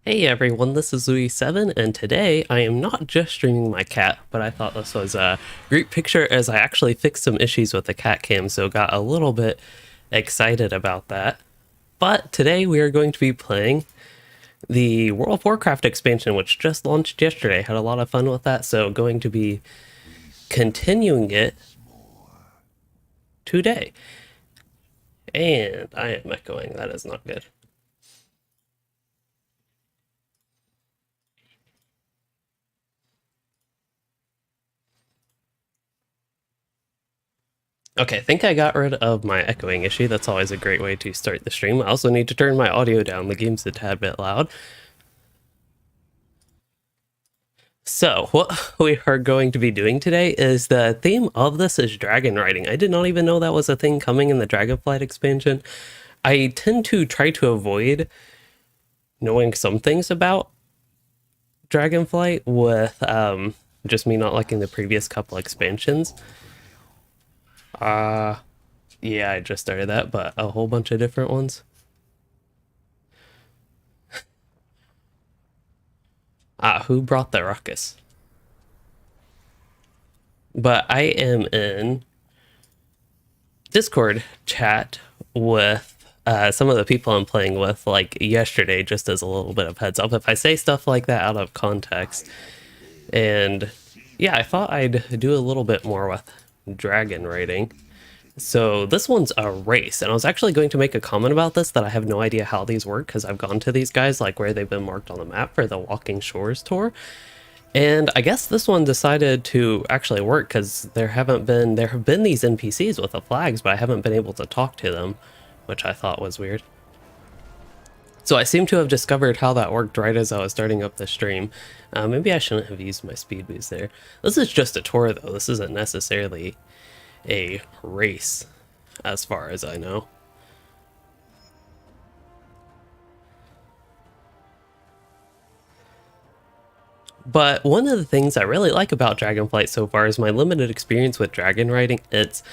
Hey everyone, this is Louis7, and today I am not just streaming my cat, but I thought this was a great picture as I actually fixed some issues with the cat cam, so got a little bit excited about that. But today we are going to be playing the World of Warcraft expansion, which just launched yesterday. Had a lot of fun with that, so going to be continuing it today. And I am echoing, that is not good. Okay, I think I got rid of my echoing issue. That's always a great way to start the stream. I also need to turn my audio down. The game's a tad bit loud. So, what we are going to be doing today is the theme of this is Dragonriding. I did not even know that was a thing coming in the Dragonflight expansion. I tend to try to avoid knowing some things about Dragonflight with just me not liking the previous couple expansions. Yeah, I just started that, but a whole bunch of different ones. Who brought the ruckus? But I am in Discord chat with some of the people I'm playing with, like yesterday, just as a little bit of heads up. If I say stuff like that out of context, and yeah, I thought I'd do a little bit more with Dragonriding. So this one's a race, and I was actually going to make a comment about this that I have no idea how these work because I've gone to these guys like where they've been marked on the map for the Walking Shores tour. And I guess this one decided to actually work because there have been these NPCs with the flags, but I haven't been able to talk to them, which I thought was weird. So I seem to have discovered how that worked right as I was starting up the stream. Maybe I shouldn't have used my speed boost there. This is just a tour though. This isn't necessarily a race as far as I know. But one of the things I really like about Dragonflight so far is my limited experience with Dragonriding. It's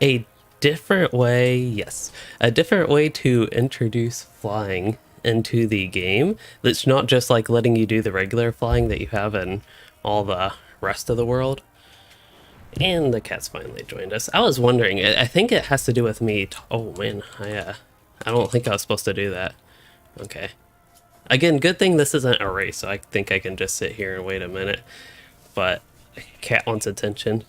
a different way, yes, a different way to introduce flying into the game. That's not just like letting you do the regular flying that you have in all the rest of the world. And the cat's finally joined us. I was wondering, I think it has to do with me. Oh man, I don't think I was supposed to do that. Okay. Again, good thing this isn't a race, so I think I can just sit here and wait a minute. But cat wants attention.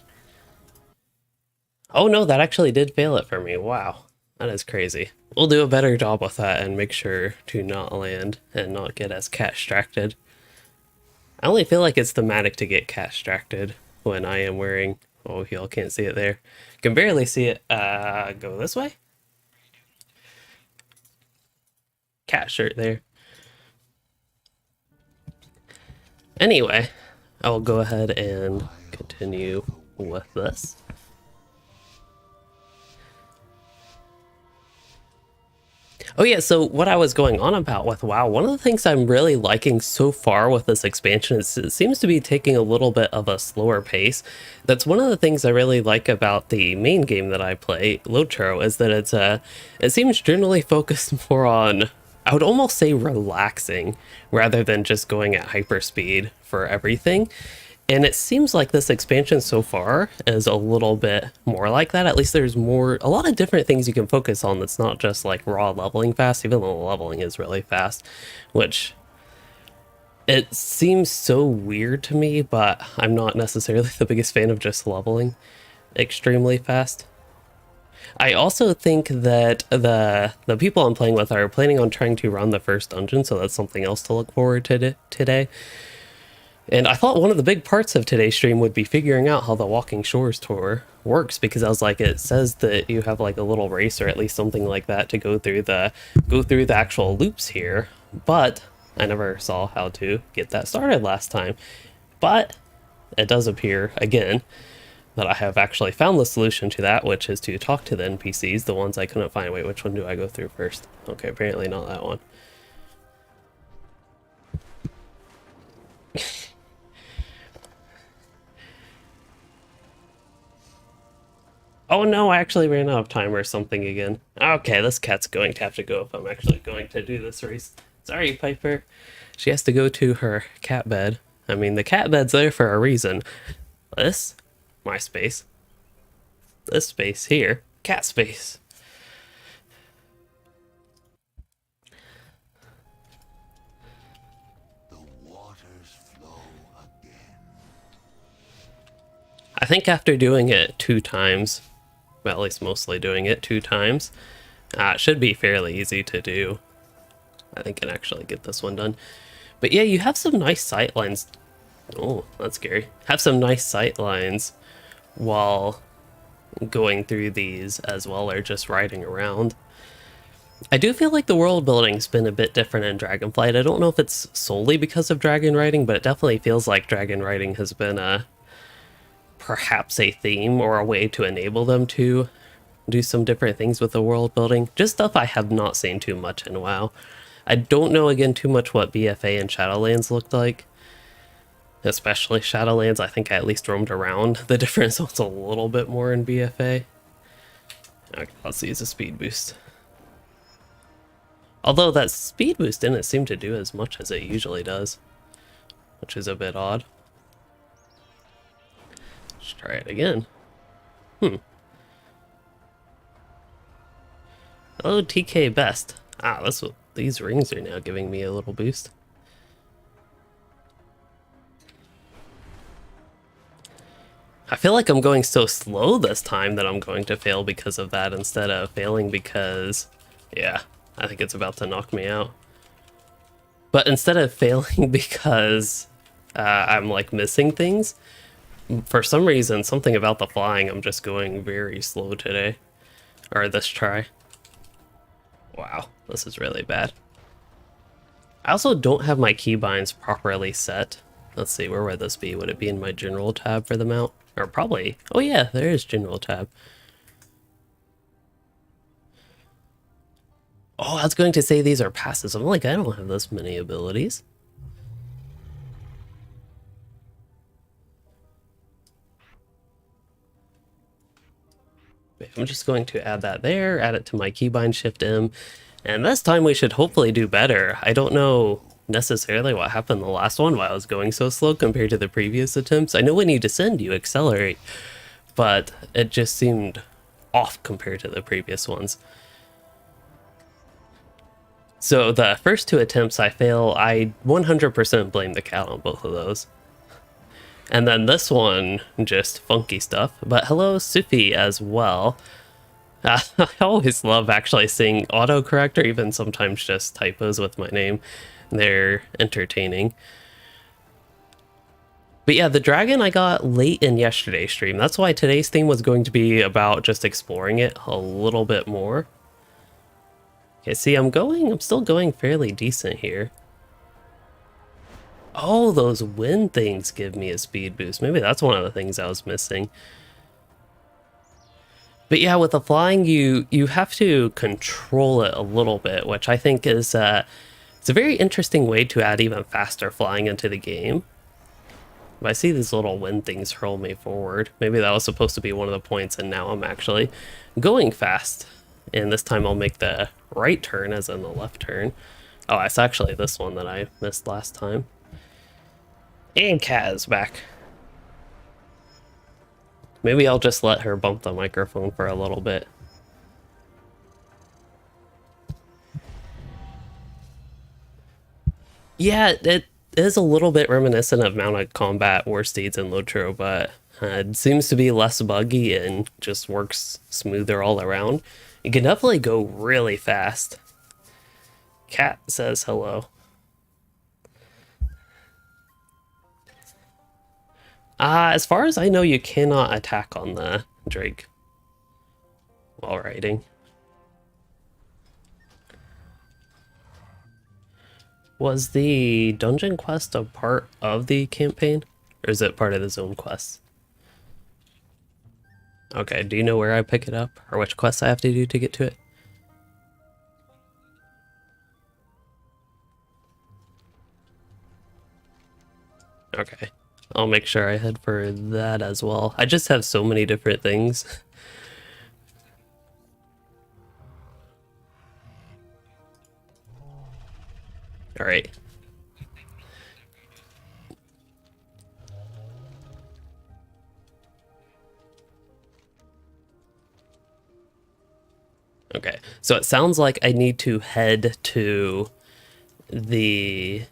Oh no, that actually did fail it for me. Wow, that is crazy. We'll do a better job with that and make sure to not land and not get as cat distracted. I only feel like it's thematic to get cat distracted when I am wearing. Oh, y'all can't see it there. Can barely see it. Go this way. Cat shirt there. Anyway, I will go ahead and continue with this. Oh yeah, so what I was going on about with WoW, one of the things I'm really liking so far with this expansion is it seems to be taking a little bit of a slower pace. That's one of the things I really like about the main game that I play, Lotro, is that it seems generally focused more on, I would almost say relaxing, rather than just going at hyperspeed for everything. And it seems like this expansion so far is a little bit more like that. At least there's a lot of different things you can focus on that's not just like raw leveling fast, even though the leveling is really fast, which it seems so weird to me, but I'm not necessarily the biggest fan of just leveling extremely fast. I also think that the people I'm playing with are planning on trying to run the first dungeon, so that's something else to look forward to today. And I thought one of the big parts of today's stream would be figuring out how the Walking Shores tour works, because I was like, it says that you have like a little race or at least something like that to go through the actual loops here, but I never saw how to get that started last time. But it does appear again that I have actually found the solution to that, which is to talk to the NPCs, the ones I couldn't find. Wait, which one do I go through first? Okay, apparently not that one. Oh no, I actually ran out of time or something again. Okay, this cat's going to have to go if I'm actually going to do this race. Sorry, Piper. She has to go to her cat bed. I mean, the cat bed's there for a reason. This, my space. This space here, cat space. The waters flow again. I think after doing it 2 times, well, at least mostly doing it 2 times, it should be fairly easy to do. I think I can actually get this one done. But yeah, you have some nice sight lines. Oh, that's scary. Have some nice sight lines while going through these as well, or just riding around. I do feel like the world building's been a bit different in Dragonflight. I don't know if it's solely because of Dragonriding, but it definitely feels like Dragonriding has been perhaps a theme or a way to enable them to do some different things with the world building. Just stuff I have not seen too much in WoW. I don't know, again, too much what BFA and Shadowlands looked like. Especially Shadowlands, I think I at least roamed around the different zones a little bit more in BFA. Okay, let's use a speed boost. Although that speed boost didn't seem to do as much as it usually does, which is a bit odd. Let's try it again. Oh, TK best. Ah, that's what these rings are now giving me a little boost. I feel like I'm going so slow this time that I'm going to fail because of that instead of failing because, yeah, I think it's about to knock me out. But instead of failing because I'm like missing things, for some reason, something about the flying, I'm just going very slow today. Or this try. Wow, this is really bad. I also don't have my keybinds properly set. Let's see, where would this be? Would it be in my general tab for the mount? Or probably, oh yeah, there is general tab. Oh, I was going to say these are passes. I'm like, I don't have this many abilities. I'm just going to add that there, add it to my keybind, Shift M, and this time we should hopefully do better. I don't know necessarily what happened the last one, why I was going so slow compared to the previous attempts. I know when you descend, you accelerate, but it just seemed off compared to the previous ones. So the first 2 attempts I fail, I 100% blame the cat on both of those. And then this one, just funky stuff. But hello, Sufi, as well. I always love actually seeing autocorrect or even sometimes just typos with my name. They're entertaining. But yeah, the dragon I got late in yesterday's stream. That's why today's theme was going to be about just exploring it a little bit more. Okay, see, I'm still going fairly decent here. Oh, those wind things give me a speed boost. Maybe that's one of the things I was missing. But yeah, with the flying, you have to control it a little bit, which I think is it's a very interesting way to add even faster flying into the game. But I see these little wind things hurl me forward. Maybe that was supposed to be one of the points, and now I'm actually going fast. And this time I'll make the right turn as in the left turn. Oh, it's actually this one that I missed last time. And Kat is back. Maybe I'll just let her bump the microphone for a little bit. Yeah, it is a little bit reminiscent of mounted combat, war steeds, and Lotro, but it seems to be less buggy and just works smoother all around. You can definitely go really fast. Cat says hello. As far as I know, you cannot attack on the Drake while riding. Was the dungeon quest a part of the campaign? Or is it part of the zone quest? Okay, do you know where I pick it up? Or which quests I have to do to get to it? Okay, I'll make sure I head for that as well. I just have so many different things. Alright. So it sounds like I need to head to the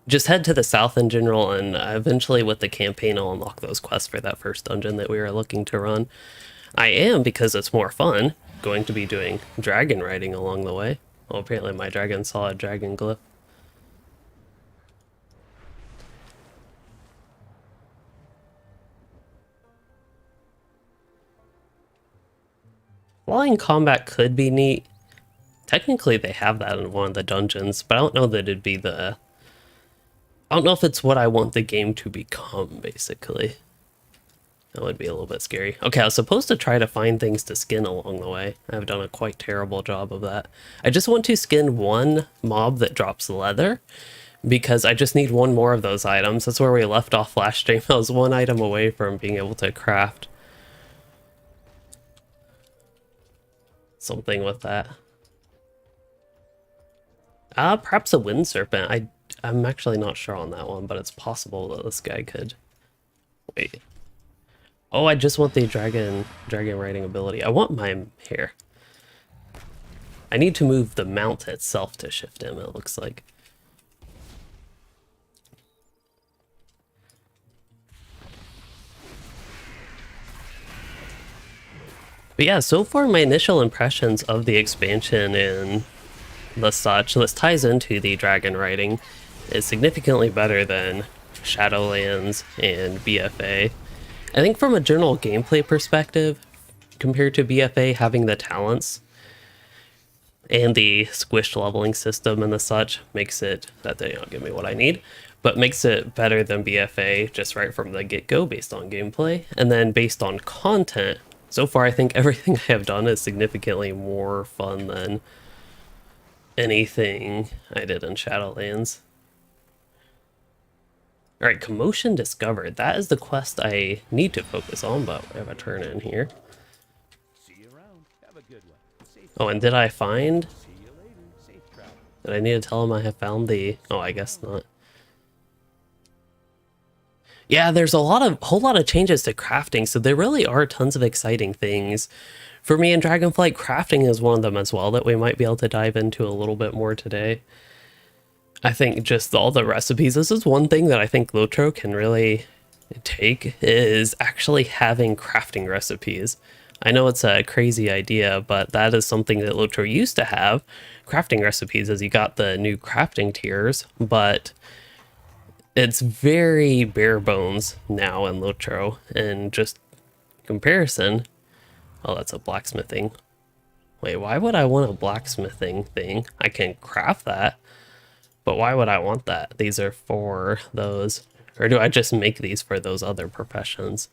just head to the south in general, and eventually with the campaign I'll unlock those quests for that first dungeon that we were looking to run. I am, because it's more fun, going to be doing dragon riding along the way. Well, apparently my dragon saw a dragon glyph. Flying combat could be neat. Technically they have that in one of the dungeons, but I don't know that it'd be the... I don't know if it's what I want the game to become, basically. That would be a little bit scary. Okay, I was supposed to try to find things to skin along the way. I've done a quite terrible job of that. I just want to skin one mob that drops leather, because I just need one more of those items. That's where we left off last stream. I was one item away from being able to craft something with that. Perhaps a wind serpent. I'm actually not sure on that one, but it's possible that this guy could... Wait. Oh, I just want the dragon riding ability. I want my hair. I need to move the mount itself to shift him, it looks like. But yeah, so far my initial impressions of the expansion and the such, this ties into the dragon riding, is significantly better than Shadowlands and BFA. I think from a general gameplay perspective, compared to BFA, having the talents and the squished leveling system and the such makes it, that they don't give me what I need, but makes it better than BFA just right from the get-go based on gameplay. And then based on content, so far I think everything I have done is significantly more fun than anything I did in Shadowlands. Alright, commotion discovered. That is the quest I need to focus on, but I have a turn in here. See you around. Have a good one. Safe Oh, and did I find... See you later. Safe travel. Did I need to tell him I have found the... Oh, I guess not. Yeah, there's a whole lot of changes to crafting, so there really are tons of exciting things. For me in Dragonflight, crafting is one of them as well that we might be able to dive into a little bit more today. I think just all the recipes, this is one thing that I think Lotro can really take, is actually having crafting recipes. I know it's a crazy idea, but that is something that Lotro used to have, crafting recipes, as you got the new crafting tiers, but it's very bare bones now in Lotro, and just comparison. Oh, that's a blacksmithing. Wait, why would I want a blacksmithing thing? I can craft that. But why would I want that? These are for those. Or do I just make these for those other professions?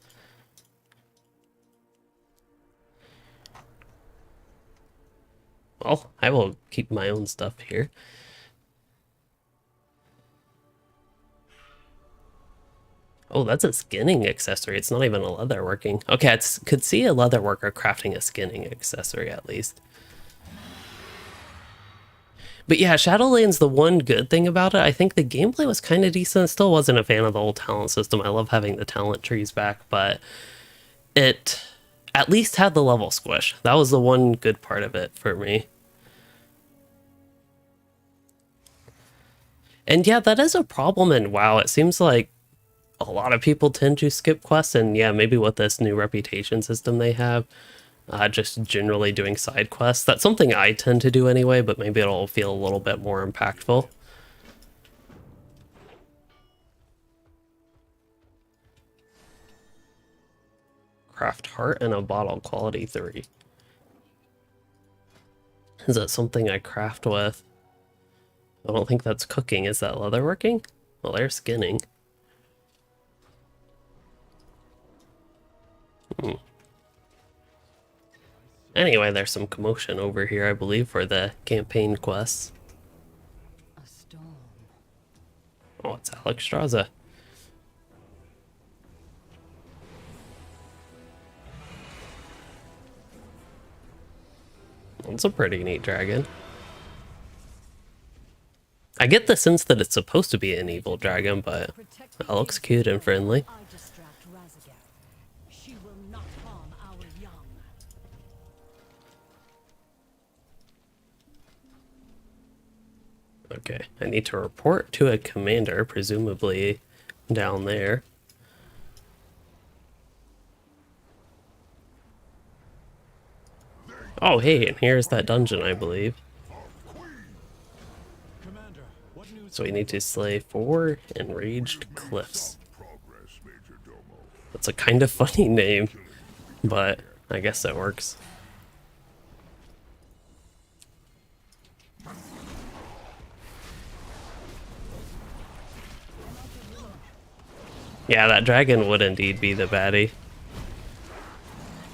Well, I will keep my own stuff here. Oh, that's a skinning accessory. It's not even a leatherworking. Okay, I could see a leatherworker crafting a skinning accessory at least. But yeah, Shadowlands, the one good thing about it, I think the gameplay was kind of decent. Still wasn't a fan of the whole talent system. I love having the talent trees back, but it at least had the level squish. That was the one good part of it for me. And yeah, that is a problem in WoW. It seems like a lot of people tend to skip quests, and yeah, maybe with this new reputation system they have, just generally doing side quests. That's something I tend to do anyway, but maybe it'll feel a little bit more impactful. Craft heart and a bottle, quality 3. Is that something I craft with? I don't think that's cooking. Is that leatherworking? Well, they're skinning. Anyway, there's some commotion over here, I believe, for the campaign quests. A storm. Oh, it's Alex Straza. That's a pretty neat dragon. I get the sense that it's supposed to be an evil dragon, but that looks cute and friendly. I distract Razageth. She will not harm our young. Okay, I need to report to a commander, presumably down there. Oh, hey, and here's that dungeon, I believe. Commander, what news? So we need to slay 4 enraged cliffs. Progress, Major Domo. That's a kind of funny name, but I guess that works. Yeah, that dragon would indeed be the baddie.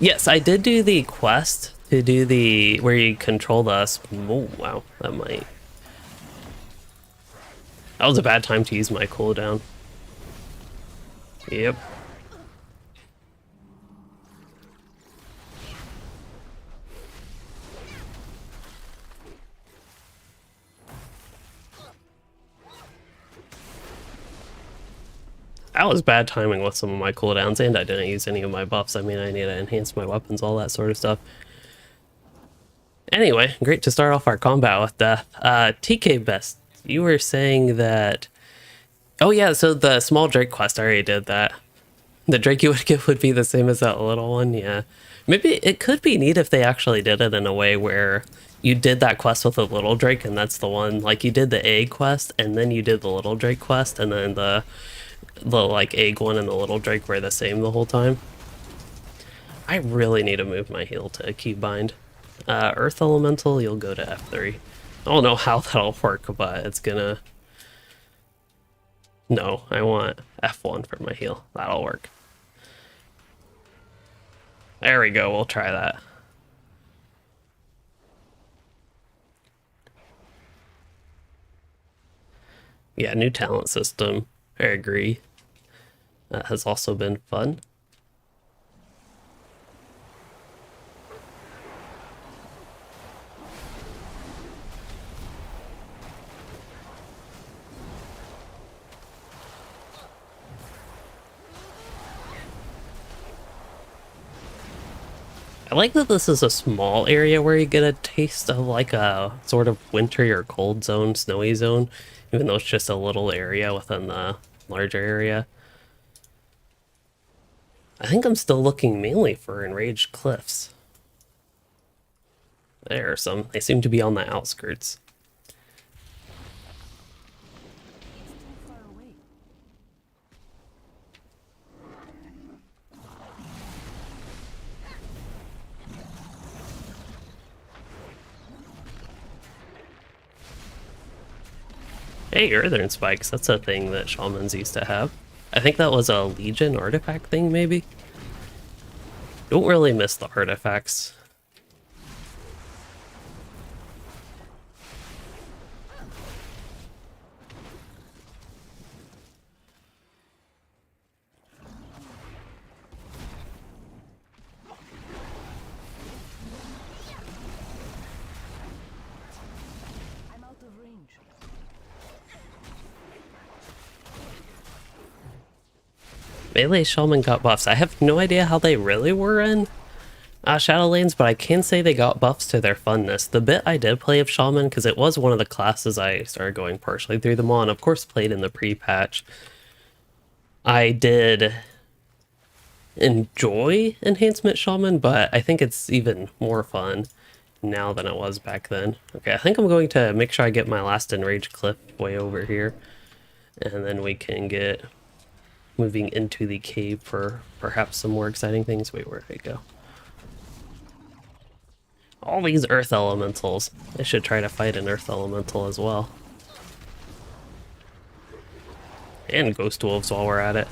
Yes, I did do the quest to do the where you control the. Oh wow, that might. That was a bad time to use my cooldown. Yep. That was bad timing with some of my cooldowns, and I didn't use any of my buffs. I mean, I need to enhance my weapons, all that sort of stuff. Anyway, great to start off our combat with death. TK Best, you were saying that... Oh yeah, so the small Drake quest, I already did that. The Drake you would get would be the same as that little one, yeah. Maybe it could be neat if they actually did it in a way where you did that quest with a little Drake, and that's the one, like you did the egg quest, and then you did the little Drake quest, and then the like egg one and the little Drake were the same the whole time. I really need to move my heal to keybind. Earth Elemental, you'll go to F3. I don't know how that'll work, but it's gonna... No, I want F1 for my heal. That'll work. There we go, we'll try that. Yeah, new talent system. I agree. That has also been fun. I like that this is a small area where you get a taste of like a sort of wintry or cold zone, snowy zone, even though it's just a little area within the larger area. I think I'm still looking mainly for enraged cliffs. There are some. They seem to be on the outskirts. It's too far away. Hey, Earthern Spikes. That's a thing that Shamans used to have. I think that was a Legion artifact thing, maybe? Don't really miss the artifacts. I'm out of range. Melee Shaman got buffs. I have no idea how they really were in Shadowlands, but I can say they got buffs to their funness. The bit I did play of Shaman, because it was one of the classes I started going partially through them on, of course played in the pre-patch, I did enjoy Enhancement Shaman, but I think it's even more fun now than it was back then. Okay, I think I'm going to make sure I get my last Enraged Cliff way over here, and then we can get moving into the cave for perhaps some more exciting things. Wait, where'd it go? All these earth elementals. I should try to fight an earth elemental as well. And ghost wolves while we're at it.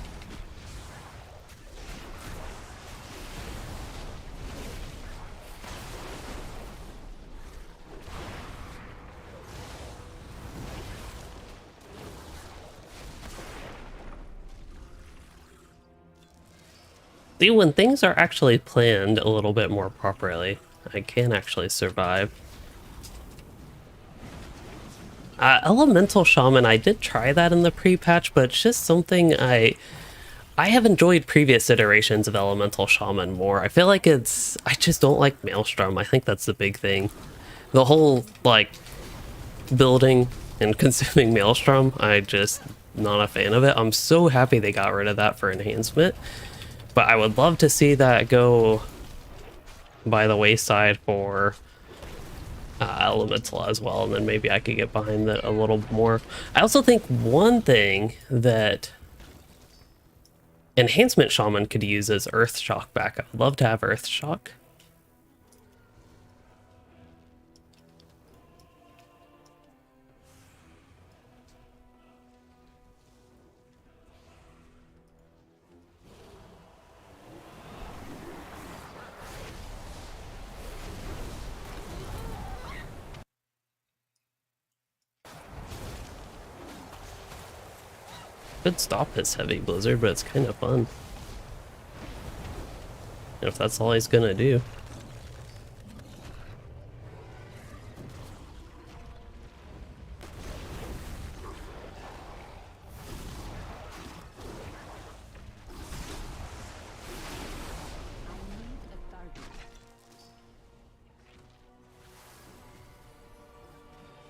See, when things are actually planned a little bit more properly, I can actually survive. Elemental Shaman, I did try that in the pre-patch, but it's just something I have enjoyed previous iterations of Elemental Shaman more. I feel like I just don't like Maelstrom. I think that's the big thing. The whole, like, building and consuming Maelstrom. I just not a fan of it. I'm so happy they got rid of that for enhancement, but I would love to see that go by the wayside for Elemental as well, and then maybe I could get behind that a little more. I also think one thing that Enhancement Shaman could use is Earth Shock back. I'd love to have Earth Shock. Could stop his heavy blizzard, but it's kind of fun. If that's all he's gonna do.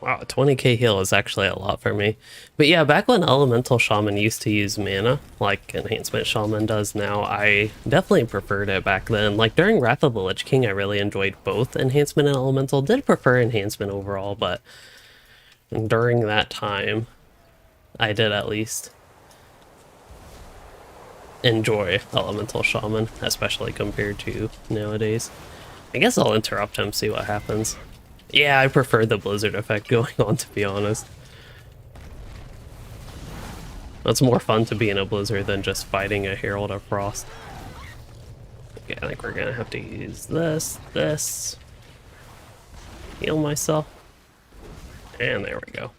Wow, a 20k heal is actually a lot for me. But yeah, back when Elemental Shaman used to use mana, like Enhancement Shaman does now, I definitely preferred it back then. Like during Wrath of the Lich King, I really enjoyed both Enhancement and Elemental. Did prefer Enhancement overall, but during that time, I did at least enjoy Elemental Shaman, especially compared to nowadays. I guess I'll interrupt him, see what happens. Yeah, I prefer the blizzard effect going on, to be honest. It's more fun to be in a blizzard than just fighting a Herald of Frost. Okay, I think we're gonna have to use this. Heal myself. And there we go.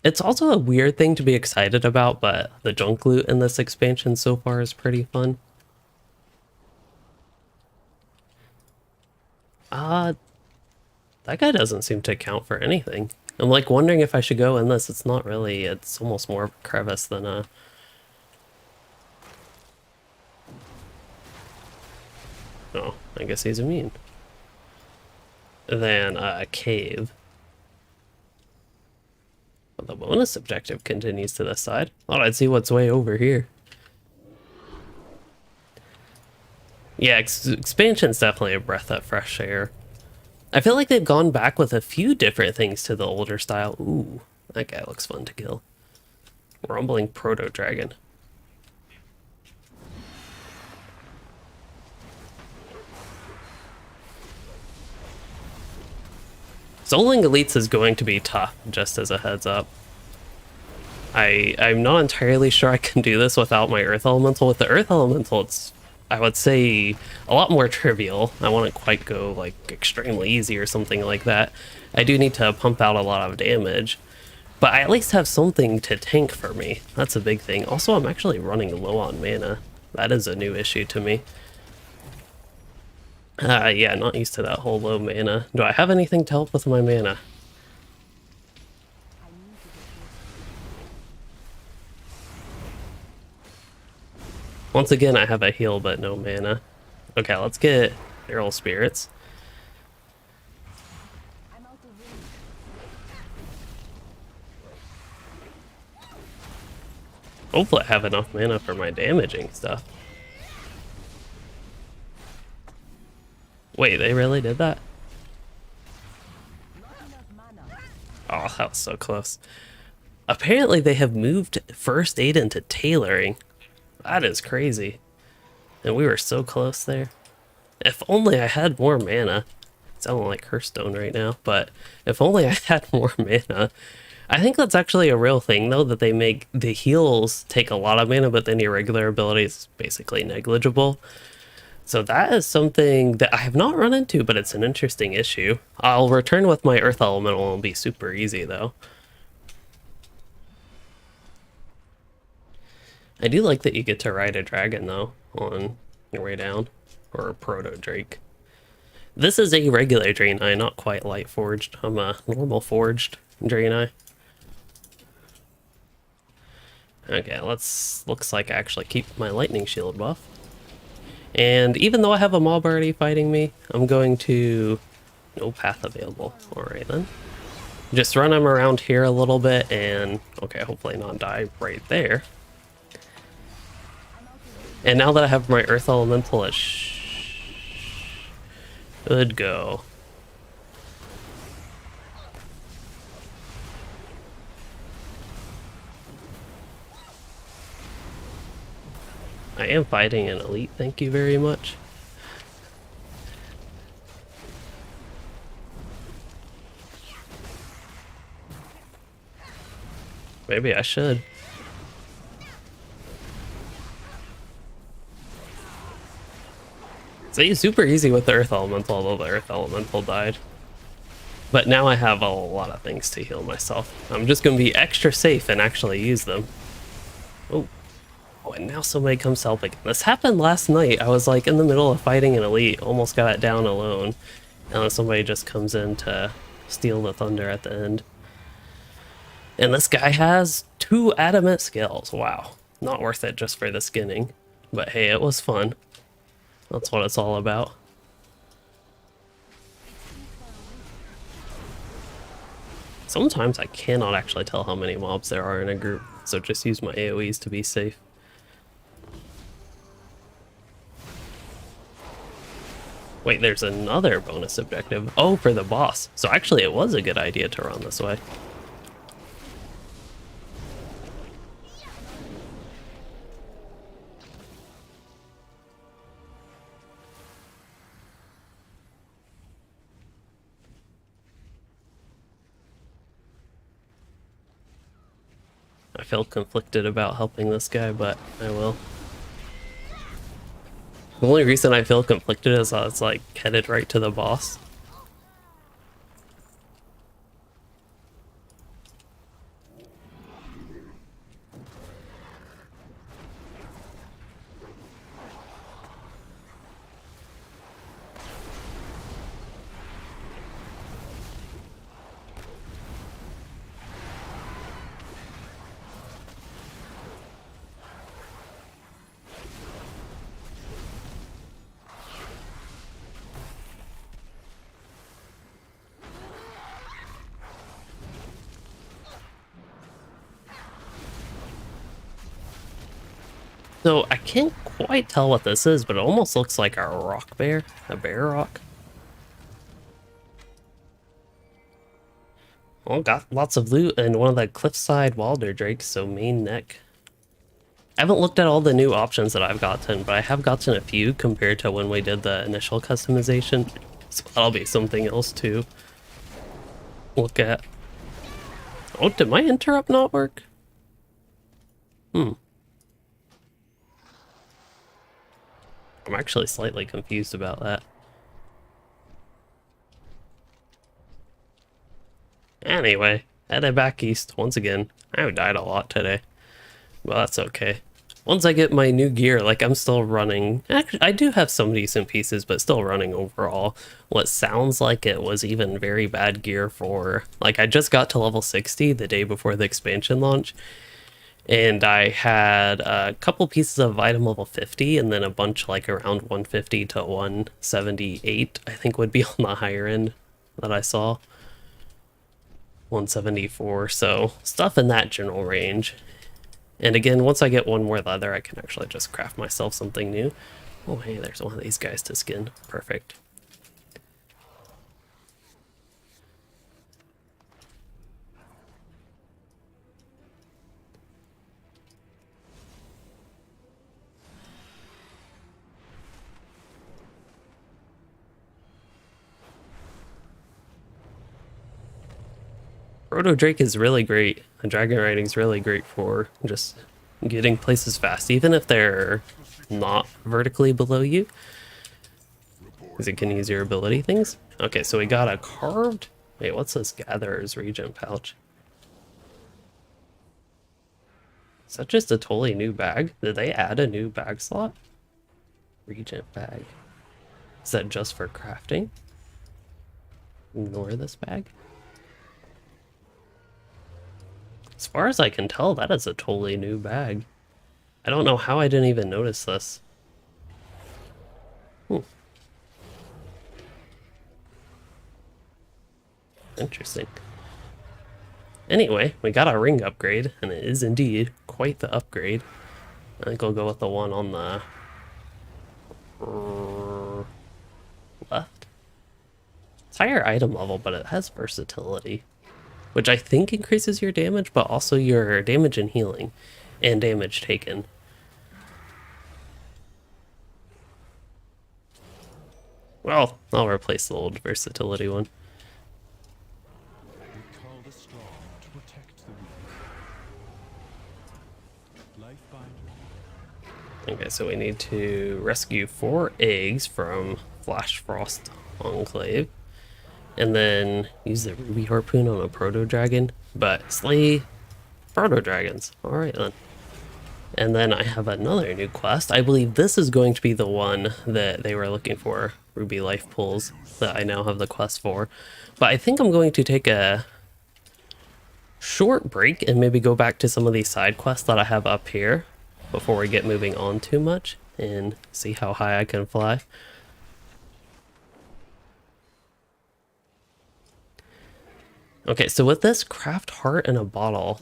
It's also a weird thing to be excited about, but the junk loot in this expansion so far is pretty fun. That guy doesn't seem to count for anything. I'm like wondering if I should go in this. It's not really, it's almost more crevice than a... Oh, I guess he's immune. Than a cave. Well, the bonus objective continues to this side. Thought I'd see what's way over here. Yeah, expansion's definitely a breath of fresh air. I feel like they've gone back with a few different things to the older style. Ooh, that guy looks fun to kill. Rumbling Proto-Dragon. Soloing elites is going to be tough, just as a heads up. I'm not entirely sure I can do this without my Earth Elemental. With the Earth Elemental, it's, I would say, a lot more trivial. I wouldn't quite go, like, extremely easy or something like that. I do need to pump out a lot of damage, but I at least have something to tank for me. That's a big thing. Also, I'm actually running low on mana. That is a new issue to me. Yeah, not used to that whole low mana. Do I have anything to help with my mana? Once again, I have a heal, but no mana. Okay, let's get Feral Spirits. Hopefully I have enough mana for my damaging stuff. Wait, they really did that? Oh, that was so close. Apparently they have moved First Aid into Tailoring. That is crazy. And we were so close there. If only I had more mana. I sound like Hearthstone right now, but if only I had more mana. I think that's actually a real thing, though, that they make the heals take a lot of mana, but then your regular ability is basically negligible. So that is something that I have not run into, but it's an interesting issue. I'll return with my Earth Elemental and it'll be super easy, though. I do like that you get to ride a dragon, though, on your way down. Or a Proto-Drake. This is a regular Draenei, not quite light forged. I'm a normal forged Draenei. Okay, looks like I actually keep my lightning shield buff. And even though I have a mob already fighting me, I'm going to... No path available. Alright then. Just run him around here a little bit and... Okay, hopefully not die right there. And now that I have my Earth Elemental, it should go. I am fighting an elite, thank you very much. Maybe I should. It's super easy with the Earth Elemental, although the Earth Elemental died. But now I have a lot of things to heal myself. I'm just going to be extra safe and actually use them. Oh. Oh, and now somebody comes to help again. This happened last night. I was like in the middle of fighting an elite, almost got it down alone. And then somebody just comes in to steal the thunder at the end. And this guy has 2 adamant scales. Wow. Not worth it just for the skinning. But hey, it was fun. That's what it's all about. Sometimes I cannot actually tell how many mobs there are in a group, so just use my AoEs to be safe. Wait, there's another bonus objective. Oh, for the boss. So actually it was a good idea to run this way. I feel conflicted about helping this guy, but I will. The only reason I feel conflicted is that it's like headed right to the boss. So I can't quite tell what this is, but it almost looks like a rock bear, a bear rock. Well, got lots of loot and one of the cliffside wilder drakes, so main neck. I haven't looked at all the new options that I've gotten, but I have gotten a few compared to when we did the initial customization. So that'll be something else to look at. Oh, did my interrupt not work? I'm actually slightly confused about that. Anyway, headed back east once again. I died a lot today, but that's okay. Once I get my new gear, like I'm still running, actually I do have some decent pieces, but still running overall what sounds like it was even very bad gear for, like I just got to level 60 the day before the expansion launch, and I had a couple pieces of item level 50 and then a bunch like around 150 to 178 I think would be on the higher end that I saw. 174, so stuff in that general range. And again, once I get one more leather, I can actually just craft myself something new. Oh, hey, there's one of these guys to skin. Perfect. Proto Drake is really great. And Dragonriding is really great for just getting places fast, even if they're not vertically below you, because it can use your ability things. Okay, so we got a carved... Wait, what's this Gatherer's Region pouch? Is that just a totally new bag? Did they add a new bag slot? Regent bag. Is that just for crafting? Ignore this bag. As far as I can tell, that is a totally new bag. I don't know how I didn't even notice this. Hmm. Interesting. Anyway, we got our ring upgrade, and it is indeed quite the upgrade. I think I'll go with the one on the left. It's higher item level, but it has versatility, which I think increases your damage, but also your damage and healing, and damage taken. Well, I'll replace the old versatility one. We call the strong to protect the weak. Lifebinder. Okay, so we need to rescue 4 eggs from Flash Frost Enclave, and then use the ruby harpoon on a proto dragon, but slay proto dragons. All right then. And then I have another new quest. I believe this is going to be the one that they were looking for, ruby life pools, that I now have the quest for. But I think I'm going to take a short break and maybe go back to some of these side quests that I have up here before we get moving on too much and see how high I can fly. Okay, so with this, craft heart in a bottle.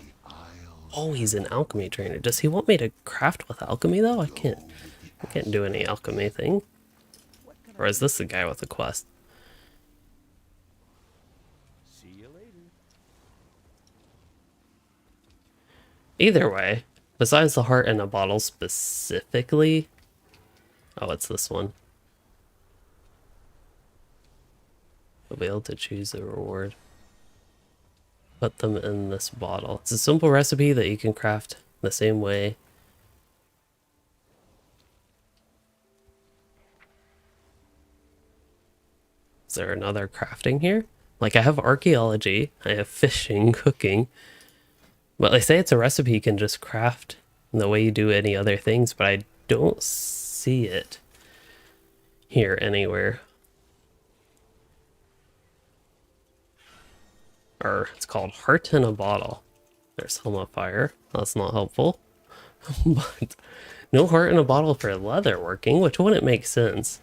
Oh, he's an alchemy trainer. Does he want me to craft with alchemy though? I can't do any alchemy thing. Or is this the guy with the quest? See you later. Either way, besides the heart in a bottle specifically. Oh, it's this one. You'll be able to choose a reward. Put them in this bottle. It's a simple recipe that you can craft the same way. Is there another crafting here? Like, I have archaeology, I have fishing, cooking, but they say it's a recipe you can just craft the way you do any other things, but I don't see it here anywhere. Or it's called Heart in a Bottle. There's Helm of Fire. That's not helpful. But no heart in a bottle for leather working, which wouldn't make sense.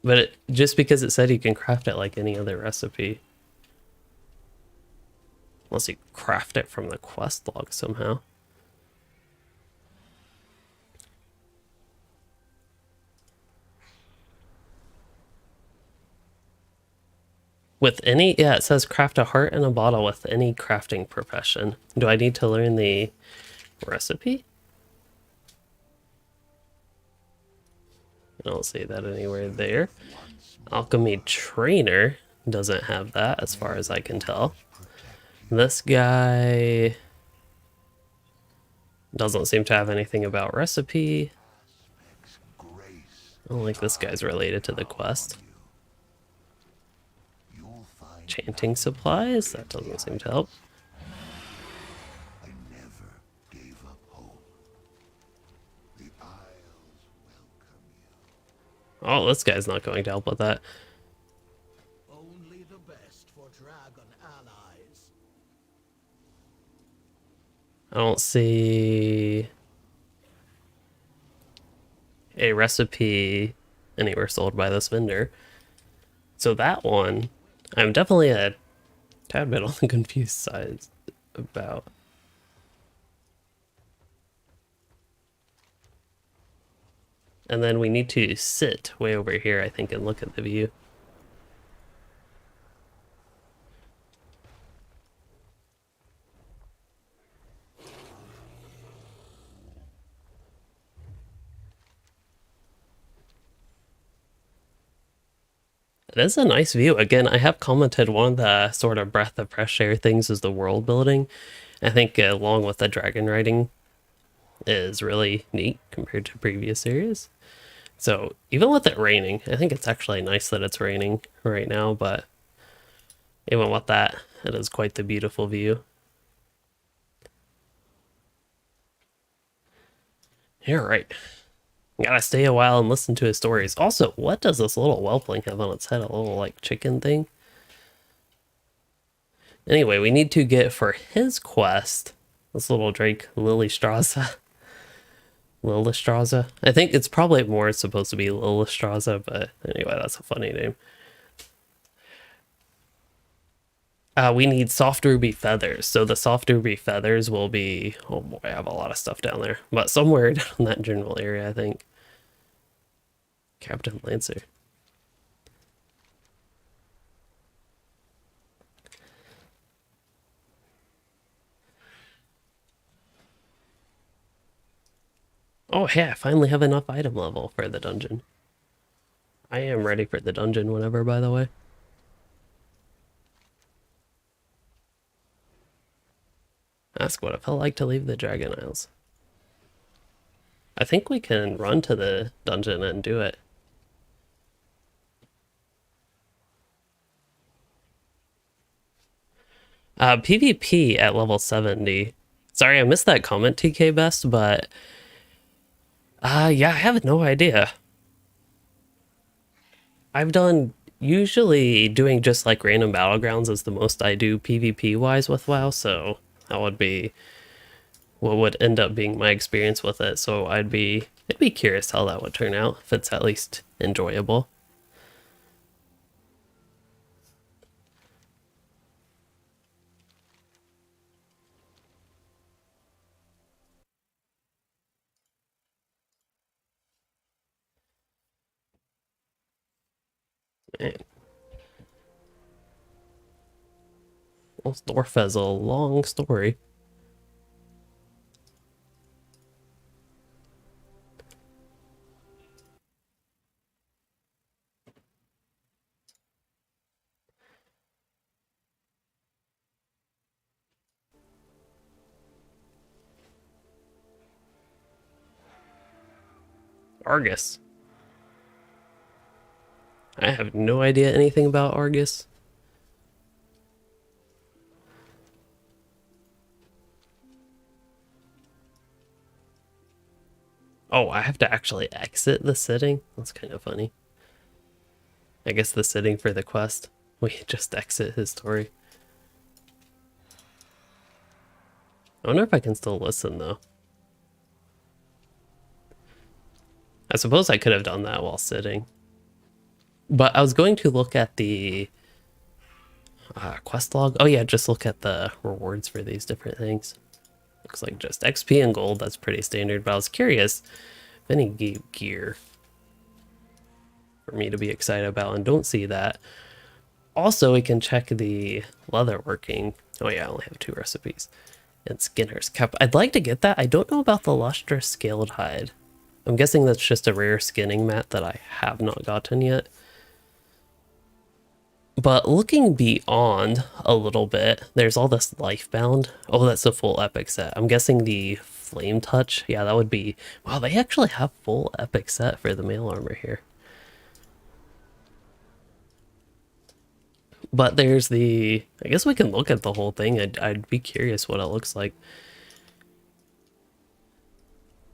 But just because it said you can craft it like any other recipe. Unless you craft it from the quest log somehow. With any, yeah, it says craft a heart in a bottle with any crafting profession. Do I need to learn the recipe? I don't see that anywhere there. Alchemy trainer doesn't have that as far as I can tell. This guy doesn't seem to have anything about recipe. I don't think this guy's related to the quest. Chanting supplies? That doesn't seem to help. I never gave up hope. The Isles welcome you. Oh, this guy's not going to help with that. Only the best for dragon allies. I don't see a recipe anywhere sold by this vendor. So that one, I'm definitely a tad bit on the confused side about. And then we need to sit way over here, I think, and look at the view. It is a nice view. Again, I have commented one of the sort of breath of fresh air things is the world building. I think along with the Dragonriding is really neat compared to previous series. So even with it raining, I think it's actually nice that it's raining right now, but even with that, it is quite the beautiful view. You're right. Gotta stay a while and listen to his stories. Also, what does this little whelpling have on its head? A little, like, chicken thing? Anyway, we need to get for his quest this little Drake Lilistraza. Lilistraza. I think it's probably more supposed to be Lilistraza, but anyway, that's a funny name. We need soft ruby feathers. So the soft ruby feathers will be, oh boy, I have a lot of stuff down there, but somewhere down in that general area, I think. Captain Lancer. Oh, hey, I finally have enough item level for the dungeon. I am ready for the dungeon whenever, by the way. Ask what it felt like to leave the Dragon Isles. I think we can run to the dungeon and do it. PvP at level 70. Sorry, I missed that comment, TK Best, but yeah, I have no idea. I've done usually doing just like random battlegrounds is the most I do PvP wise with WoW, so that would be what would end up being my experience with it. So I'd be curious how that would turn out, if it's at least enjoyable. Man. Well, Dwarf has a long story. Argus. I have no idea anything about Argus. Oh, I have to actually exit the sitting? That's kind of funny. I guess the sitting for the quest. We just exit his story. I wonder if I can still listen, though. I suppose I could have done that while sitting. But I was going to look at the quest log. Oh yeah, just look at the rewards for these different things. Looks like just XP and gold. That's pretty standard, but I was curious if any gave gear for me to be excited about, and don't see that. Also, we can check the leather working. Oh yeah, I only have 2 recipes. And Skinner's Cap. I'd like to get that. I don't know about the lustrous scaled hide. I'm guessing that's just a rare skinning mat that I have not gotten yet. But looking beyond a little bit, there's all this Lifebound. Oh, that's a full epic set. I'm guessing the Flame Touch. Yeah, that would be... Wow, they actually have full epic set for the mail armor here. But there's the... I guess we can look at the whole thing. I'd be curious what it looks like.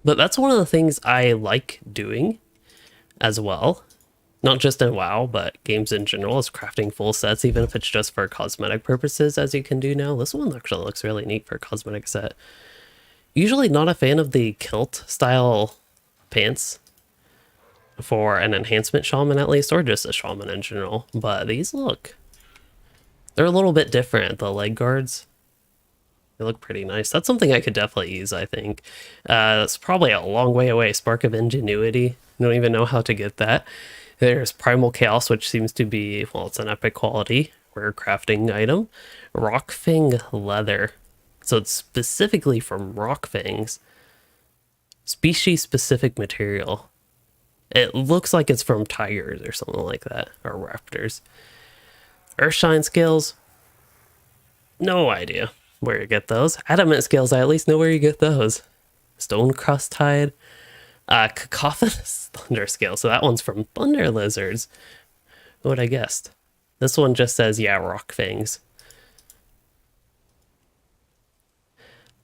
But that's one of the things I like doing as well. Not just in WoW, but games in general, is crafting full sets, even if it's just for cosmetic purposes, as you can do now. This one actually looks really neat for a cosmetic set. Usually not a fan of the kilt style pants for an enhancement shaman at least, or just a shaman in general. But these look... They're a little bit different, the leg guards. They look pretty nice. That's something I could definitely use, I think. That's probably a long way away. Spark of Ingenuity. I don't even know how to get that. There's Primal Chaos, which seems to be, well, it's an epic quality rare crafting item. Rockfang Leather. So it's specifically from rock fangs. Species-specific material. It looks like it's from tigers or something like that, or raptors. Earthshine Scales. No idea where you get those. Adamant Scales, I at least know where you get those. Stone Crust Hide. Cacophonous Thunder Scale. So that one's from Thunder Lizards. What would I guessed? This one just says, yeah, rock fangs.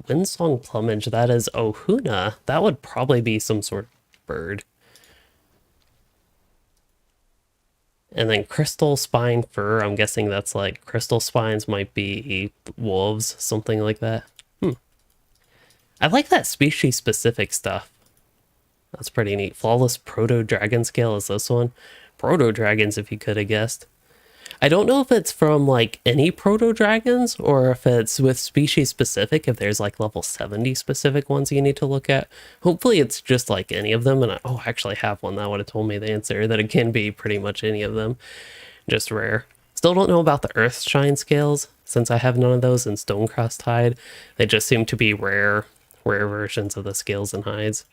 Windsong Plumage, that is Ohuna. That would probably be some sort of bird. And then crystal spine fur, I'm guessing that's like crystal spines might be wolves, something like that. I like that species specific stuff. That's pretty neat. Flawless proto dragon scale is this one. Proto dragons, if you could have guessed. I don't know if it's from like any proto dragons or if it's with species specific, if there's like level 70 specific ones you need to look at. Hopefully it's just like any of them. And I actually have one that would have told me the answer, that it can be pretty much any of them, just rare. Still don't know about the Earthshine scales since I have none of those in Stonecrest Hide. They just seem to be rare versions of the scales and hides.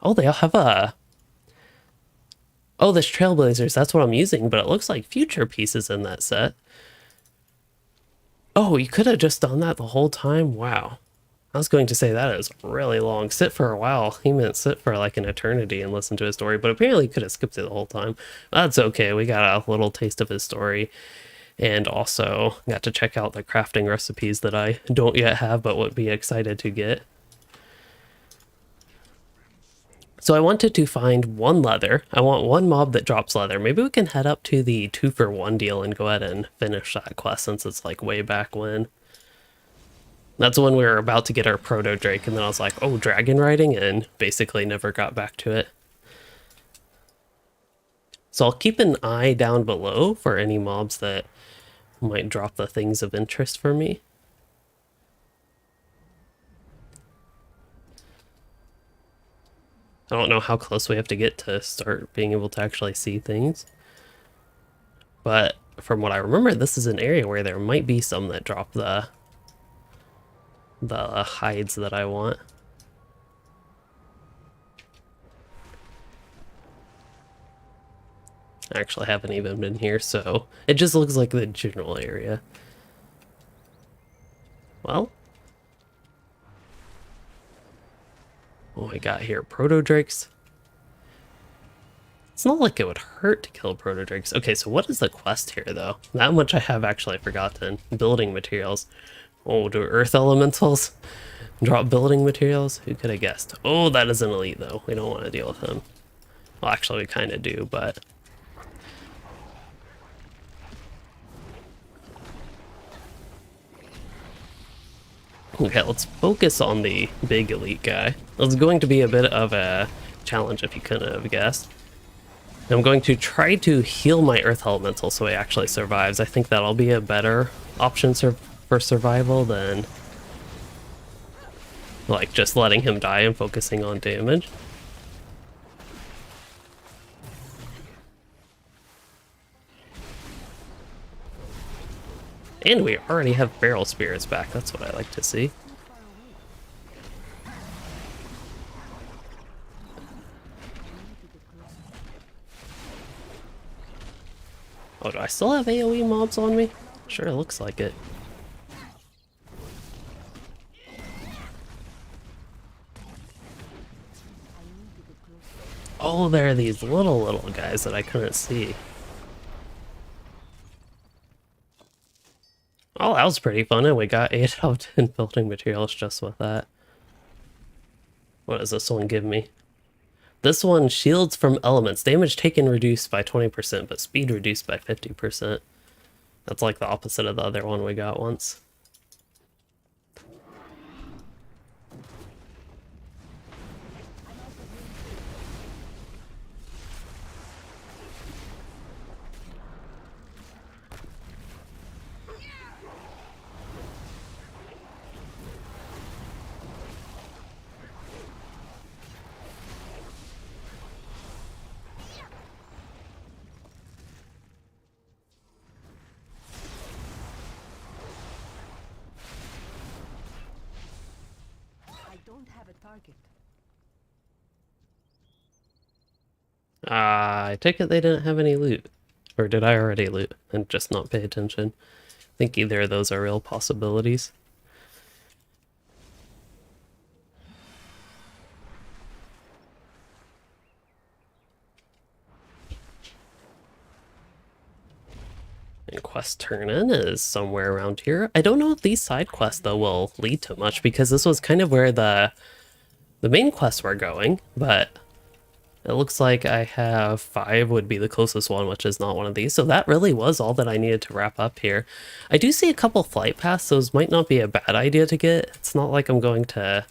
Oh, they all have a... Oh, this Trailblazers, that's what I'm using, but it looks like future pieces in that set. Oh, you could have just done that the whole time? Wow. I was going to say that is really long. Sit for a while. He meant sit for like an eternity and listen to his story, but apparently you could have skipped it the whole time. That's okay. We got a little taste of his story. And also got to check out the crafting recipes that I don't yet have, but would be excited to get. So I wanted to find one leather. I want one mob that drops leather. Maybe we can head up to the 2-for-1 deal and go ahead and finish that quest since it's like way back when. That's when we were about to get our proto drake, and then I was like, oh, Dragonriding, and basically never got back to it. So I'll keep an eye down below for any mobs that might drop the things of interest for me. I don't know how close we have to get to start being able to actually see things. But from what I remember, this is an area where there might be some that drop the hides that I want. I actually haven't even been here, so it just looks like the general area. Well, what we got here? Proto drakes. It's not like it would hurt to kill proto drakes. Okay, so what is the quest here, though? That much I have actually forgotten. Building materials. Oh, do earth elementals drop building materials? Who could have guessed? Oh, that is an elite, though. We don't want to deal with him. Well, actually, we kind of do, but... Okay, let's focus on the big elite guy. It's going to be a bit of a challenge if you couldn't have guessed. I'm going to try to heal my earth elemental so he actually survives. I think that'll be a better option for survival than like just letting him die and focusing on damage. And we already have barrel spirits back. That's what I like to see. Oh, do I still have AoE mobs on me? Sure, looks like it. Oh, there are these little guys that I couldn't see. Oh, that was pretty fun, and we got 8 out of 10 building materials just with that. What does this one give me? This one, shields from elements. Damage taken reduced by 20%, but speed reduced by 50%. That's like the opposite of the other one we got once. I take it they didn't have any loot. Or did I already loot and just not pay attention? I think either of those are real possibilities. And quest turn-in is somewhere around here. I don't know if these side quests, though, will lead to much, because this was kind of where the main quests were going, but It looks like I have 5 would be the closest one, which is not one of these. So that really was all that I needed to wrap up here. I do see a couple flight paths. Those might not be a bad idea to get. It's not like I'm going to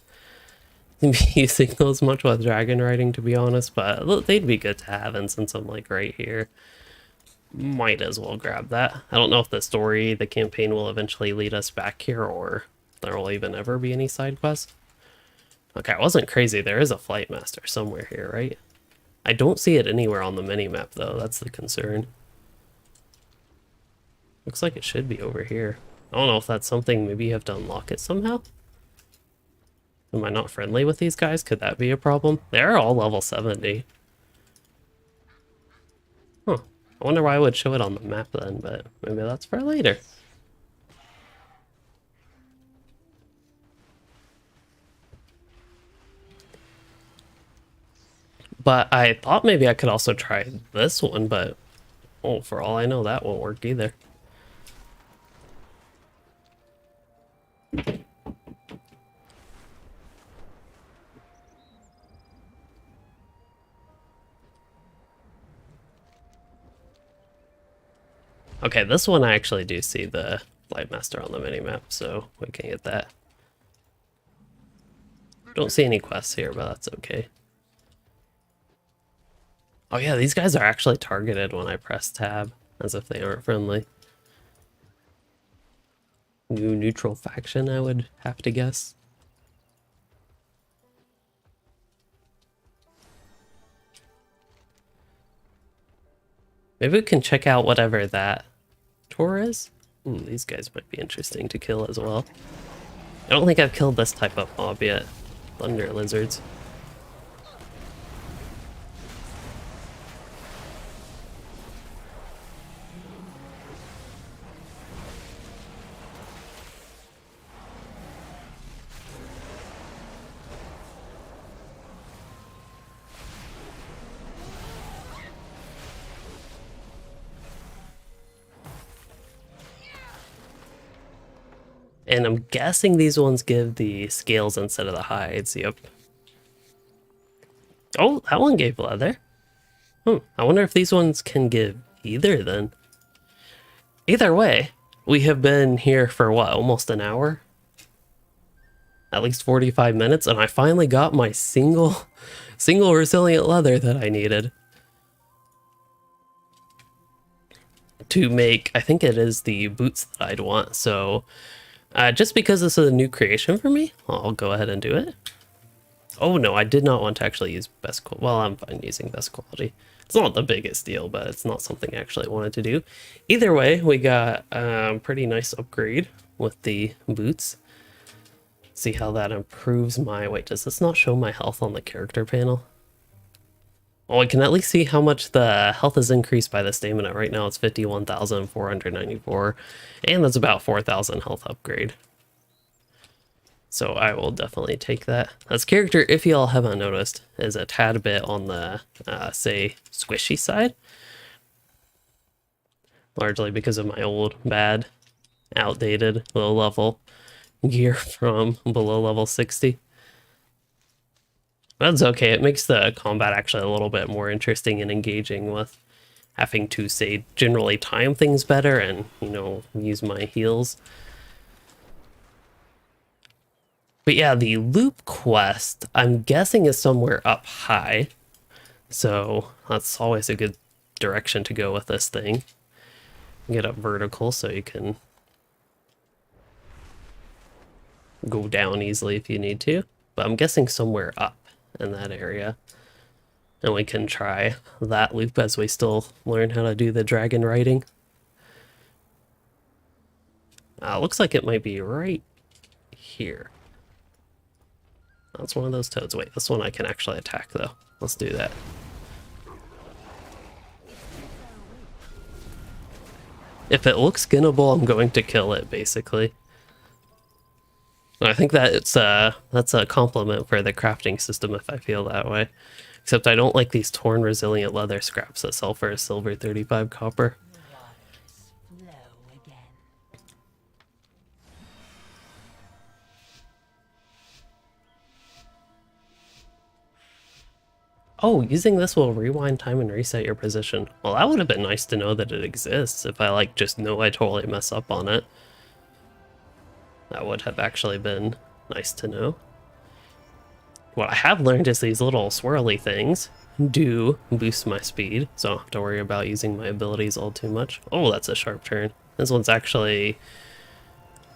be using those much with dragon riding, to be honest, but they'd be good to have. And since I'm like right here, might as well grab that. I don't know if the story, the campaign will eventually lead us back here, or there will even ever be any side quests. Okay, I wasn't crazy. There is a flight master somewhere here, right? I don't see it anywhere on the minimap, though. That's the concern. Looks like it should be over here. I don't know if that's something, maybe you have to unlock it somehow? Am I not friendly with these guys? Could that be a problem? They're all level 70. Huh. I wonder why I would show it on the map then, but maybe that's for later. But I thought maybe I could also try this one, but oh, for all I know, that won't work either. Okay, this one I actually do see the Flight Master on the minimap, so we can get that. Don't see any quests here, but that's okay. Oh yeah, these guys are actually targeted when I press tab, as if they aren't friendly. New neutral faction, I would have to guess. Maybe we can check out whatever that tour is. Ooh, these guys might be interesting to kill as well. I don't think I've killed this type of mob yet. Thunder lizards. And I'm guessing these ones give the scales instead of the hides. Yep. Oh, that one gave leather. I wonder if these ones can give either then. Either way, we have been here for what, almost an hour? At least 45 minutes, and I finally got my single resilient leather that I needed. To make, I think it is the boots that I'd want, so just because this is a new creation for me, I'll go ahead and do it. Oh no, I did not want to actually use best quality. Well, I'm fine using best quality. It's not the biggest deal, but it's not something I actually wanted to do. Either way, we got a pretty nice upgrade with the boots. See how that improves my... Wait, does this not show my health on the character panel? Well, I can at least see how much the health is increased by the stamina. Right now it's 51,494, and that's about 4,000 health upgrade. So I will definitely take that. This character, if y'all haven't noticed, is a tad bit on the, say, squishy side. Largely because of my old, bad, outdated, low-level gear from below level 60. That's okay. It makes the combat actually a little bit more interesting and engaging with having to, say, generally time things better and, you know, use my heals. But yeah, the loop quest, I'm guessing, is somewhere up high. So that's always a good direction to go with this thing. Get up vertical so you can go down easily if you need to. But I'm guessing somewhere up in that area. And we can try that loop as we still learn how to do the dragon riding. Looks like it might be right here. That's one of those toads. Wait, this one I can actually attack though. Let's do that. If it looks skinnable, I'm going to kill it, basically. I think that that's a compliment for the crafting system if I feel that way. Except I don't like these torn resilient leather scraps that sell for a silver 35 copper. Oh, using this will rewind time and reset your position. Well, that would have been nice to know that it exists if I like just know I totally mess up on it. That would have actually been nice to know. What I have learned is these little swirly things do boost my speed, so I don't have to worry about using my abilities all too much. Oh, that's a sharp turn. This one's actually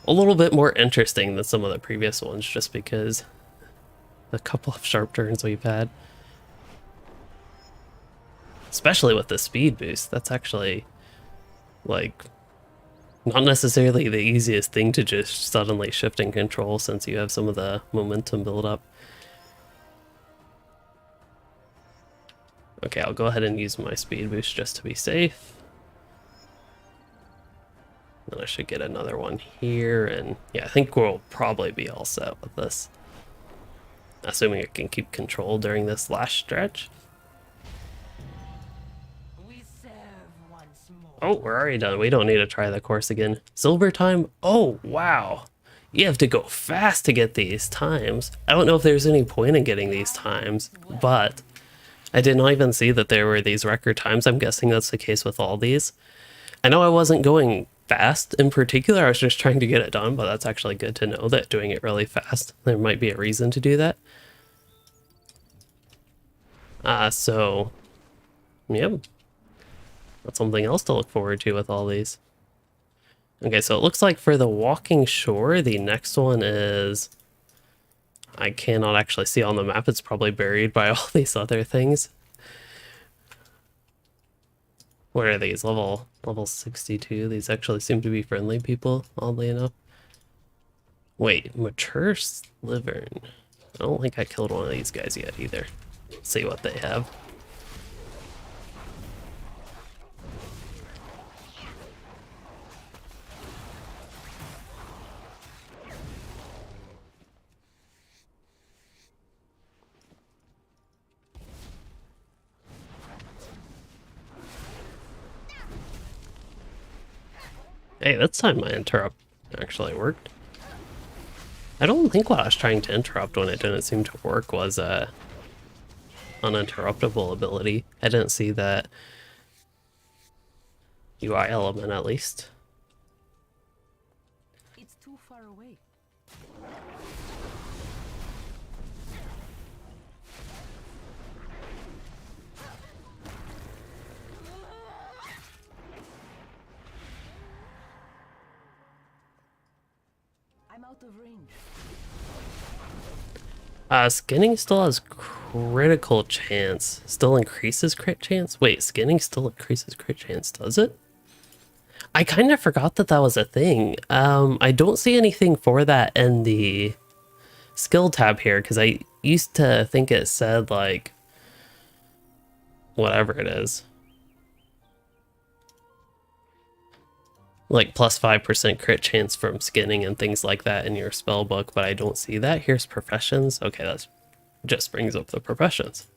a little bit more interesting than some of the previous ones, just because a couple of sharp turns we've had. Especially with the speed boost, that's actually, like, not necessarily the easiest thing to just suddenly shift and control since you have some of the momentum build up. Okay, I'll go ahead and use my speed boost just to be safe. Then I should get another one here, and yeah, I think we'll probably be all set with this. Assuming it can keep control during this last stretch. We serve once more. Oh, we're already done. We don't need to try the course again. Silver time? Oh, wow. You have to go fast to get these times. I don't know if there's any point in getting these times, but I did not even see that there were these record times. I'm guessing that's the case with all these. I know I wasn't going fast in particular. I was just trying to get it done, but that's actually good to know that doing it really fast, there might be a reason to do that. So, yep. That's something else to look forward to with all these. Okay, so it looks like for the walking shore, the next one is... I cannot actually see on the map. It's probably buried by all these other things. What are these? Level 62. These actually seem to be friendly people, oddly enough. Wait, mature slivern. I don't think I killed one of these guys yet either. Let's see what they have. Hey, that's time my interrupt actually worked. I don't think what I was trying to interrupt when it didn't seem to work was uninterruptible ability. I didn't see that UI element at least. It's too far away. I'm out of range. Skinning still has critical chance. Still increases crit chance? Wait, skinning still increases crit chance, does it? I kind of forgot that that was a thing. I don't see anything for that in the skill tab here, because I used to think it said, like, whatever it is. Like plus 5% crit chance from skinning and things like that in your spell book, but I don't see that. Here's professions. Okay, that just brings up the professions.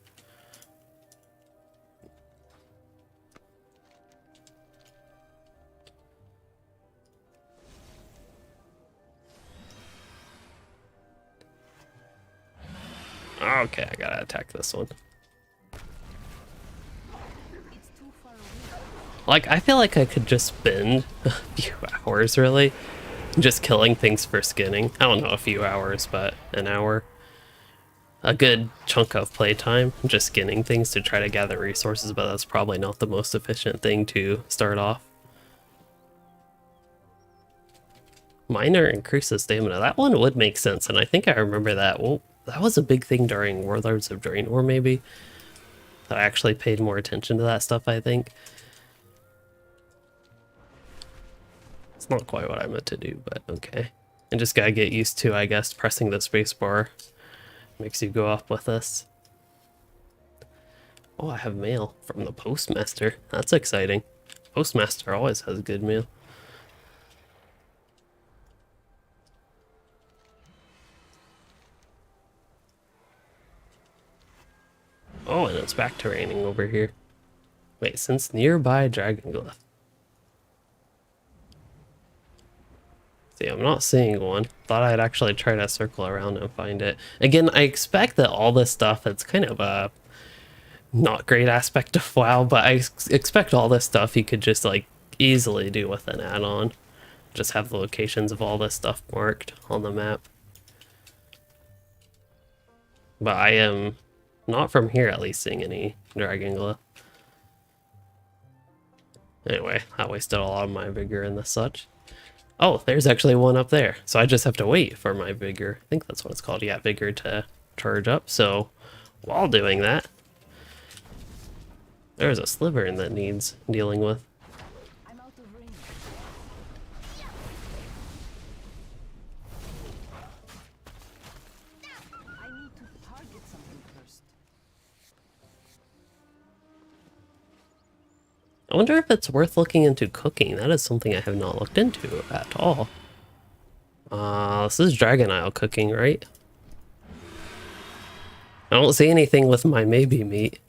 Okay, I gotta attack this one. It's too far away. Like, I feel like I could just spend a few hours, really, just killing things for skinning. I don't know, a few hours, but an hour. A good chunk of playtime, just skinning things to try to gather resources, but that's probably not the most efficient thing to start off. Minor increases stamina. That one would make sense, and I think I remember that. Well, that was a big thing during Warlords of Draenor, maybe. That I actually paid more attention to that stuff, I think. It's not quite what I meant to do, but okay. And just gotta get used to, I guess, pressing the spacebar makes you go up with this. Oh, I have mail from the postmaster. That's exciting. Postmaster always has good mail. Oh, and it's back to raining over here. Wait, since nearby Dragonglyph. See, I'm not seeing one. Thought I'd actually try to circle around and find it. Again, I expect that all this stuff, it's kind of not great aspect of WoW, but I expect all this stuff you could just like easily do with an add-on. Just have the locations of all this stuff marked on the map. But I am not from here at least seeing any dragon glyph. Anyway, I wasted a lot of my vigor in the such. Oh, there's actually one up there. So I just have to wait for my vigor. I think that's what it's called. Yeah, vigor to charge up. So while doing that, there's a sliver that needs dealing with. I'm out of range. I need to target something first. I wonder if it's worth looking into cooking. That is something I have not looked into at all. This is Dragon Isle cooking, right? I don't see anything with my maybe meat.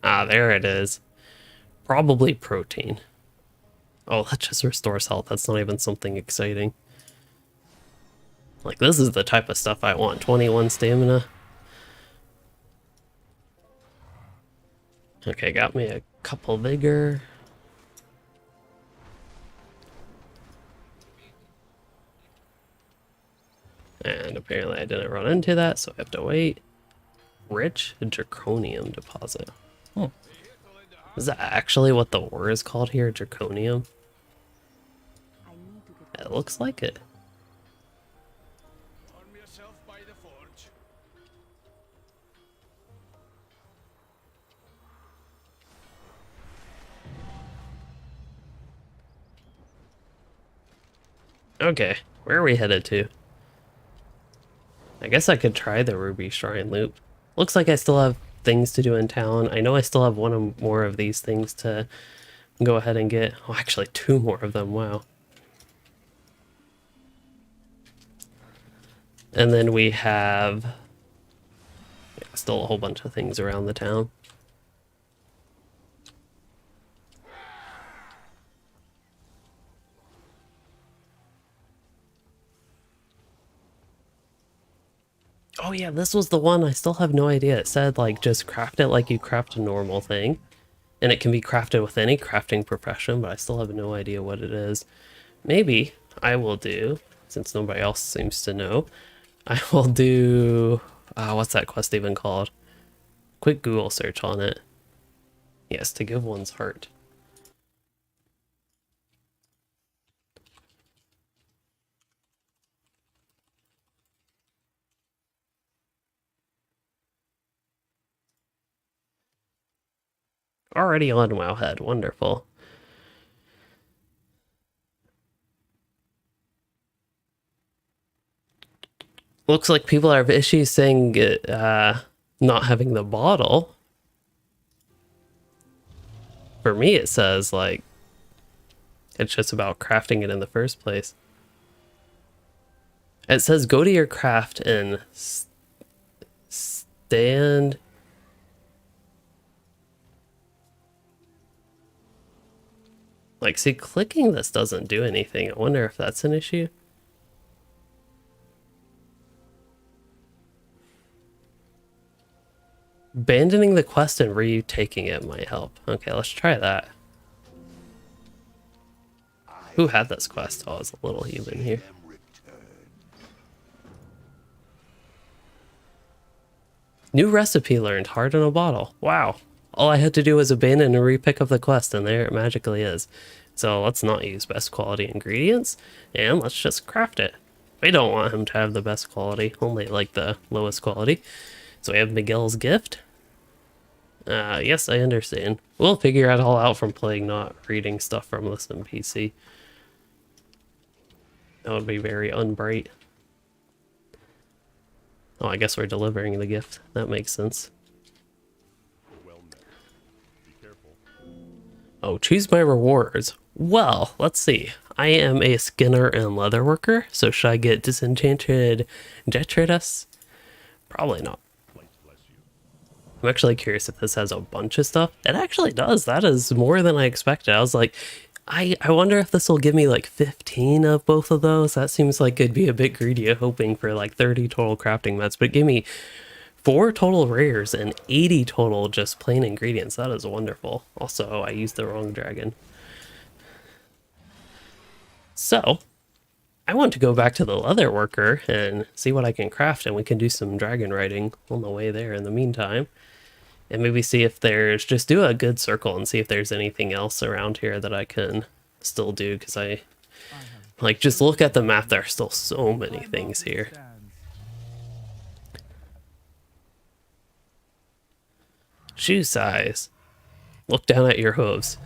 Ah, there it is. Probably protein. Oh, that just restores health. That's not even something exciting. Like, this is the type of stuff I want. 21 stamina. Okay, got me a couple vigor. And apparently I didn't run into that, so I have to wait. Rich Draconium deposit. Oh. Is that actually what the ore is called here? Draconium? I need to get It looks like it. Arm yourself by the forge. Okay, where are we headed to? I guess I could try the Ruby Shrine loop. Looks like I still have things to do in town. I know I still have one or more of these things to go ahead and get. Oh, actually 2 more of them, wow. And then we have still a whole bunch of things around the town. Oh yeah, this was the one. I still have no idea. It said like just craft it like you craft a normal thing. And it can be crafted with any crafting profession, but I still have no idea what it is. Maybe I will do, since nobody else seems to know, I will do, what's that quest even called? Quick Google search on it. Yes, to give one's heart. Already on Wowhead, wonderful. Looks like people have issues saying not having the bottle. For me, it says like it's just about crafting it in the first place. It says go to your craft and stand. Like, see, clicking this doesn't do anything. I wonder if that's an issue. Abandoning the quest and retaking it might help. Okay, let's try that. Who had this quest? Oh, it's a little human here. New recipe learned, heart in a bottle. Wow. All I had to do was abandon and repick up the quest, and there it magically is. So let's not use best quality ingredients, and let's just craft it. We don't want him to have the best quality, only like the lowest quality. So we have Miguel's gift. Yes, I understand. We'll figure it all out from playing, not reading stuff from this NPC. That would be very unbright. Oh, I guess we're delivering the gift. That makes sense. Well met. Be careful. Oh, choose my rewards. Well, let's see. I am a skinner and leather worker, so should I get disenchanted detritus? Probably not. Light bless you. I'm actually curious if this has a bunch of stuff. It actually does. That is more than I expected. I was like, I wonder if this will give me like 15 of both of those. That seems like it'd be a bit greedy, hoping for like 30 total crafting mats, but it gave me 4 total rares and 80 total just plain ingredients. That is wonderful. Also, I used the wrong dragon. So, I want to go back to the leather worker and see what I can craft, and we can do some dragon riding on the way there in the meantime. And maybe see if there's, just do a good circle and see if there's anything else around here that I can still do, because like, just look at the map, there are still so many things here. Shoe size. Look down at your hooves.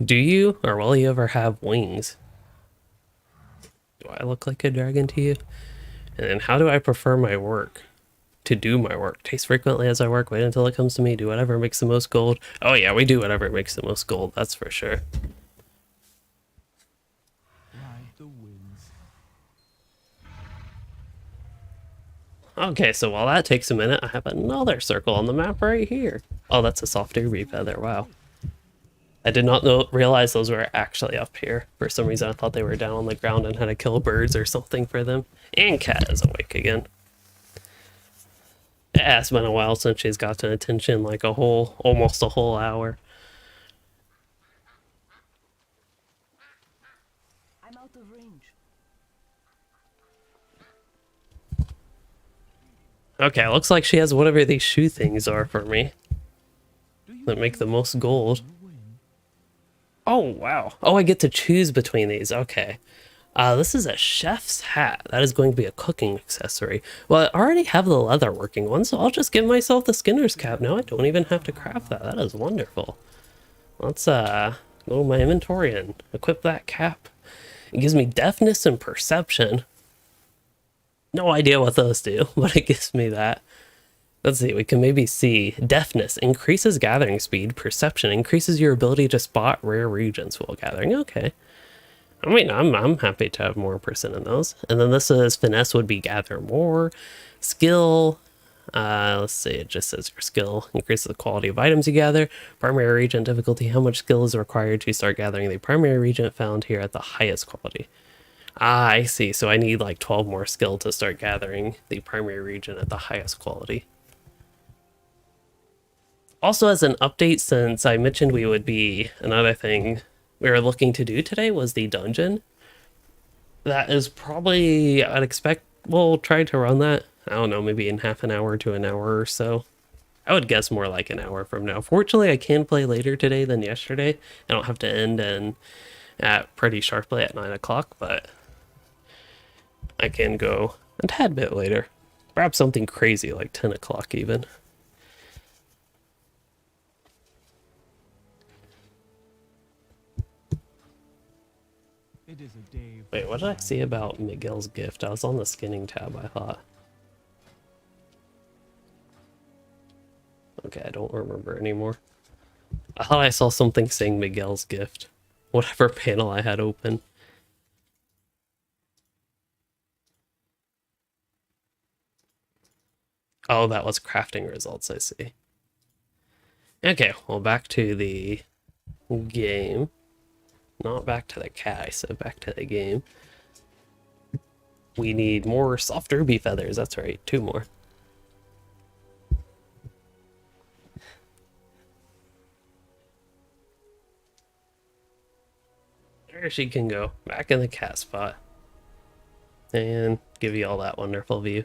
Do you or will you ever have wings? Do I look like a dragon to you? And then how do I prefer my work? To do my work. Taste frequently as I work, wait until it comes to me, do whatever makes the most gold. Oh yeah, we do whatever makes the most gold, that's for sure. Ride the winds. Okay, so while that takes a minute, I have another circle on the map right here. Oh, that's a soft ruby feather, wow. I did not realize those were actually up here. For some reason I thought they were down on the ground and had to kill birds or something for them. And Cat is awake again. Yeah, it's been a while since she's gotten attention, like almost a whole hour. I'm out of range. Okay, looks like she has whatever these shoe things are for me that make the most gold. Oh, wow. Oh, I get to choose between these. Okay. This is a chef's hat. That is going to be a cooking accessory. Well, I already have the leather working one, so I'll just give myself the Skinner's cap now. I don't even have to craft that. That is wonderful. Let's go to my inventory and equip that cap. It gives me deafness and perception. No idea what those do, but it gives me that. Let's see, we can maybe see deafness increases gathering speed, perception increases your ability to spot rare regions while gathering. Okay. I mean, I'm happy to have more percent in those. And then this is finesse would be gather more. Skill, let's see, it just says your skill increases the quality of items you gather. Primary region difficulty, how much skill is required to start gathering the primary region found here at the highest quality. Ah, I see. So I need like 12 more skill to start gathering the primary region at the highest quality. Also, as an update, since I mentioned we would be, another thing we were looking to do today was the dungeon. That is probably, I'd expect, we'll try to run that, I don't know, maybe in half an hour to an hour or so. I would guess more like an hour from now. Fortunately, I can play later today than yesterday. I don't have to end at pretty sharply at 9 o'clock, but I can go a tad bit later. Perhaps something crazy like 10 o'clock even. It is a day. Wait, what did I see about Miguel's gift? I was on the skinning tab, I thought. Okay, I don't remember anymore. I thought I saw something saying Miguel's gift. Whatever panel I had open. Oh, that was crafting results, I see. Okay, well, back to the game. Not back to the cat, I said back to the game. We need more soft ruby feathers, that's right, 2 more. There she can go, back in the cat spot. And give you all that wonderful view.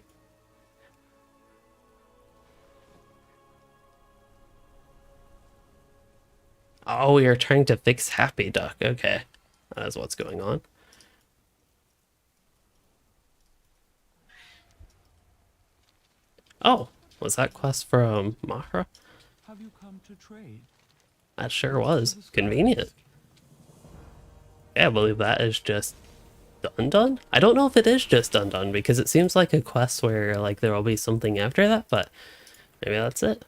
Oh, we are trying to fix Happy Duck. Okay, that is what's going on. Oh, was that quest from Mahra? Have you come to trade? That sure was. Convenient. Yeah, I believe that is just done. I don't know if it is just done because it seems like a quest where like there will be something after that, but maybe that's it.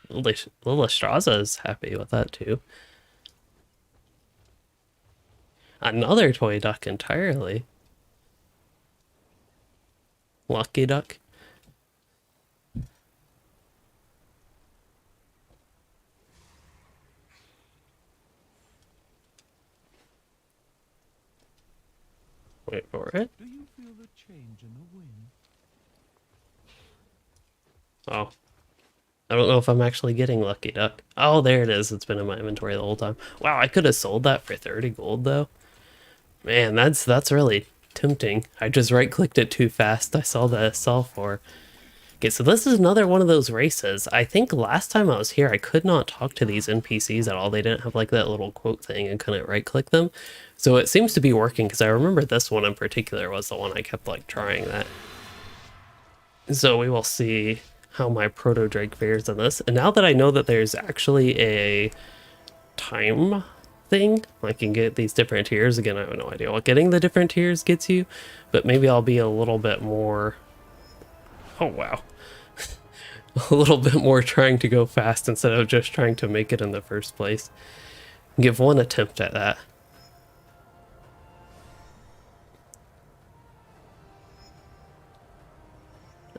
Lila Straza is happy with that too. Another toy duck entirely. Lucky duck. Wait for it. Do you feel the change in the wind? Oh, I don't know if I'm actually getting Lucky Duck. Oh, there it is. It's been in my inventory the whole time. Wow, I could have sold that for 30 gold though. Man, that's really tempting. I just right-clicked it too fast. I saw the sell for. Okay, so this is another one of those races. I think last time I was here, I could not talk to these NPCs at all. They didn't have like that little quote thing and couldn't right-click them. So it seems to be working because I remember this one in particular was the one I kept like trying that. So we will see how my proto Drake fares in this. And now that I know that there's actually a time thing, I can get these different tiers. Again, I have no idea what getting the different tiers gets you, but maybe I'll be a little bit more... Oh, wow. A little bit more trying to go fast instead of just trying to make it in the first place. Give one attempt at that.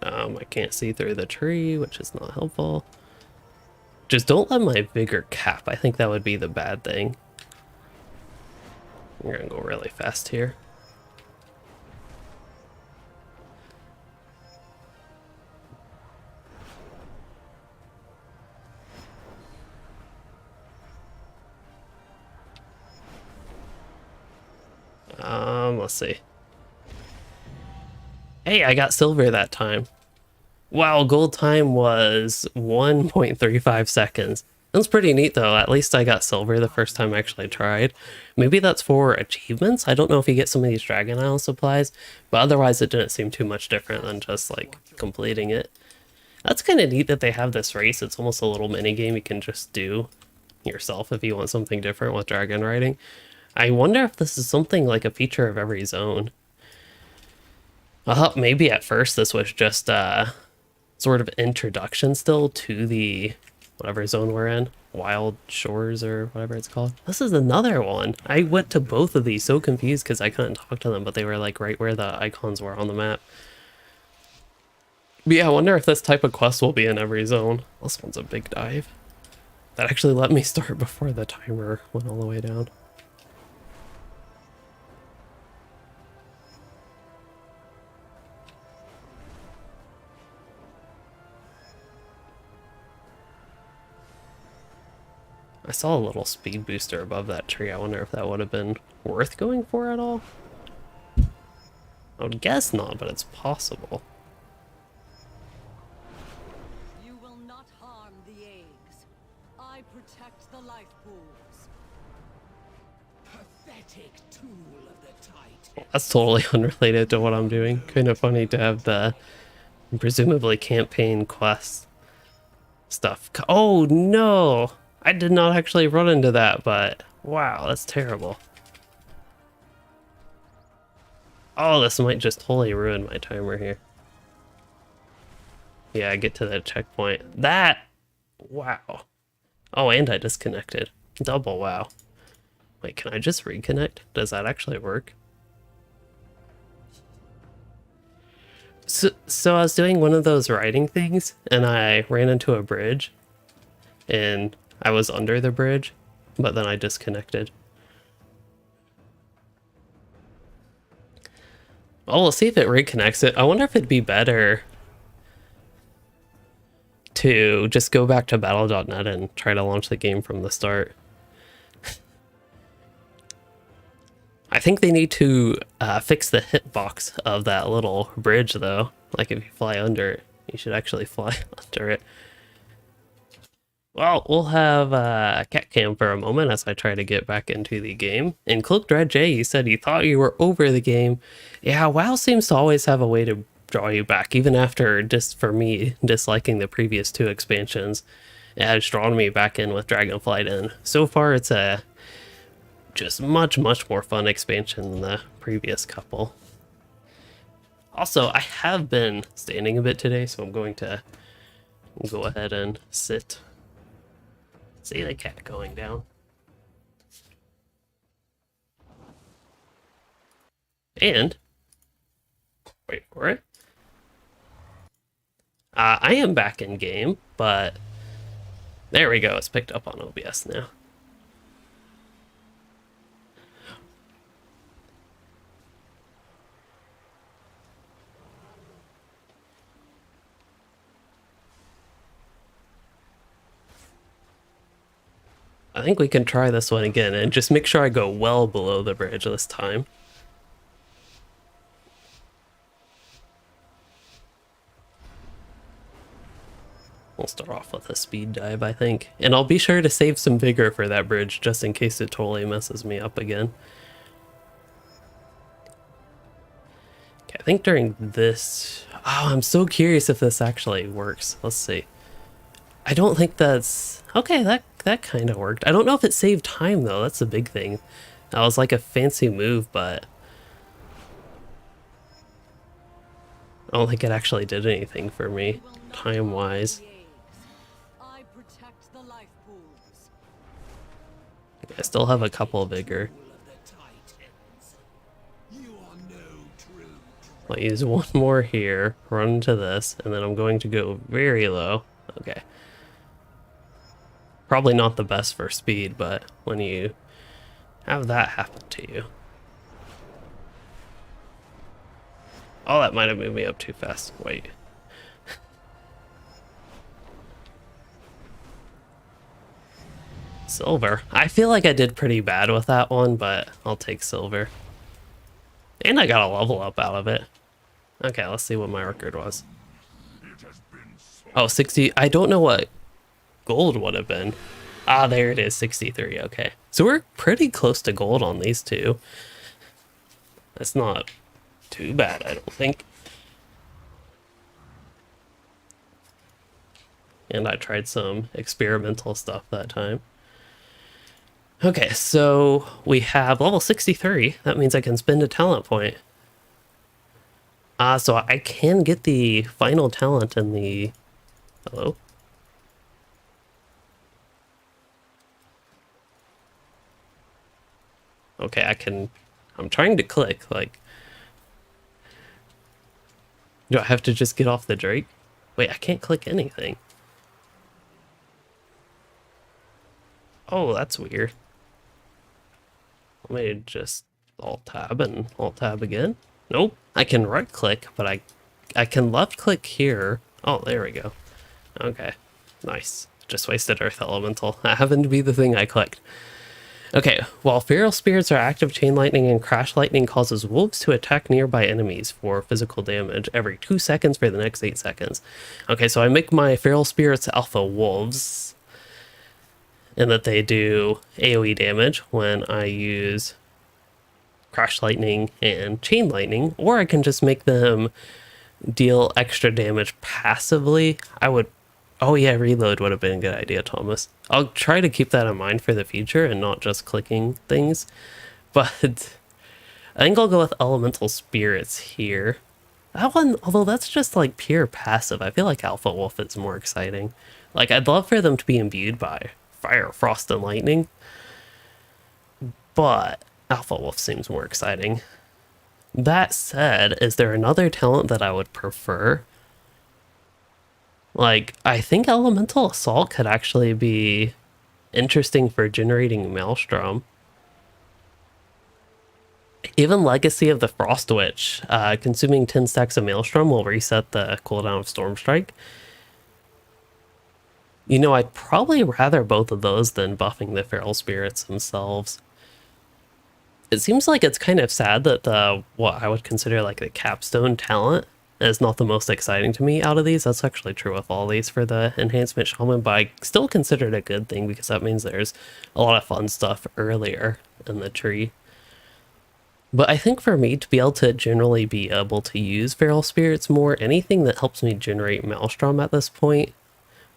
I can't see through the tree, which is not helpful. Just don't let my vigor cap. I think that would be the bad thing. We're gonna go really fast here. Let's see. Hey, I got silver that time. Wow, gold time was 1.35 seconds. That's pretty neat though. At least I got silver the first time I actually tried. Maybe that's for achievements. I don't know if you get some of these Dragon Isle supplies, but otherwise it didn't seem too much different than just like completing it. That's kind of neat that they have this race. It's almost a little mini game you can just do yourself if you want something different with dragon riding. I wonder if this is something like a feature of every zone. Maybe at first this was just sort of introduction still to the whatever zone we're in, Wild Shores or whatever it's called. This is another one. I went to both of these so confused because I couldn't talk to them, but they were like right where the icons were on the map. But yeah, I wonder if this type of quest will be in every zone. This one's a big dive. That actually let me start before the timer went all the way down. I saw a little speed booster above that tree. I wonder if that would have been worth going for at all. I would guess not, but it's possible. You will not harm the eggs. I protect the life pools. Pathetic tool of the Titan. That's totally unrelated to what I'm doing. Kind of funny to have the presumably campaign quest stuff. Oh no! I did not actually run into that, but wow, that's terrible. Oh, this might just totally ruin my timer here. Yeah, I get to that checkpoint. That! Wow. Oh, and I disconnected. Double wow. Wait, can I just reconnect? Does that actually work? So I was doing one of those riding things, and I ran into a bridge, and I was under the bridge, but then I disconnected. Well, we'll see if it reconnects it. I wonder if it'd be better to just go back to battle.net and try to launch the game from the start. I think they need to fix the hitbox of that little bridge, though. Like, if you fly under it, you should actually fly under it. Well, we'll have cat cam for a moment as I try to get back into the game. And Cloak Dread J, you said you thought you were over the game. Yeah, WoW seems to always have a way to draw you back, even after, just for me, disliking the previous two expansions. It has drawn me back in with Dragonflight, and so far it's a just much more fun expansion than the previous couple. Also, I have been standing a bit today, so I'm going to go ahead and sit. See the cat going down. And wait for it. I am back in game, but there we go. It's picked up on OBS now. I think we can try this one again and just make sure I go well below the bridge this time. We'll start off with a speed dive, I think. And I'll be sure to save some vigor for that bridge just in case it totally messes me up again. Okay, I think during this... Oh, I'm so curious if this actually works. Let's see. I don't think that's... Okay, that kind of worked. I don't know if it saved time, though. That's the big thing. That was like a fancy move, but... I don't think it actually did anything for me, time-wise. I protect the life pools. I still have a couple of vigor. I'll use one more here, run into this, and then I'm going to go very low. Okay. Probably not the best for speed, but when you have that happen to you. Oh, that might have moved me up too fast. Wait. Silver. I feel like I did pretty bad with that one, but I'll take silver. And I got a level up out of it. Okay, let's see what my record was. Oh, 60. I don't know what gold would have been. Ah, there it is, 63. Okay. So we're pretty close to gold on these two. That's not too bad, I don't think. And I tried some experimental stuff that time. Okay, so we have level 63. That means I can spend a talent point. So I can get the final talent in the... Hello? Okay, I can... I'm trying to click, like... Do I have to just get off the Drake? Wait, I can't click anything. Oh, that's weird. Let me just Alt-Tab and Alt-Tab again. Nope. I can right-click, but I can left-click here. Oh, there we go. Okay. Nice. Just wasted Earth Elemental. That happened to be the thing I clicked. Okay, while Feral Spirits are active, Chain Lightning and Crash Lightning causes wolves to attack nearby enemies for physical damage every 2 seconds for the next 8 seconds. Okay, so I make my Feral Spirits Alpha Wolves, and that they do AoE damage when I use Crash Lightning and Chain Lightning, or I can just make them deal extra damage passively. I would... Oh yeah, reload would have been a good idea, Thomas. I'll try to keep that in mind for the future and not just clicking things. But I think I'll go with Elemental Spirits here. That one, although that's just like pure passive, I feel like Alpha Wolf is more exciting. Like, I'd love for them to be imbued by Fire, Frost, and Lightning. But Alpha Wolf seems more exciting. That said, is there another talent that I would prefer? Like, I think Elemental Assault could actually be interesting for generating Maelstrom. Even Legacy of the Frost Witch, consuming 10 stacks of Maelstrom will reset the cooldown of Stormstrike. You know, I'd probably rather both of those than buffing the Feral Spirits themselves. It seems like it's kind of sad that the, what I would consider like the capstone talent is not the most exciting to me out of these. That's actually true with all these for the enhancement shaman, but I still consider it a good thing because that means there's a lot of fun stuff earlier in the tree. But I think for me to be able to generally be able to use Feral Spirits more, anything that helps me generate Maelstrom at this point,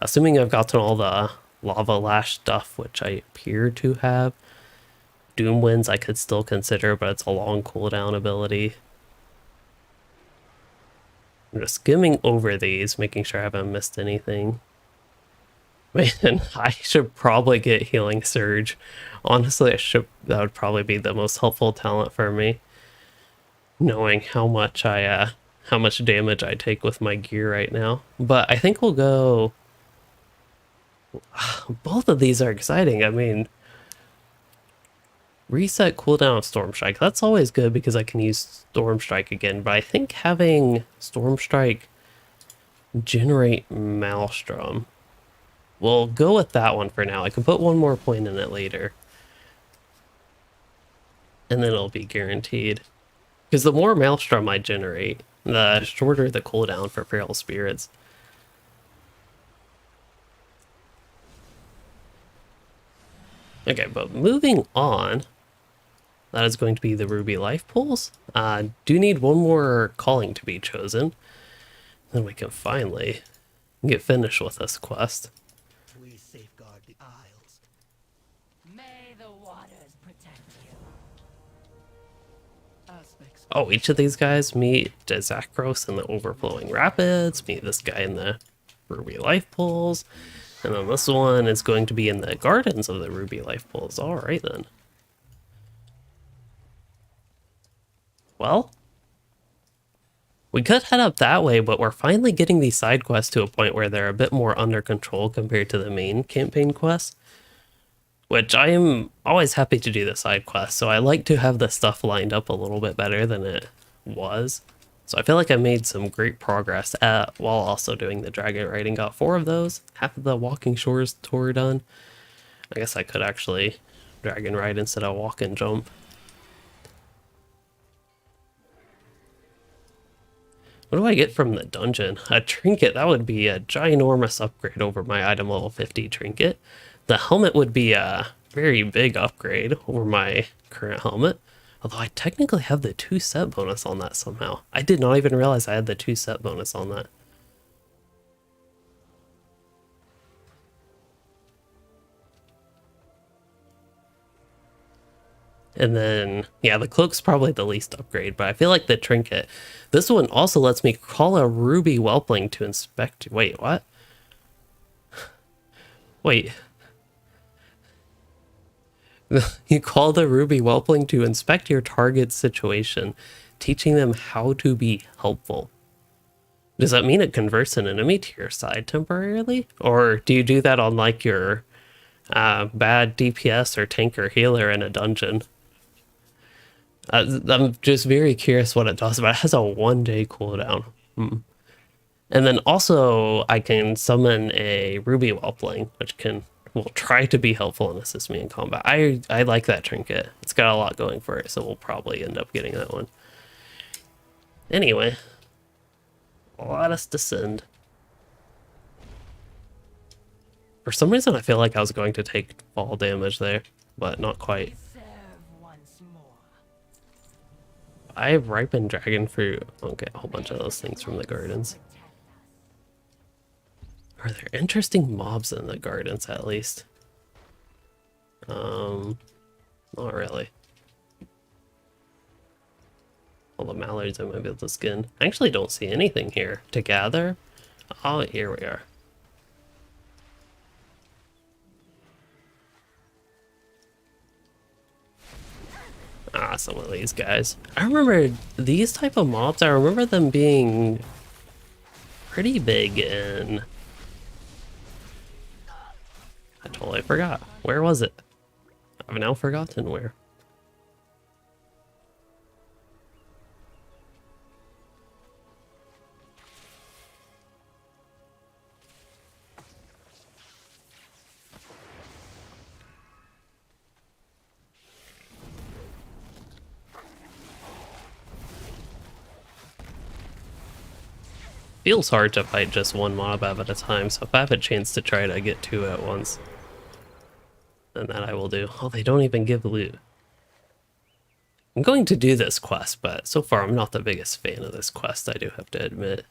assuming I've gotten all the Lava Lash stuff, which I appear to have. Doom Winds I could still consider, but it's a long cooldown ability. I'm just skimming over these, making sure I haven't missed anything. Man, I should probably get Healing Surge. Honestly, that would probably be the most helpful talent for me. Knowing how much how much damage I take with my gear right now. But I think we'll go... Both of these are exciting. I mean... Reset cooldown of Stormstrike. That's always good because I can use Stormstrike again, but I think having Stormstrike generate Maelstrom we'll go with that one for now. I can put one more point in it later. And then it'll be guaranteed. Because the more Maelstrom I generate, the shorter the cooldown for Feral Spirits. Okay, but moving on, that is going to be the Ruby Life Pools. Do need one more calling to be chosen. Then we can finally get finished with this quest. We safeguard the Isles. May the waters protect you. Aspects. Oh, each of these guys meet Zakros in the Overflowing Rapids, meet this guy in the Ruby Life Pools, and then this one is going to be in the Gardens of the Ruby Life Pools. Alright then. Well, we could head up that way, but we're finally getting these side quests to a point where they're a bit more under control compared to the main campaign quests. Which I am always happy to do the side quests, so I like to have the stuff lined up a little bit better than it was. So I feel like I made some great progress while also doing the Dragonriding. Got 4 of those, half of the Walking Shores tour done. I guess I could actually Dragon Ride instead of walk and jump. What do I get from the dungeon? A trinket, that would be a ginormous upgrade over my item level 50 trinket. The helmet would be a very big upgrade over my current helmet. Although I technically have the 2 set bonus on that somehow. I did not even realize I had the 2 set bonus on that. And then, yeah, the cloak's probably the least upgrade, but I feel like the trinket. This one also lets me call a ruby whelpling to inspect. Wait, what? Wait. You call the ruby whelpling to inspect your target's situation, teaching them how to be helpful. Does that mean it converts an enemy to your side temporarily? Or do you do that on like your bad DPS or tank or healer in a dungeon? I'm just very curious what it does, but it has a 1-day cooldown. And then also I can summon a ruby whelpling, which will try to be helpful and assist me in combat. I like that trinket. It's got a lot going for it, so we'll probably end up getting that one. Anyway, let us descend. For some reason, I feel like I was going to take fall damage there, but not quite. Serve once more. I have ripened dragon fruit. Okay, a whole bunch of those things from the gardens. Are there interesting mobs in the gardens, at least? Not really. All the mallards I might be able to skin. I actually don't see anything here to gather. Oh, here we are. Ah, some of these guys. I remember these type of mobs, I remember them being pretty big in... I totally forgot. Where was it? I've now forgotten where. Feels hard to fight just one mob at a time, so if I have a chance to try to get 2 at once, then that I will do. Oh, they don't even give loot. I'm going to do this quest, but so far I'm not the biggest fan of this quest, I do have to admit.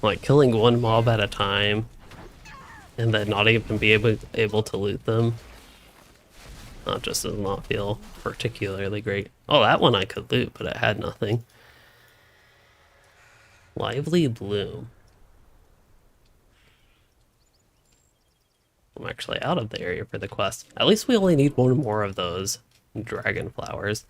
Like, killing one mob at a time, and then not even be able to loot them, that just does not feel particularly great. Oh, that one I could loot, but it had nothing. Lively Bloom. I'm actually out of the area for the quest. At least we only need 1 more of those dragon flowers.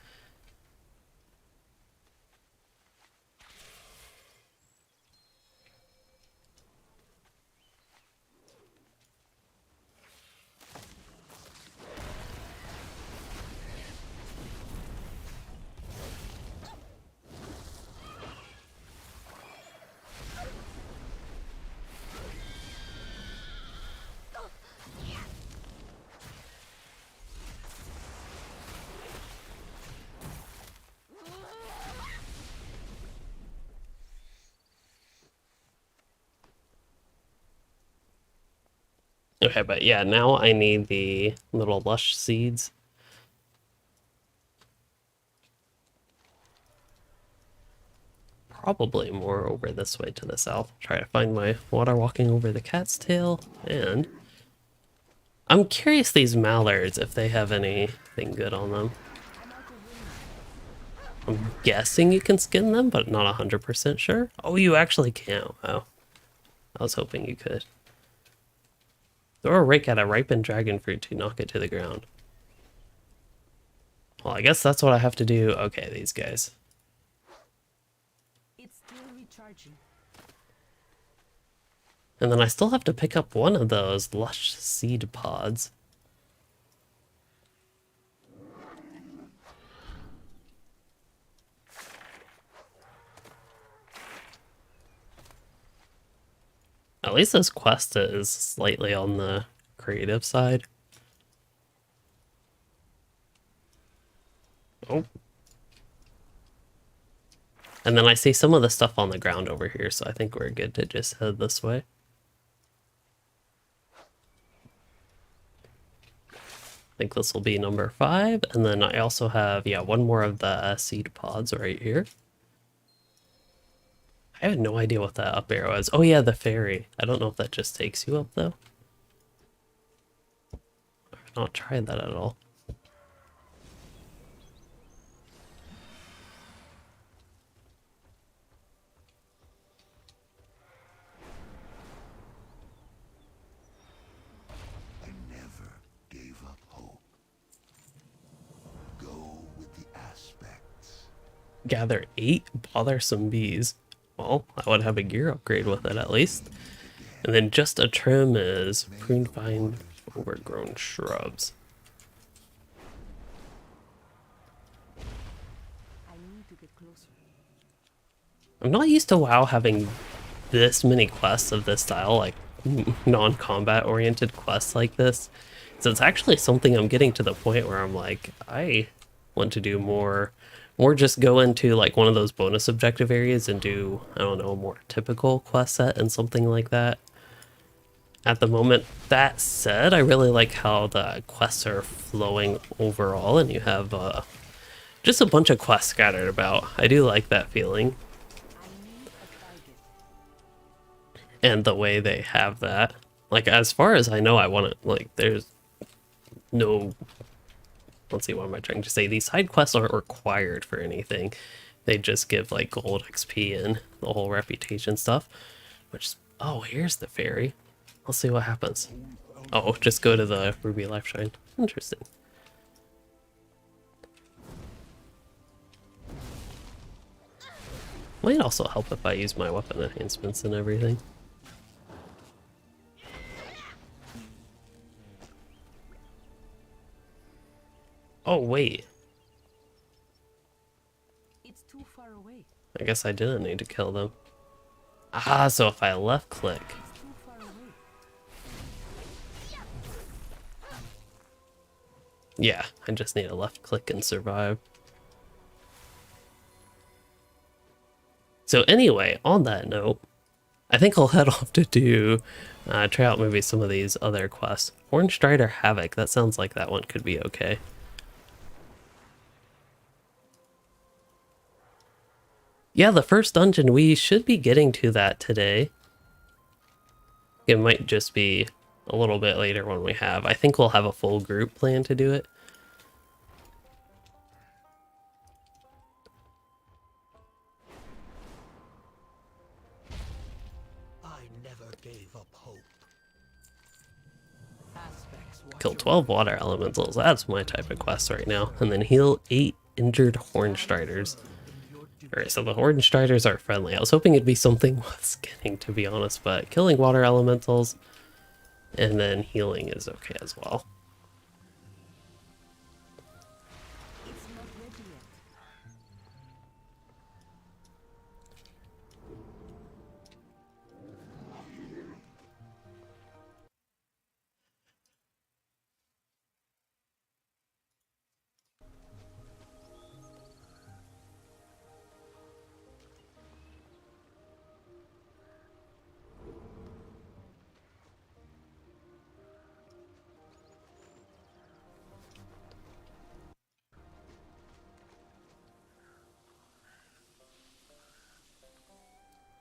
Okay, but yeah, now I need the little lush seeds. Probably more over this way to the south. Try to find my water walking over the cat's tail. And I'm curious these mallards, if they have anything good on them. I'm guessing you can skin them, but not 100% sure. Oh, you actually can. Wow. I was hoping you could. Throw a rake at a ripened dragon fruit to knock it to the ground. Well, I guess that's what I have to do. Okay, these guys. It's still recharging. And then I still have to pick up one of those lush seed pods. At least this quest is slightly on the creative side. Oh. And then I see some of the stuff on the ground over here, so I think we're good to just head this way. I think this will be number 5, and then I also have, yeah, one more of the seed pods right here. I have no idea what that up arrow is. Oh yeah, the ferry. I don't know if that just takes you up, though. I've not tried that at all. I never gave up hope. Go with the aspects. Gather 8 bothersome bees. Well, I would have a gear upgrade with it at least. And then just a trim is prune vine overgrown shrubs. I need to get closer. I'm not used to WoW having this many quests of this style, like non-combat oriented quests like this. So it's actually something I'm getting to the point where I'm like, I want to do more just go into like one of those bonus objective areas and do, I don't know, a more typical quest set and something like that. At the moment, that said, I really like how the quests are flowing overall and you have just a bunch of quests scattered about. I do like that feeling. And the way they have that. Like, as far as I know, I want it, like, there's no, let's see, what am I trying to say? These side quests aren't required for anything. They just give, like, gold XP and the whole reputation stuff. Which, oh, here's the ferry. Let's see what happens. Oh, just go to the Ruby Life Shrine. Interesting. Might also help if I use my weapon enhancements and everything. Oh, wait. It's too far away. I guess I didn't need to kill them. Ah, so if I left click. It's too far away. Yeah, I just need a left click and survive. So anyway, on that note, I think I'll head off to do, try out maybe some of these other quests. Horn Strider Havoc, that sounds like that one could be okay. Yeah, the first dungeon, we should be getting to that today. It might just be a little bit later when we have. I think we'll have a full group plan to do it. I never gave up hope. Aspects Kill 12 water elementals, that's my type of quest right now. And then heal 8 injured Horn Striders. Alright, so the Horn Striders are friendly. I was hoping it'd be something with skinning, to be honest, but killing water elementals and then healing is okay as well. It's not ready yet.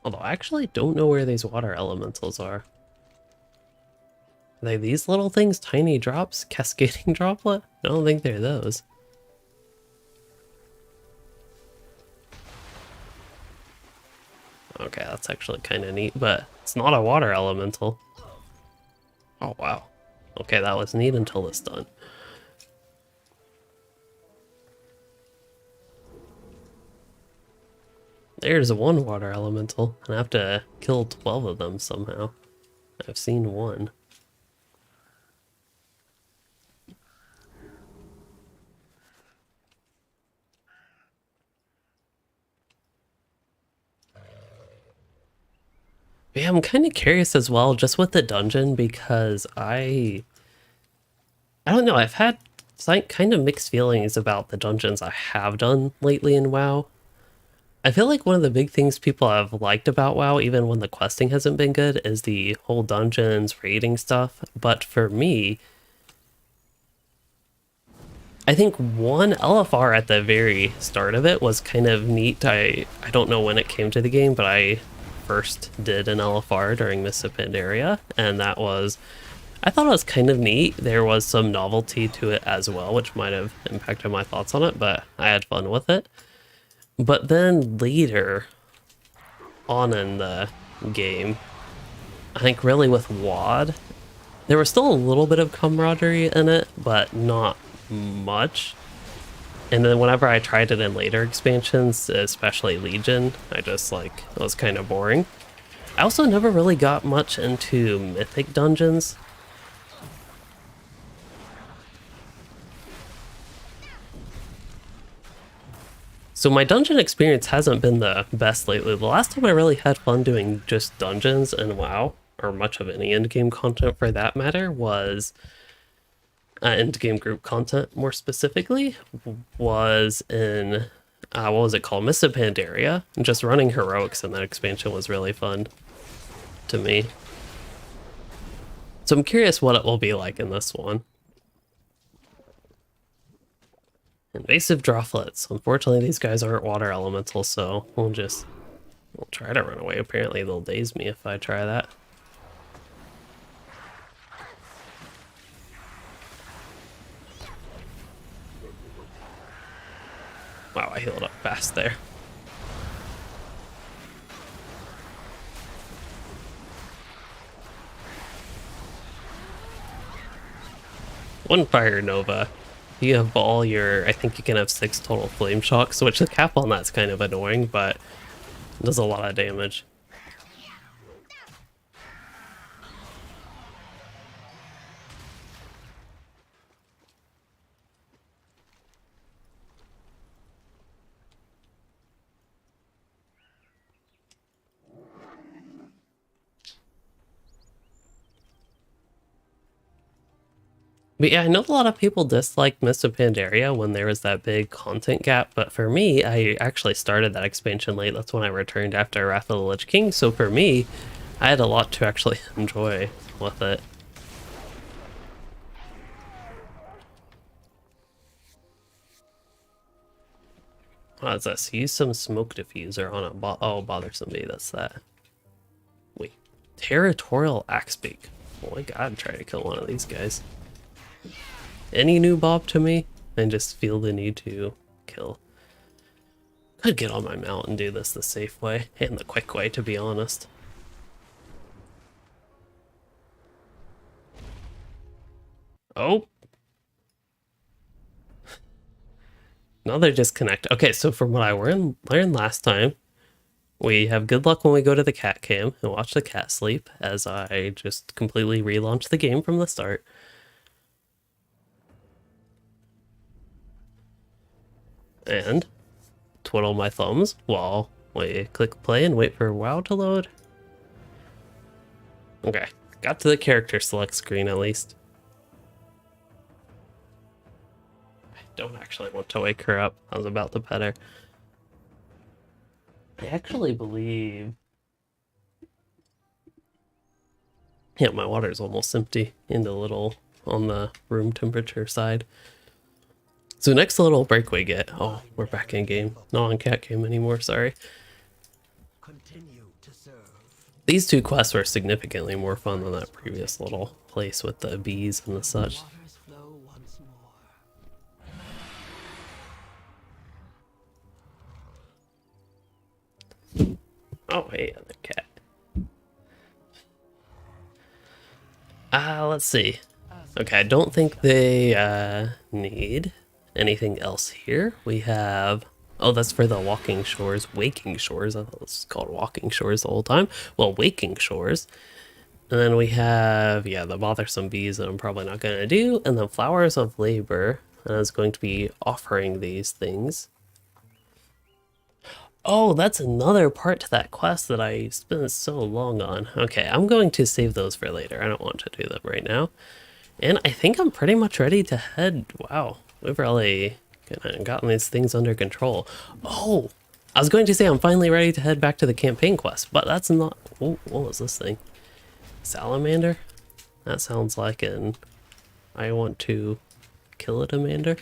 Although I actually don't know where these water elementals are. Are they these little things? Tiny drops? Cascading droplet? I don't think they're those. Okay, that's actually kind of neat, but it's not a water elemental. Oh, wow. Okay, that was neat until it's done. There's one water elemental, and I have to kill 12 of them somehow. I've seen one. But yeah, I'm kind of curious as well, just with the dungeon, because I don't know, I've had like kind of mixed feelings about the dungeons I have done lately in WoW. I feel like one of the big things people have liked about WoW, even when the questing hasn't been good, is the whole dungeons, raiding stuff. But for me, I think one LFR at the very start of it was kind of neat. I don't know when it came to the game, but I first did an LFR during Mists of Pandaria, and that was, I thought it was kind of neat. There was some novelty to it as well, which might have impacted my thoughts on it, but I had fun with it. But then later on in the game, I think really with WoD, there was still a little bit of camaraderie in it, but not much. And then whenever I tried it in later expansions, especially Legion, I just like, it was kind of boring. I also never really got much into mythic dungeons. So my dungeon experience hasn't been the best lately. The last time I really had fun doing just dungeons and WoW, or much of any endgame content for that matter, was endgame group content more specifically, was in, what was it called? Mists of Pandaria. And just running heroics in that expansion was really fun to me. So I'm curious what it will be like in this one. Invasive droplets. Unfortunately, these guys aren't water elementals, so we'll try to run away. Apparently, they'll daze me if I try that. Wow, I healed up fast there. One fire nova. You have all your, I think you can have 6 total flame shocks, which the cap on that's kind of annoying, but it does a lot of damage. But yeah, I know a lot of people disliked Mists of Pandaria when there was that big content gap, but for me, I actually started that expansion late. That's when I returned after Wrath of the Lich King, so for me, I had a lot to actually enjoy with it. What is this? Use some smoke diffuser on a oh, bothersome bee, that's that. Wait, Territorial Axebeak. Oh my god, try to kill one of these guys. Any new Bob to me, and just feel the need to kill. Could get on my mount and do this the safe way, and the quick way, to be honest. Oh! Another disconnect. Okay, so from what I learned last time, we have good luck when we go to the cat cam and watch the cat sleep, as I just completely relaunched the game from the start. And twiddle my thumbs while we click play and wait for WoW to load. Okay, got to the character select screen at least. I don't actually want to wake her up. I was about to pet her. I actually believe... Yeah, my water is almost empty in the little on the room temperature side. So next little break we get. Oh, we're back in game. Not on cat game anymore, sorry. Continue to These two quests were significantly more fun than that previous little place with the bees and the such. Waters flow once more. Oh, hey, other cat. Let's see. Okay, I don't think they need anything else here. We have... Oh, that's for the walking shores. Waking shores. I thought this was called walking shores the whole time. Well, waking shores. And then we have, yeah, the bothersome bees that I'm probably not going to do. And then flowers of labor. And I was going to be offering these things. Oh, that's another part to that quest that I spent so long on. Okay, I'm going to save those for later. I don't want to do them right now. And I think I'm pretty much ready to head. Wow, we've really gotten these things under control. Oh, I was going to say I'm finally ready to head back to the campaign quest, but that's not... Oh, what was this thing? Salamander? That sounds like an... I want to kill a demander.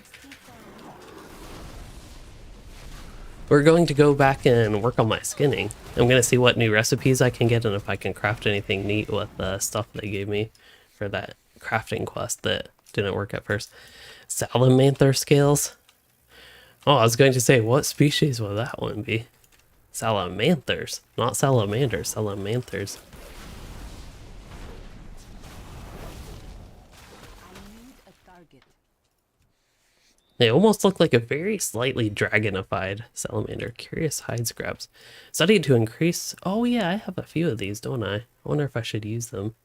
We're going to go back and work on my skinning. I'm going to see what new recipes I can get and if I can craft anything neat with the stuff they gave me for that crafting quest that didn't work at first. Salamander scales. Oh, I was going to say, what species would that one be? Salamanders, not salamanders, salamanders. I need a target. They almost look like a very slightly dragonified salamander. Curious hide scraps. Studied to increase... Oh yeah, I have a few of these, don't I? I wonder if I should use them.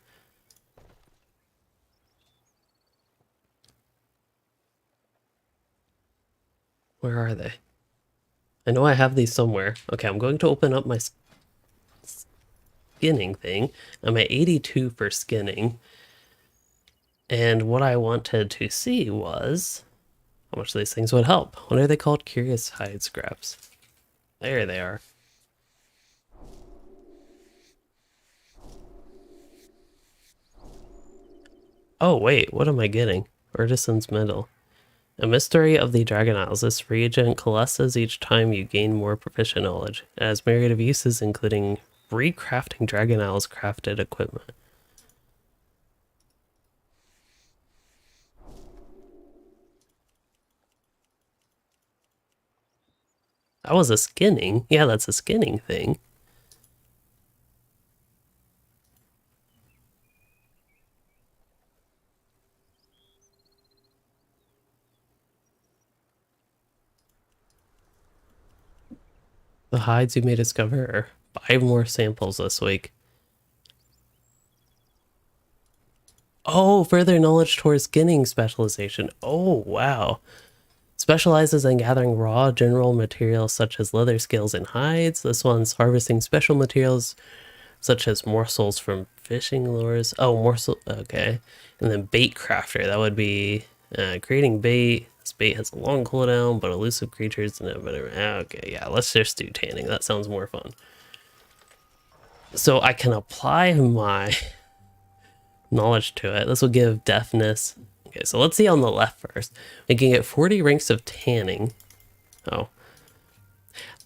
Where are they? I know I have these somewhere. Okay, I'm going to open up my skinning thing. I'm at 82 for skinning. And what I wanted to see was how much these things would help. What are they called? Curious hide scraps. There they are. Oh wait, what am I getting? Artisan's Medal. A mystery of the Dragon Isles. This reagent coalesces each time you gain more proficient knowledge. It has myriad of uses, including recrafting Dragon Isles crafted equipment. That was a skinning. Yeah, that's a skinning thing. The hides you may discover are 5 more samples this week. Oh, further knowledge towards skinning specialization. Oh, wow. Specializes in gathering raw general materials such as leather scales and hides. This one's harvesting special materials such as morsels from fishing lures. Oh, morsel. Okay. And then bait crafter. That would be creating bait. This bait has a long cooldown, but elusive creatures and whatever. Okay, yeah, let's just do tanning. That sounds more fun. So I can apply my knowledge to it. This will give deafness. Okay, so let's see on the left first. We can get 40 ranks of tanning. Oh.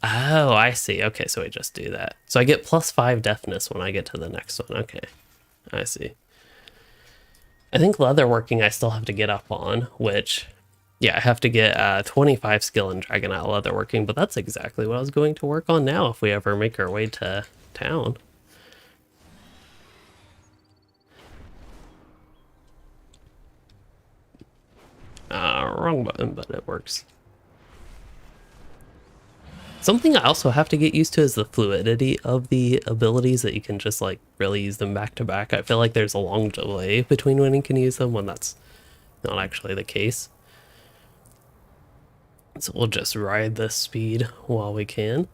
Oh, I see. Okay, so I just do that. So I get +5 deafness when I get to the next one. Okay, I see. I think leatherworking I still have to get up on, which, yeah, I have to get 25 skill in Dragon Isle leatherworking, but that's exactly what I was going to work on now if we ever make our way to town. Wrong button, but it works. Something I also have to get used to is the fluidity of the abilities, that you can just like really use them back to back. I feel like there's a long delay between when you can use them when that's not actually the case. So we'll just ride this speed while we can.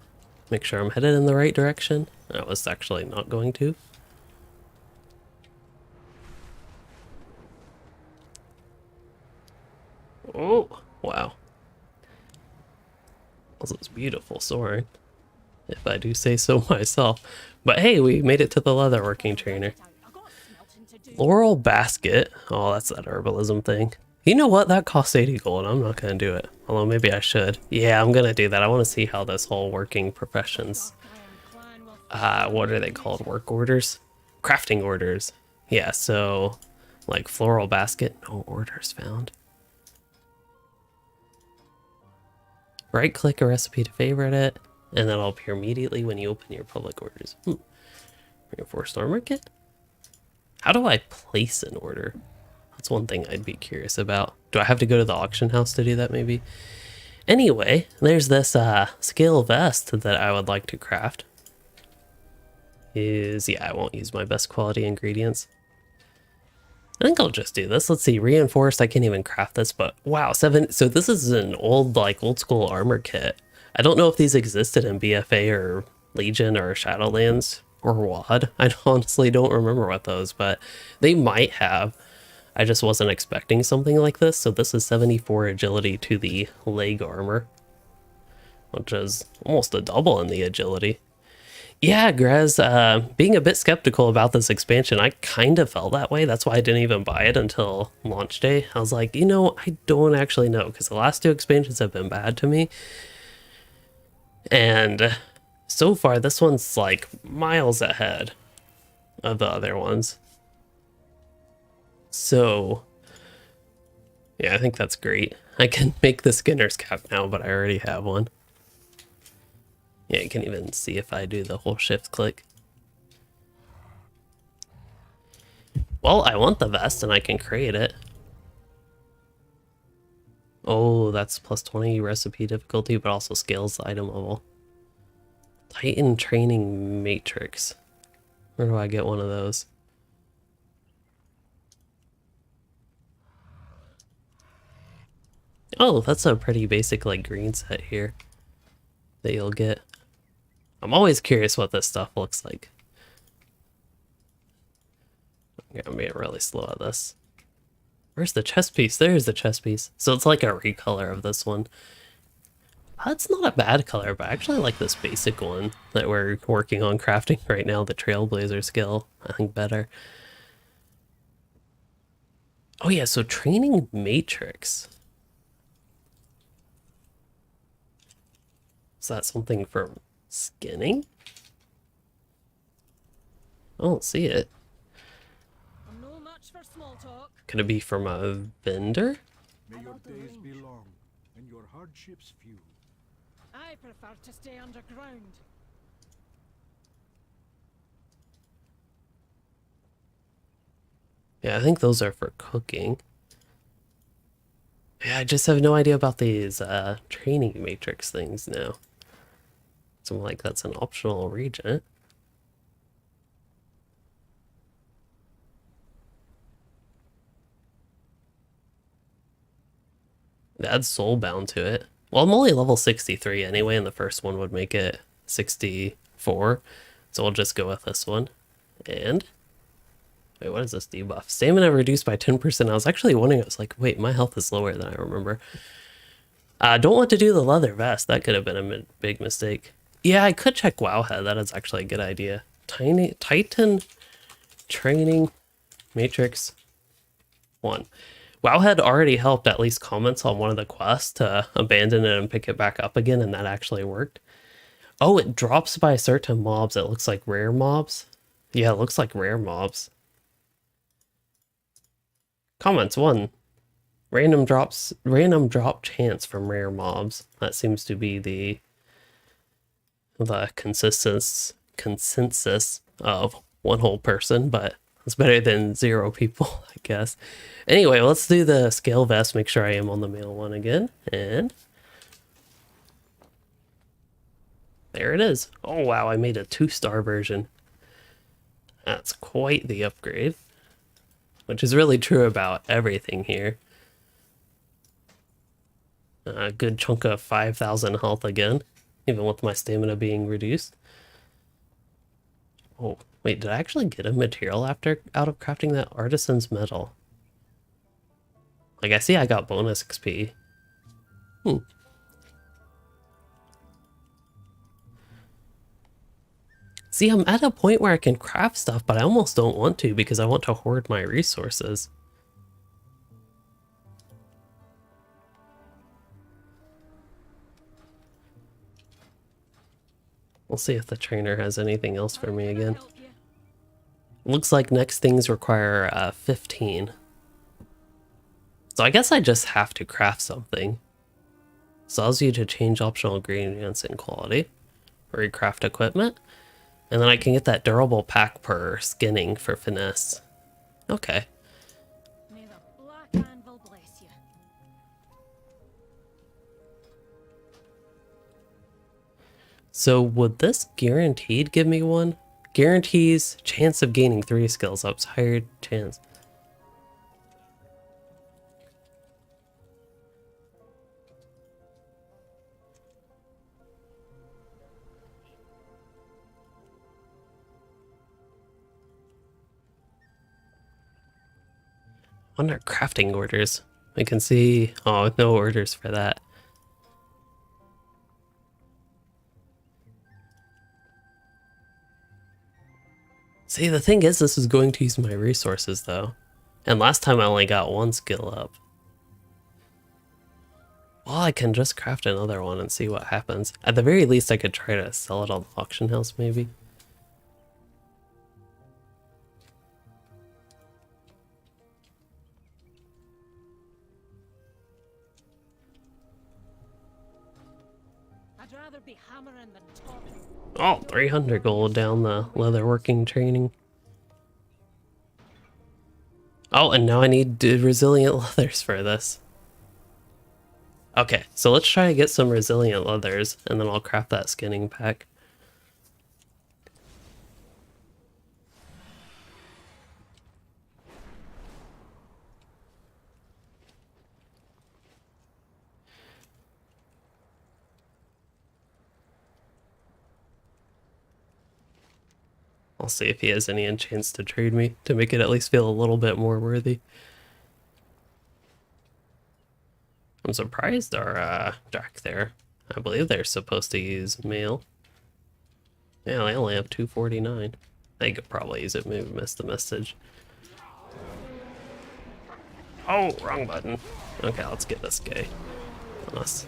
Make sure I'm headed in the right direction. I was actually not going to. Oh, wow. This is beautiful soaring, if I do say so myself. But hey, we made it to the leatherworking trainer. Laurel basket. Oh, that's that herbalism thing. You know what? That costs 80 gold. I'm not going to do it. Although maybe I should. Yeah, I'm going to do that. I want to see how this whole working professions what are they called? Work orders? Crafting orders. Yeah, so like floral basket, no orders found. Right click a recipe to favorite it, and that'll appear immediately when you open your public orders. Reinforced armor kit? How do I place an order? That's one thing I'd be curious about. Do I have to go to the auction house to do that maybe? Anyway, there's this scale vest that I would like to craft. Yeah, I won't use my best quality ingredients. I think I'll just do this. Let's see, reinforced, I can't even craft this, but wow, so this is an old school armor kit. I don't know if these existed in BFA or Legion or Shadowlands or WoD. I honestly don't remember what those, but they might have. I just wasn't expecting something like this. So this is 74 agility to the leg armor, which is almost a double in the agility. Yeah, Grez, being a bit skeptical about this expansion, I kind of felt that way. That's why I didn't even buy it until launch day. I was like, I don't actually know, because the last two expansions have been bad to me. And so far, this one's like miles ahead of the other ones. So, yeah, I think that's great. I can make the Skinner's cap now, but I already have one. Yeah, you can even see if I do the whole shift click. Well, I want the vest and I can create it. Oh, that's plus 20 recipe difficulty, but also scales the item level. Titan training matrix. Where do I get one of those? Oh, that's a pretty basic like green set here that you'll get. I'm always curious what this stuff looks like. I'm being really slow at this. Where's the chest piece? There's the chest piece. So it's like a recolor of this one. That's not a bad color, but I actually like this basic one that we're working on crafting right now, the Trailblazer skill, I think better. Oh yeah, so training matrix. Is that something for skinning? I don't see it. I'm no match for small talk. Could it be from a vendor? May your days be long and your hardships few. I prefer to stay underground. Yeah, I think those are for cooking. Yeah, I just have no idea about these training matrix things now. So like that's an optional region. Add soulbound to it. Well, I'm only level 63 anyway, and the first one would make it 64. So we'll just go with this one. And wait, what is this debuff? Stamina reduced by 10%. I was actually wondering, I was like, wait, my health is lower than I remember. Don't want to do the leather vest. That could have been a big mistake. Yeah, I could check Wowhead. That is actually a good idea. Titan training matrix 1. Wowhead already helped at least comments on one of the quests to abandon it and pick it back up again, and that actually worked. Oh, it drops by certain mobs. It looks like rare mobs. Yeah, it looks like rare mobs. Comments 1. Random drop chance from rare mobs. That seems to be the consensus of one whole person, but it's better than 0 people, I guess. Anyway, let's do the scale vest. Make sure I am on the male one again, and there it is. Oh wow, I made a 2-star version. That's quite the upgrade, which is really true about everything here. A good chunk of 5,000 health again, even with my stamina being reduced. Oh, wait, did I actually get a material out of crafting that artisan's metal? Like, I see I got bonus XP. See, I'm at a point where I can craft stuff, but I almost don't want to because I want to hoard my resources. We'll see if the trainer has anything else for me again. Help you. Looks like next things require 15. So I guess I just have to craft something. Allows you to change optional ingredients in quality. Recraft equipment. And then I can get that durable pack per skinning for finesse. Okay. May the black anvil bless you. So would this guaranteed give me one? Guarantees chance of gaining 3 skills ups, higher chance. Wonder crafting orders. I can see, oh, no orders for that. See, the thing is, this is going to use my resources, though. And last time I only got 1 skill up. Well, I can just craft another one and see what happens. At the very least, I could try to sell it on the auction house, maybe. I'd rather be hammering than talking. Oh, 300 gold down the leatherworking training. Oh, and now I need resilient leathers for this. Okay, so let's try to get some resilient leathers, and then I'll craft that skinning pack. I'll see if he has any enchants to trade me to make it at least feel a little bit more worthy. I'm surprised our Drac there. I believe they're supposed to use mail. Yeah, they only have 249. They could probably use it, maybe missed the message. Oh, wrong button. Okay, let's get this guy on us.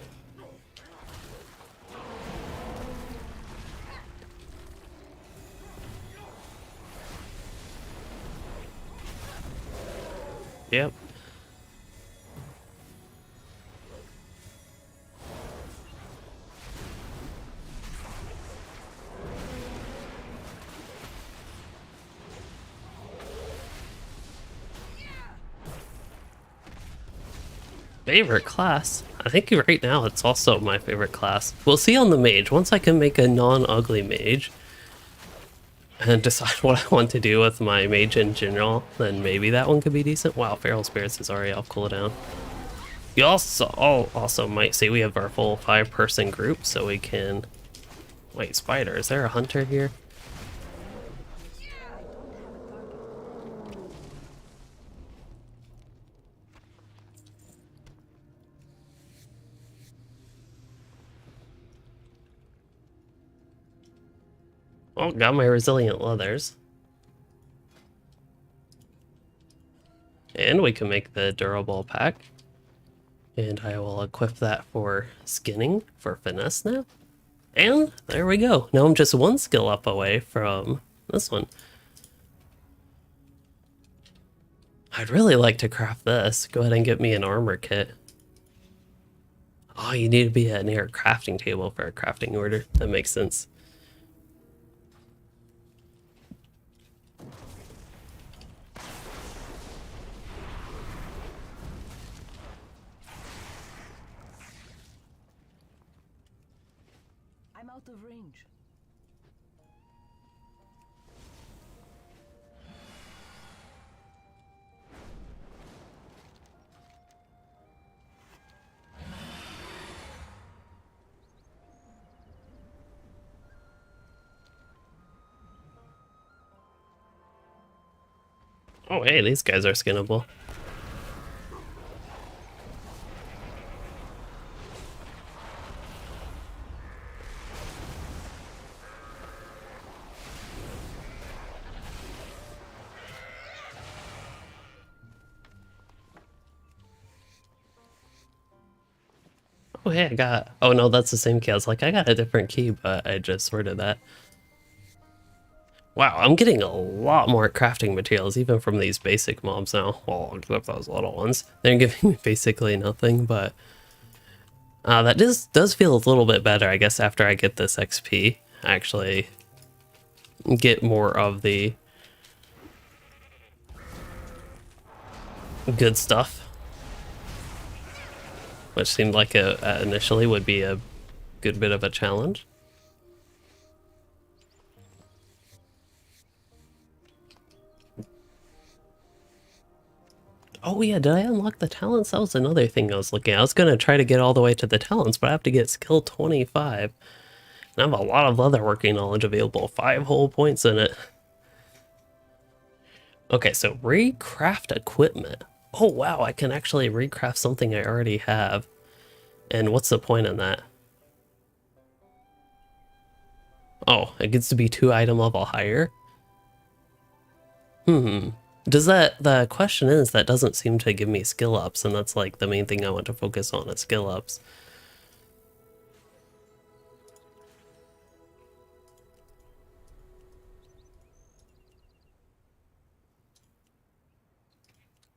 Yep. Favorite class? I think right now it's also my favorite class. We'll see on the mage. Once I can make a non-ugly mage and decide what I want to do with my mage in general, then maybe that one could be decent. Wow, Feral Spirits is already off cooldown. You also might say we have our full 5-person group, so we can... Wait, Spider, is there a hunter here? Oh, got my resilient leathers. And we can make the durable pack. And I will equip that for skinning for finesse now. And there we go. Now I'm just 1 skill up away from this one. I'd really like to craft this. Go ahead and get me an armor kit. Oh, you need to be near a crafting table for a crafting order. That makes sense. I'm out of range. Oh, hey, these guys are skinnable. Oh, hey, I got... Oh, no, that's the same key. I was like, I got a different key, but I just sorted that. Wow, I'm getting a lot more crafting materials, even from these basic mobs now. Well, except those little ones. They're giving me basically nothing, but... that does feel a little bit better, I guess, after I get this XP. Actually get more of the good stuff. Which seemed like initially would be a good bit of a challenge. Oh yeah, did I unlock the talents? That was another thing I was looking at. I was going to try to get all the way to the talents, but I have to get skill 25. And I have a lot of leatherworking knowledge available. 5 whole points in it. Okay, so recraft equipment. Oh wow, I can actually recraft something I already have. And what's the point in that? Oh, it gets to be 2 item level higher? Does the question is, that doesn't seem to give me skill ups, and that's like the main thing I want to focus on is skill ups.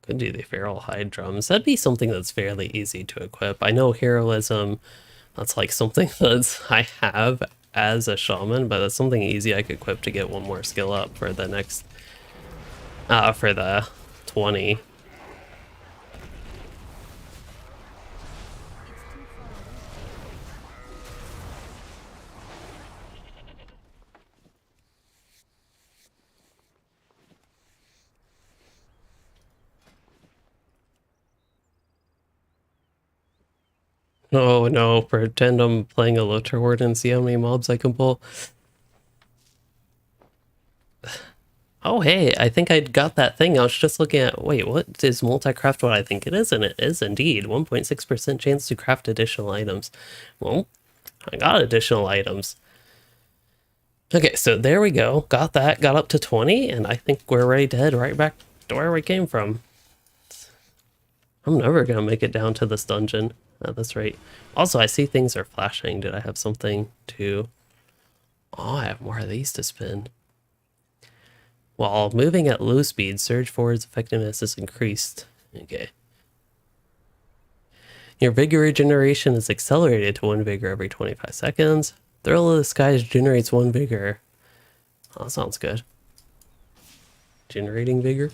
Could do the feral hide drums. That'd be something that's fairly easy to equip. I know heroism, that's like something that's I have as a shaman, but that's something easy I could equip to get 1 more skill up for the next for the 20. Oh no, pretend I'm playing a Lotor Horde and see how many mobs I can pull. Oh hey, I think I got that thing. I was just looking at, wait, what is multi-craft what I think it is? And it is indeed 1.6% chance to craft additional items. Well, I got additional items. Okay, so there we go. Got that, got up to 20, and I think we're ready to head right back to where we came from. I'm never gonna make it down to this dungeon at this rate. Also, I see things are flashing. Did I have something to... Oh, I have more of these to spin. While moving at low speed, surge forward's effectiveness is increased. Okay. Your vigor regeneration is accelerated to 1 vigor every 25 seconds. Thrill of the Skies generates 1 vigor. Oh, that sounds good. Generating vigor?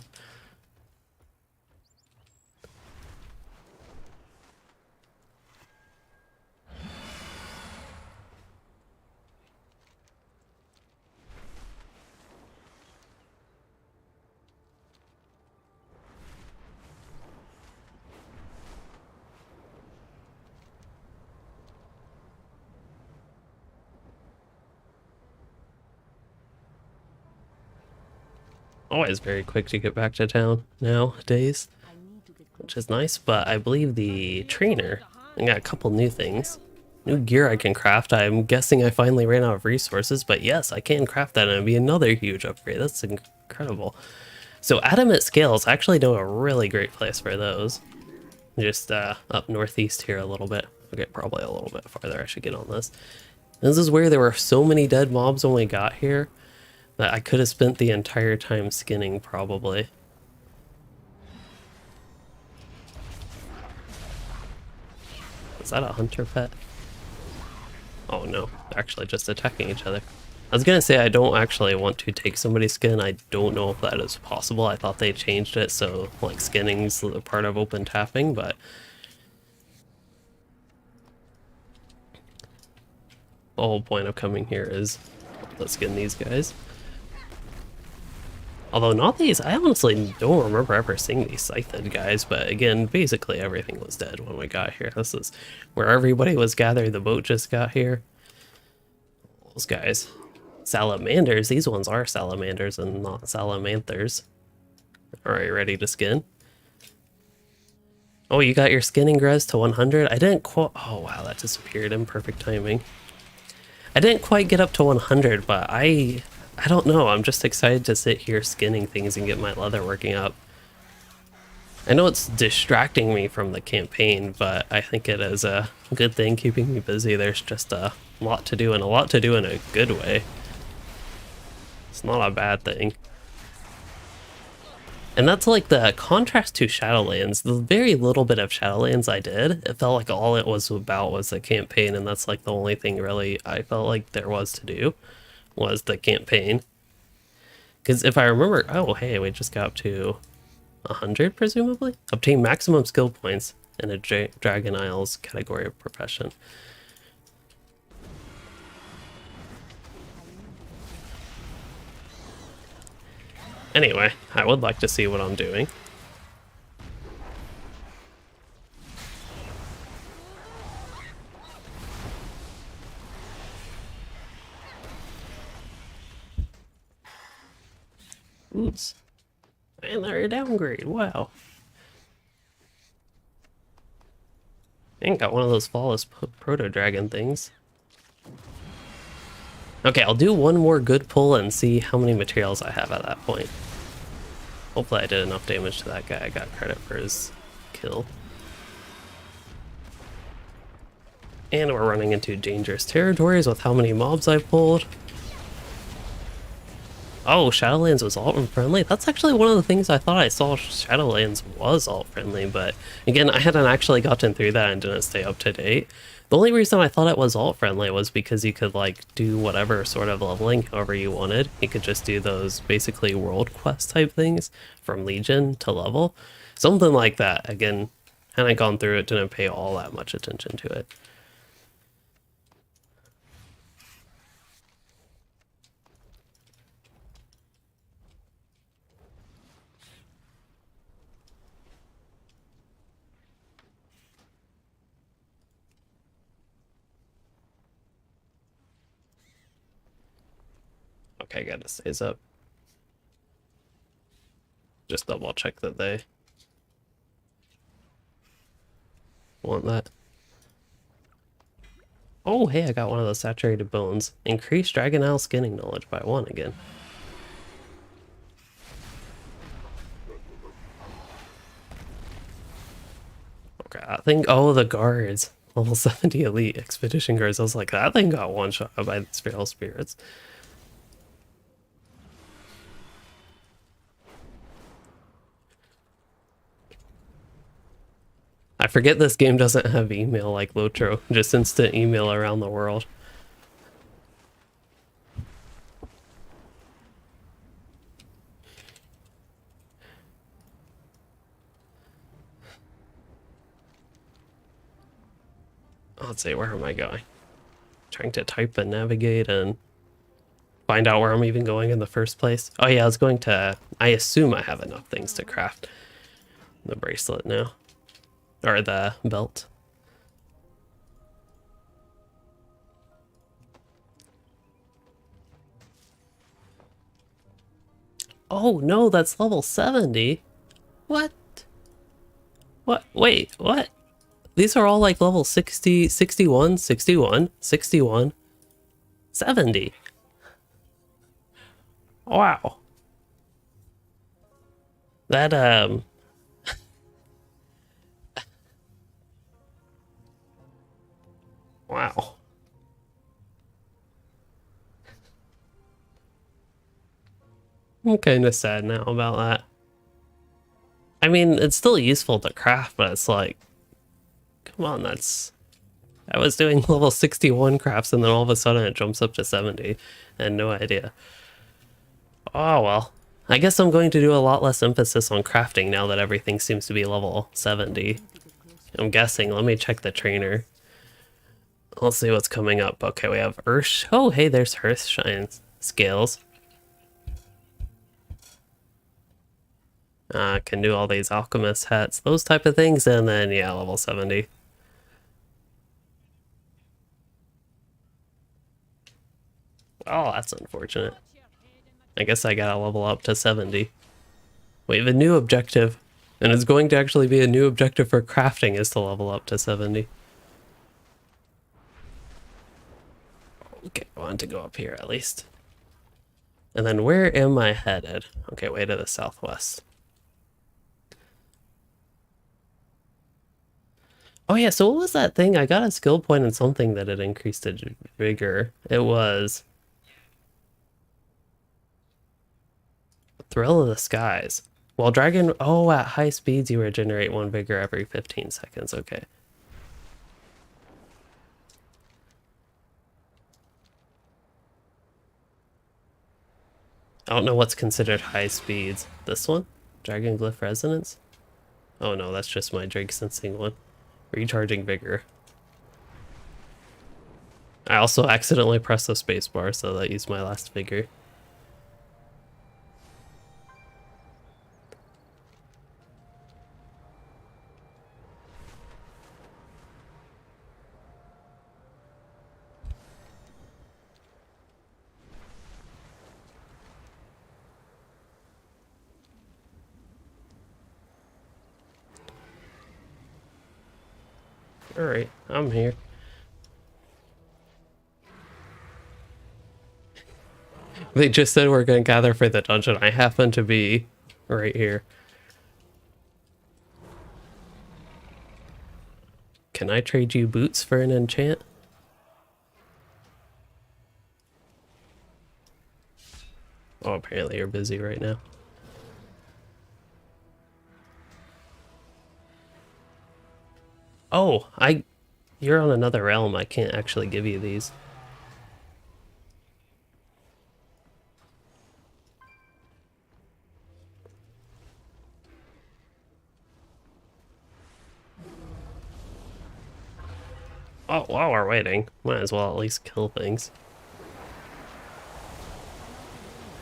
Always very quick to get back to town nowadays, which is nice, but I believe the trainer, I got a couple new things. New gear I can craft. I'm guessing I finally ran out of resources, but yes, I can craft that and it'd be another huge upgrade. That's incredible. So adamant scales, I actually know a really great place for those. Just up northeast here a little bit. Okay, probably a little bit farther. I should get on this. This is where there were so many dead mobs when we got here that I could have spent the entire time skinning, probably. Is that a hunter pet? Oh no, they're actually just attacking each other. I was gonna say I don't actually want to take somebody's skin. I don't know if that is possible. I thought they changed it so like skinning's a part of open tapping, but the whole point of coming here is let's skin these guys. Although not these, I honestly don't remember ever seeing these scythed guys, but again, basically everything was dead when we got here. This is where everybody was gathered. The boat just got here. Those guys. Salamanders, these ones are salamanders and not salamanthers. Alright, ready to skin? Oh, you got your skinning res to 100? I didn't quite... Oh wow, that disappeared in perfect timing. I didn't quite get up to 100, but I don't know, I'm just excited to sit here skinning things and get my leather working up. I know it's distracting me from the campaign, but I think it is a good thing keeping me busy. There's just a lot to do, and a lot to do in a good way. It's not a bad thing. And that's like the contrast to Shadowlands. The very little bit of Shadowlands I did, it felt like all it was about was the campaign, and that's like the only thing really I felt like there was to do, was the campaign. Because if I remember, oh hey, we just got up to 100 presumably? Obtain maximum skill points in a Dragon Isles category of profession. Anyway, I would like to see what I'm doing. Oops. And they're a downgrade, wow. And got one of those flawless proto-dragon things. Okay, I'll do one more good pull and see how many materials I have at that point. Hopefully I did enough damage to that guy. I got credit for his kill. And we're running into dangerous territories with how many mobs I've pulled. Oh, Shadowlands was alt-friendly? That's actually one of the things I thought I saw Shadowlands was alt-friendly, but again, I hadn't actually gotten through that and didn't stay up to date. The only reason I thought it was alt-friendly was because you could like do whatever sort of leveling however you wanted. You could just do those basically world quest type things from Legion to level. Something like that. Again, hadn't gone through it, didn't pay all that much attention to it. Okay, gotta stays up. Just double check that they want that. Oh, hey, I got one of those saturated bones. Increase Dragon Isle skinning knowledge by 1 again. Okay, I think, oh, the guards. Level 70 elite expedition guards. I was like, that thing got one shot by the feral spirits. I forget this game doesn't have email like Lotro, just instant email around the world. Let's see, where am I going? Trying to type and navigate and find out where I'm even going in the first place. Oh yeah, I was going to, I assume I have enough things to craft the bracelet now. Or the belt. Oh no, that's level 70. What? What? Wait, what? These are all like level 60, 61, 61, 61, 70. Wow. That, wow. I'm kind of sad now about that. I mean, it's still useful to craft, but it's like, come on, that's... I was doing level 61 crafts and then all of a sudden it jumps up to 70. I had no idea. Oh well. I guess I'm going to do a lot less emphasis on crafting now that everything seems to be level 70. I'm guessing. Let me check the trainer. Let's see what's coming up. Okay, we have Earth. Oh, hey, there's Hearthshine scales. Can do all these alchemist hats, those type of things, and then yeah, level 70. Oh, that's unfortunate. I guess I gotta level up to 70. We have a new objective, and it's going to actually be a new objective for crafting is to level up to 70. Okay, I want to go up here at least. And then where am I headed? Okay, way to the southwest. Oh yeah, so what was that thing? I got a skill point in something that it increased its vigor. It was Thrill of the Skies. While Dragon... Oh, at high speeds you regenerate 1 vigor every 15 seconds. Okay. I don't know what's considered high speeds. This one? Dragon Glyph Resonance? Oh no, that's just my Drake Sensing one. Recharging Vigor. I also accidentally pressed the spacebar, so that used my last Vigor. Alright, I'm here. They just said we're going to gather for the dungeon. I happen to be right here. Can I trade you boots for an enchant? Oh, apparently you're busy right now. Oh, you're on another realm. I can't actually give you these. Oh, while we're waiting, might as well at least kill things.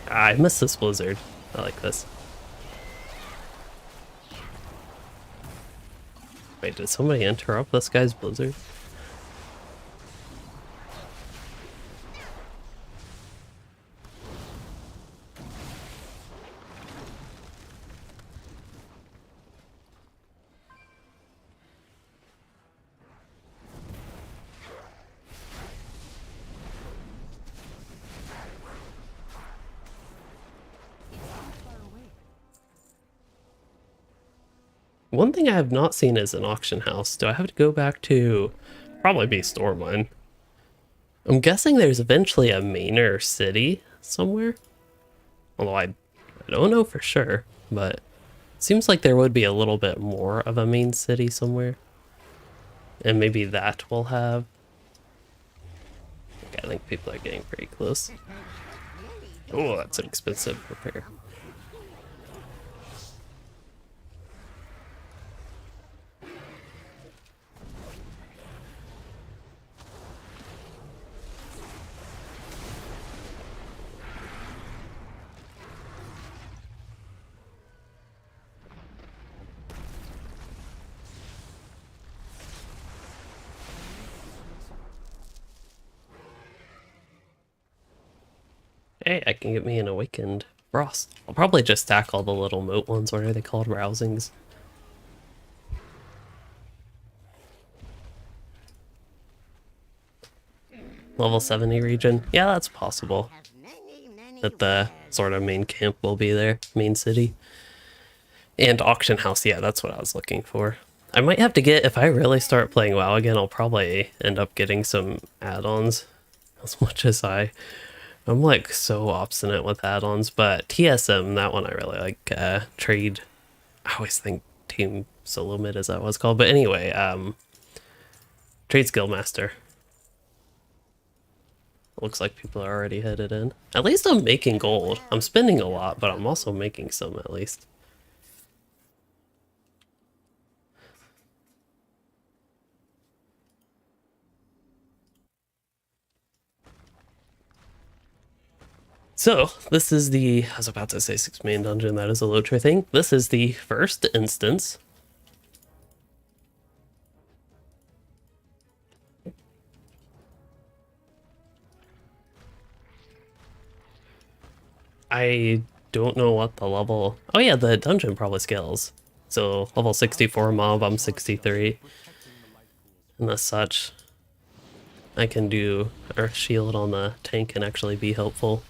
Ah, I missed this blizzard. I like this. Wait, did somebody interrupt this guy's blizzard? One thing I have not seen is an auction house. Do I have to go back to... Probably be Stormwind. I'm guessing there's eventually a mainer city somewhere. Although I don't know for sure, but it seems like there would be a little bit more of a main city somewhere. And maybe that will have... Okay, I think people are getting pretty close. Oh, that's an expensive repair. Hey, I can get me an Awakened Frost. I'll probably just stack all the little moat ones. What are they called? Rousings. Level 70 region. Yeah, that's possible. That the sort of main camp will be there. Main city. And auction house. Yeah, that's what I was looking for. I might have to get, if I really start playing WoW again, I'll probably end up getting some add-ons. As much as I'm like so obstinate with add-ons, but TSM, that one I really like. Trade, I always think Team Solo Mid is that what it's called, but anyway, Trade Skill Master. Looks like people are already headed in. At least I'm making gold. I'm spending a lot, but I'm also making some at least. So, this is the, I was about to say 6 main dungeon, that is a Lotra thing. This is the first instance. I don't know what the level, oh yeah, the dungeon probably scales. So, level 64 mob, I'm 63. And as such, I can do Earth Shield on the tank and actually be helpful.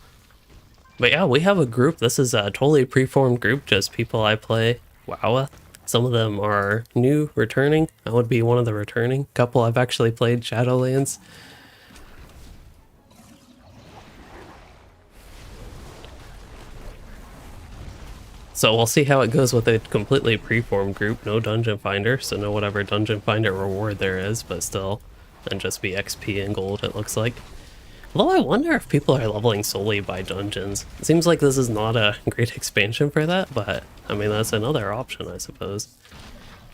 But yeah, we have a group. This is a totally preformed group, just people I play WoW with. Some of them are new, returning. I would be one of the returning couple. I've actually played Shadowlands. So we'll see how it goes with a completely preformed group. No dungeon finder, so no whatever dungeon finder reward there is, but still, and just be XP and gold, it looks like. Although I wonder if people are leveling solely by dungeons. It seems like this is not a great expansion for that, but I mean, that's another option, I suppose.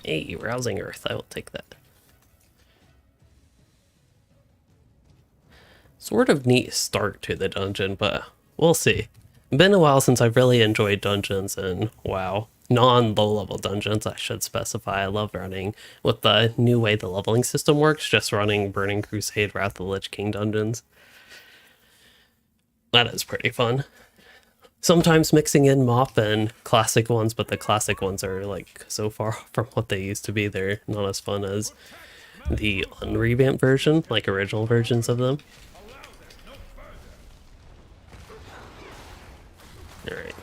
Hey, Rousing Earth, I will take that. Sort of neat start to the dungeon, but we'll see. Been a while since I've really enjoyed dungeons and WoW. Non-low level dungeons, I should specify. I love running with the new way the leveling system works, just running Burning Crusade, Wrath of the Lich King dungeons. That is pretty fun. Sometimes mixing in MOP and classic ones, but the classic ones are like so far from what they used to be. They're not as fun as the unrevamped version, like original versions of them. Alright.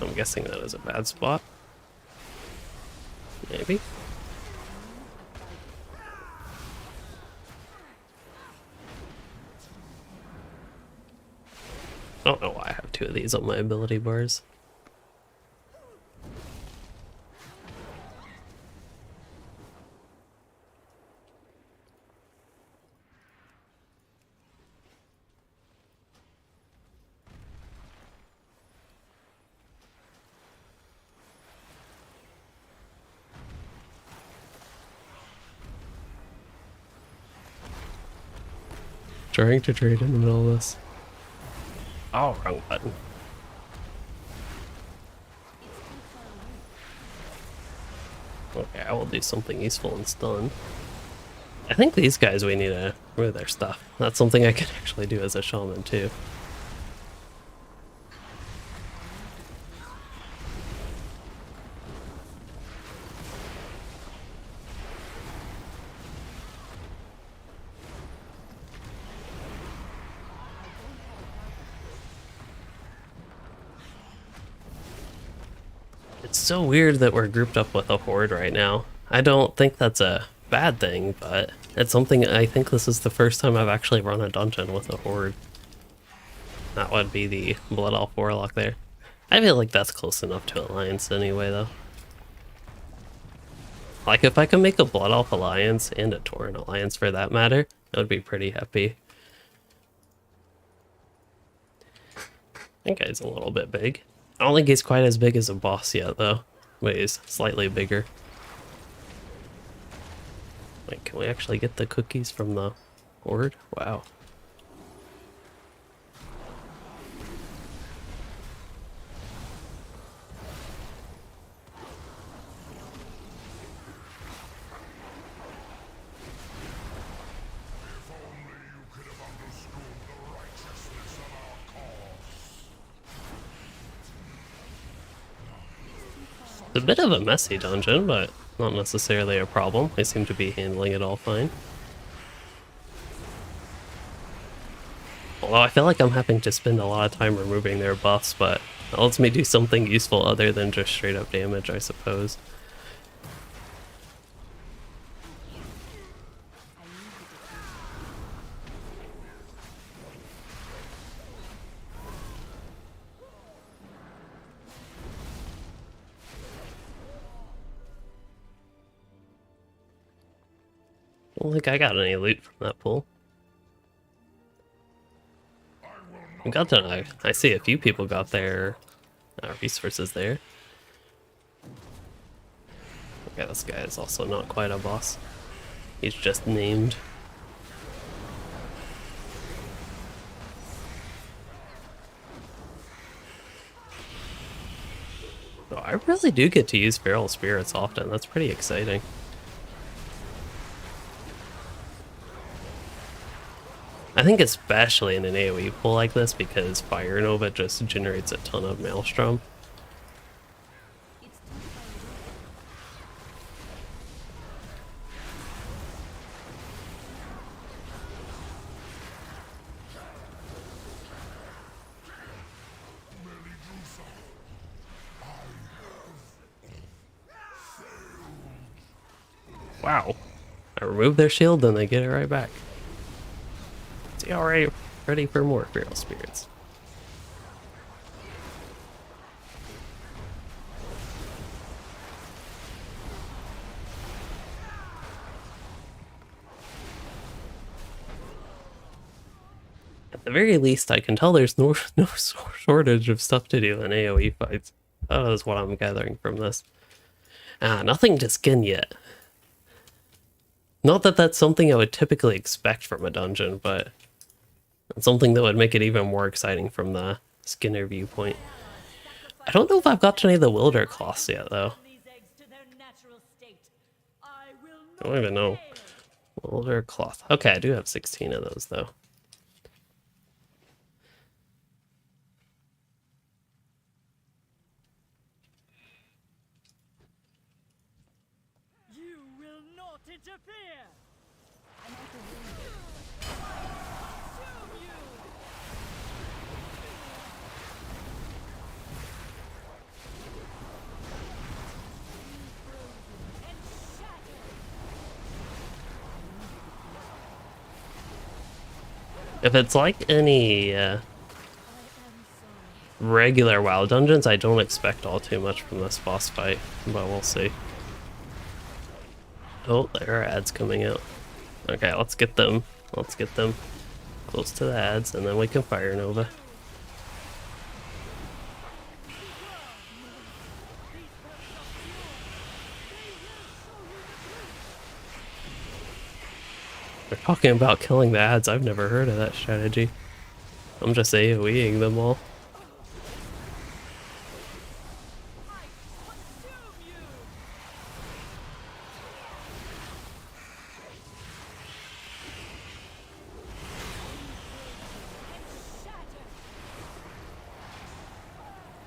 I'm guessing that is a bad spot. Maybe. I don't know why I have two of these on my ability bars. Trying to trade in the middle of this. Oh, wrong button. Okay, I will do something useful and stun. I think these guys, we need to remove their stuff. That's something I can actually do as a shaman too. It's so weird that we're grouped up with a horde right now. I don't think that's a bad thing, but it's something. I think this is the first time I've actually run a dungeon with a horde. That would be the Blood Elf Warlock there. I feel like that's close enough to Alliance anyway, though. Like, if I could make a Blood Elf Alliance and a Tauren Alliance for that matter, I would be pretty happy. That guy's a little bit big. I don't think he's quite as big as a boss yet, though. But he's slightly bigger. Wait, can we actually get the cookies from the horde? Wow. It's a bit of a messy dungeon, but not necessarily a problem. I seem to be handling it all fine. Although I feel like I'm having to spend a lot of time removing their buffs, but that lets me do something useful other than just straight up damage, I suppose. I don't think I got any loot from that pool. I see a few people got their resources there. Okay, this guy is also not quite a boss. He's just named. Oh, I really really do get to use feral spirits often. That's pretty exciting. I think especially in an AoE pool like this, because Fire Nova just generates a ton of Maelstrom. Wow. I remove their shield, then they get it right back. See, alright, ready for more feral spirits. At the very least, I can tell there's no shortage of stuff to do in AoE fights. That is what I'm gathering from this. Nothing to skin yet. Not that that's something I would typically expect from a dungeon, but it's something that would make it even more exciting from the skinner viewpoint. I don't know if I've got to any of the wilder cloths yet, though. I don't even know. Wilder cloth. Okay, I do have 16 of those, though. You will not interfere! If it's like any regular WoW dungeons, I don't expect all too much from this boss fight, but we'll see. Oh, there are ads coming out. Okay, let's get them. Let's get them close to the ads, and then we can Fire Nova. They're talking about killing the ads. I've never heard of that strategy. I'm just AoEing them all.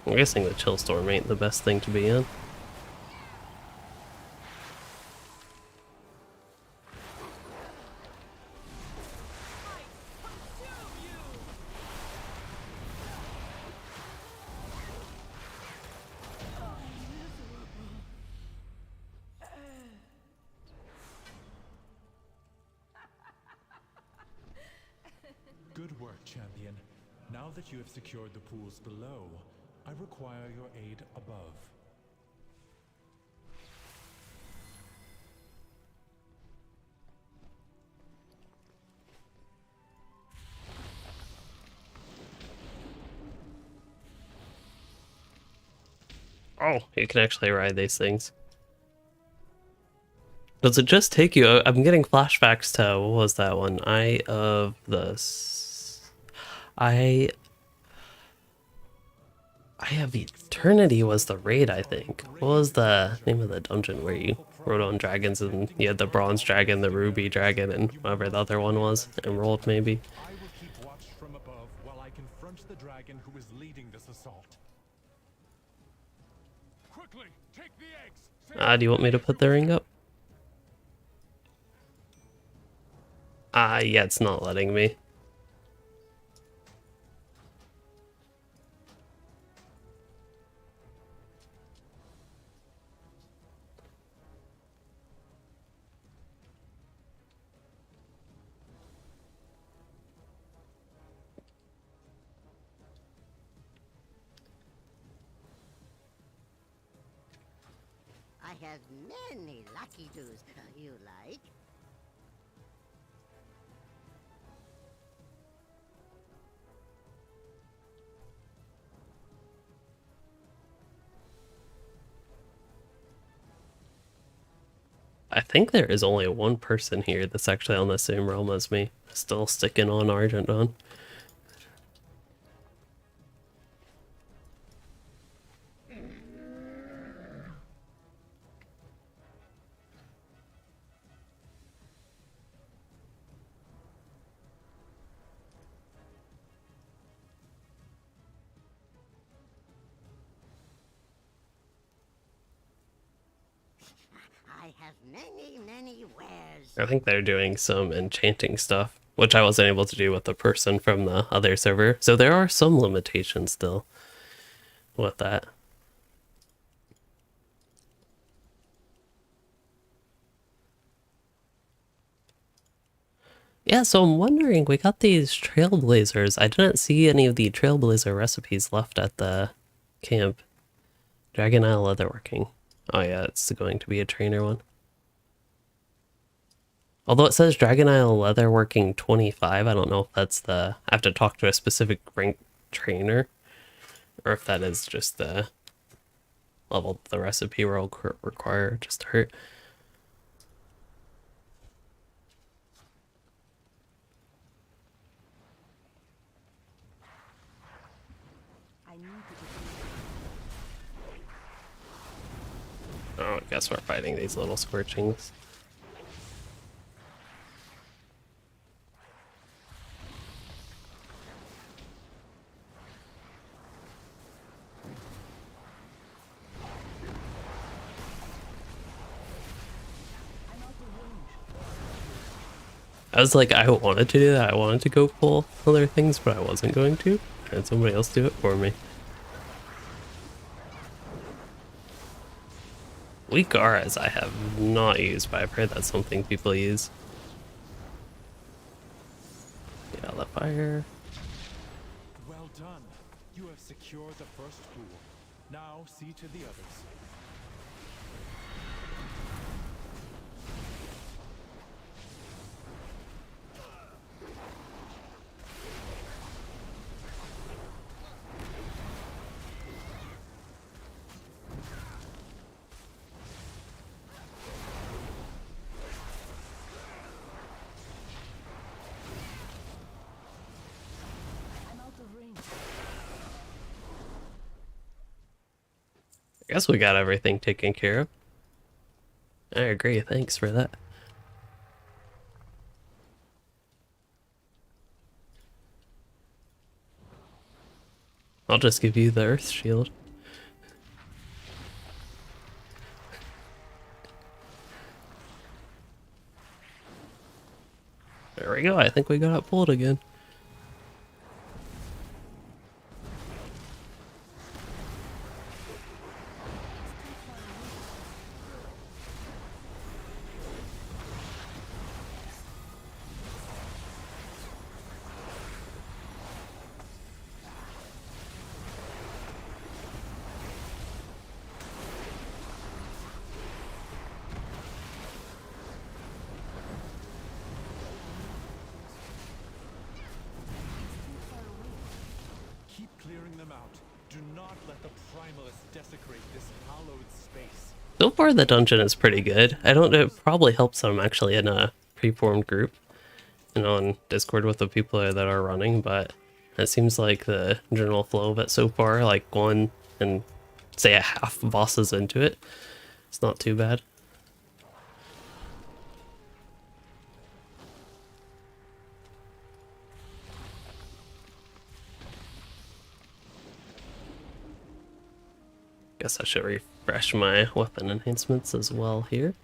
I'm guessing the chill storm ain't the best thing to be in. Good work, champion. Now that you have secured the pools below, I require your aid above. Oh, you can actually ride these things. Does it just take you? I'm getting flashbacks to, what was that one? Eye of the... I have Eternity was the raid, I think. What was the name of the dungeon where you rode on dragons and you had the bronze dragon, the ruby dragon, and whatever the other one was? Emerald, maybe? I will keep watch from above while I confront the dragon who is leading this assault. Quickly, take the eggs. Do you want me to put the ring up? Yeah, it's not letting me. I have many lucky doos you like. I think there is only one person here that's actually on the same realm as me, still sticking on Argent on. has many, many wares. I think they're doing some enchanting stuff, which I wasn't able to do with the person from the other server. So there are some limitations still with that. Yeah, so I'm wondering, we got these trailblazers. I didn't see any of the trailblazer recipes left at the camp. Dragon Isle leatherworking. Oh yeah, it's going to be a trainer one. Although it says Dragon Isle leatherworking 25, I don't know if that's the... I have to talk to a specific rank trainer, or if that is just the level the recipe will require just to hurt. Oh, I guess we're fighting these little scorchings. I was like, I wanted to do that. I wanted to go pull other things, but I wasn't going to. I had somebody else do it for me. Weak auras I have not used, but I've heard that's something people use. Yeah, the fire. Well done. You have secured the first pool. Now see to the others. I guess we got everything taken care of. I agree, thanks for that. I'll just give you the earth shield. There we go, I think we got it pulled again. Keep clearing them out. Do not let the primalists desecrate this hallowed space. So far the dungeon is pretty good. I don't know, it probably helps that I'm actually in a pre-formed group, you know, on Discord with the people that are running, but it seems like the general flow of it so far, like going and say a half bosses into it, it's not too bad. Guess I should refresh my weapon enhancements as well here.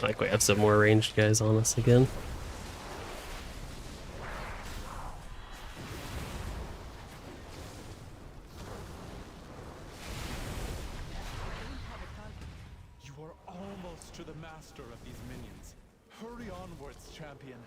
Like we have some more ranged guys on us again. You are almost to the master of these minions. Hurry onwards, champion.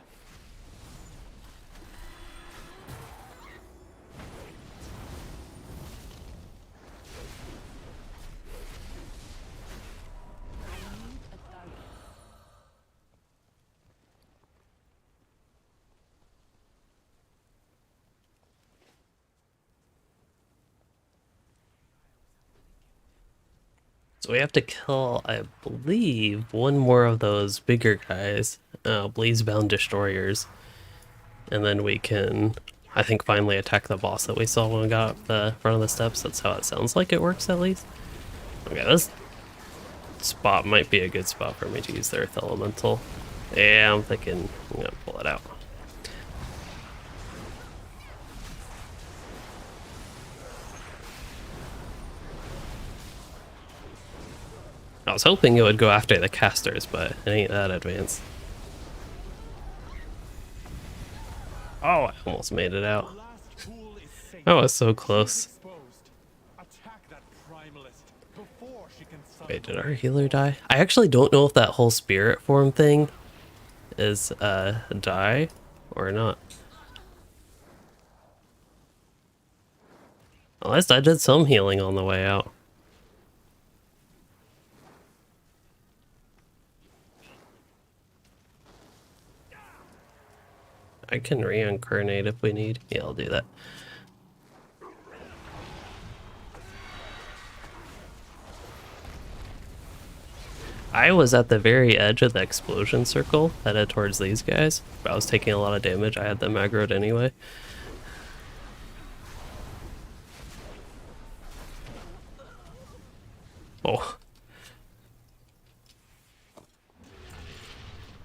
So we have to kill, I believe, one more of those bigger guys, Blazebound Destroyers. And then we can, I think, finally attack the boss that we saw when we got up the front of the steps. That's how it sounds like it works, at least. Okay, this spot might be a good spot for me to use the Earth Elemental. Yeah, I'm thinking I'm gonna pull it out. I was hoping it would go after the casters, but it ain't that advanced. Oh, I almost made it out. Last pool is safe. I was so close. Exposed. Attack that primalist before she can Wait, did our healer die? I actually don't know if that whole spirit form thing is die or not. At least I did some healing on the way out. I can reincarnate if we need. Yeah, I'll do that. I was at the very edge of the explosion circle, headed towards these guys. But I was taking a lot of damage. I had them aggroed anyway. Oh.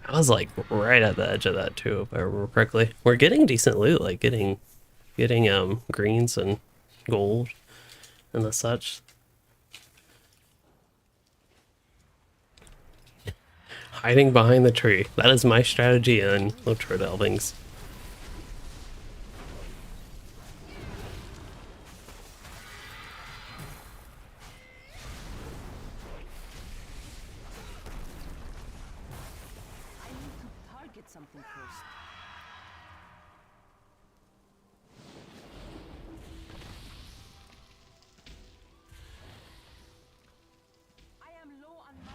I was like right at the edge of that too, if I remember correctly. We're getting decent loot, like getting greens and gold and the such. Hiding behind the tree. That is my strategy in Low-True Delvings. I need to target something first. I am low on mana.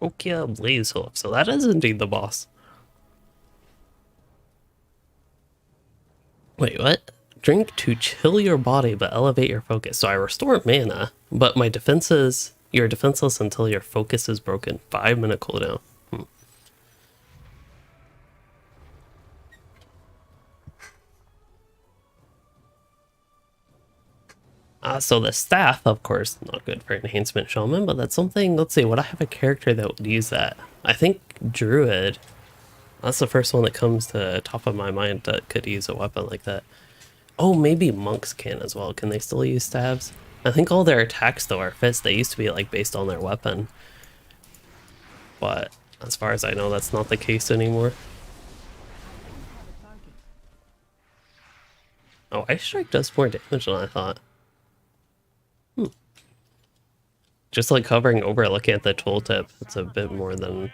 Okay, Blaze Hoof. So that is indeed the boss. Wait, what? Drink to chill your body but elevate your focus. So I restore mana, but my defenses, you're defenseless until your focus is broken. 5-minute cooldown. So the staff, of course, not good for enhancement shaman, but that's something. Let's see, would I have a character that would use that? I think Druid. That's the first one that comes to the top of my mind that could use a weapon like that. Oh, maybe monks can as well. Can they still use staves? I think all their attacks though are fists. They used to be like based on their weapon. But as far as I know, that's not the case anymore. Oh, Ice Strike does more damage than I thought. Just like hovering over looking at the tooltip, it's a bit more than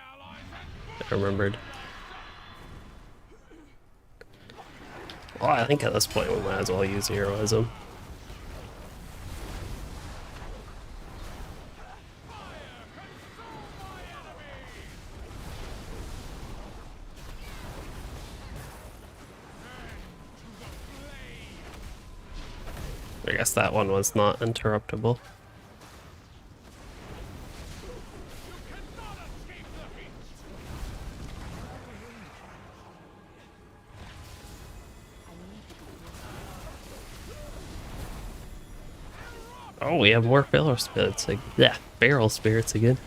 I remembered. Well, I think at this point we might as well use heroism. I guess that one was not interruptible. Oh, we have more barrel spirits. Like, yeah, barrel spirits again.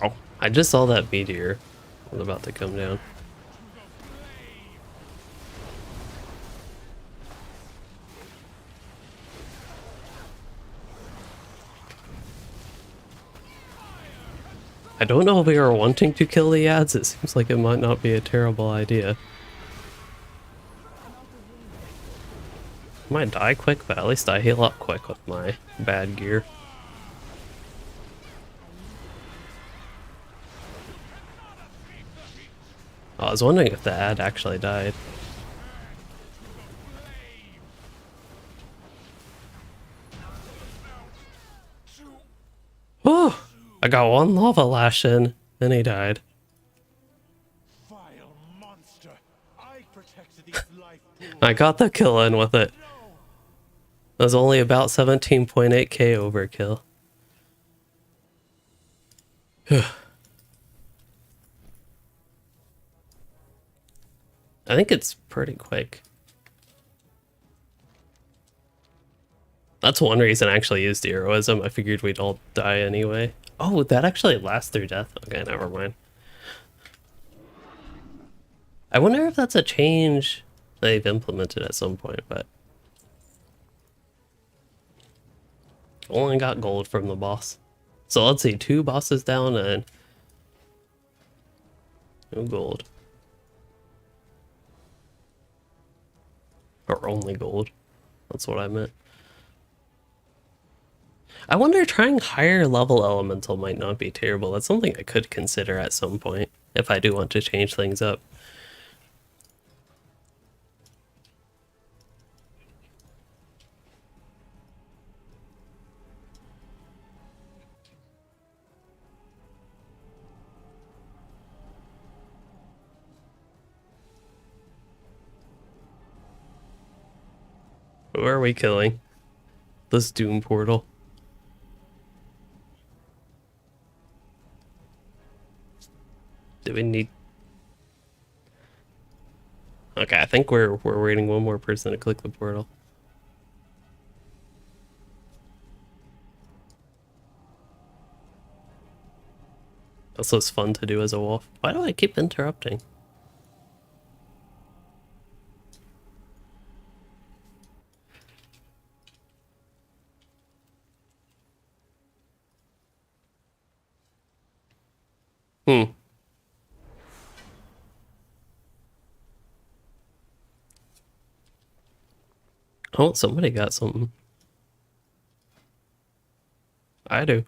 Oh, I just saw that meteor was about to come down. I don't know if we are wanting to kill the ads. It seems like it might not be a terrible idea. Might die quick, but at least I heal up quick with my bad gear. I was wondering if the ad actually died. Oh, I got one lava lash in, and he died. Vile I got the kill in with it. It was only about 17.8k overkill. I think it's pretty quick. That's one reason I actually used heroism. I figured we'd all die anyway. Oh, that actually lasts through death. Okay, never mind. I wonder if that's a change they've implemented at some point, but only got gold from the boss. So let's see, 2 bosses down and no gold. Or only gold. That's what I meant. I wonder, trying higher level elemental might not be terrible. That's something I could consider at some point if I do want to change things up. Who are we killing? This Doom portal. Do we need... Okay, I think we're waiting one more person to click the portal. This was fun to do as a wolf. Why do I keep interrupting? Oh, somebody got something. I do.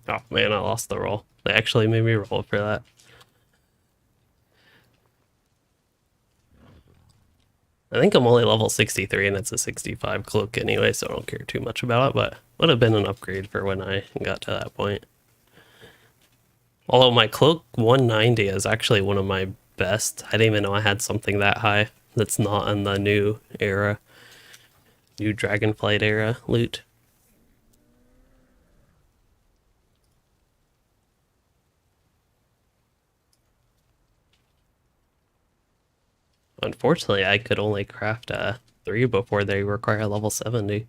Oh man, I lost the roll. They actually made me roll for that. I think I'm only level 63 and it's a 65 cloak anyway, so I don't care too much about it, but would have been an upgrade for when I got to that point. Although my cloak 190 is actually one of my best. I didn't even know I had something that high that's not in the new era. New Dragonflight era loot. Unfortunately, I could only craft 3 before they require level 70.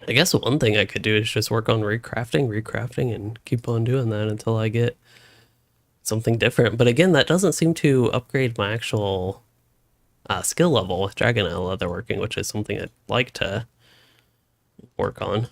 I guess one thing I could do is just work on recrafting, and keep on doing that until I get something different. But again, that doesn't seem to upgrade my actual skill level with Dragonite Leatherworking, which is something I'd like to work on.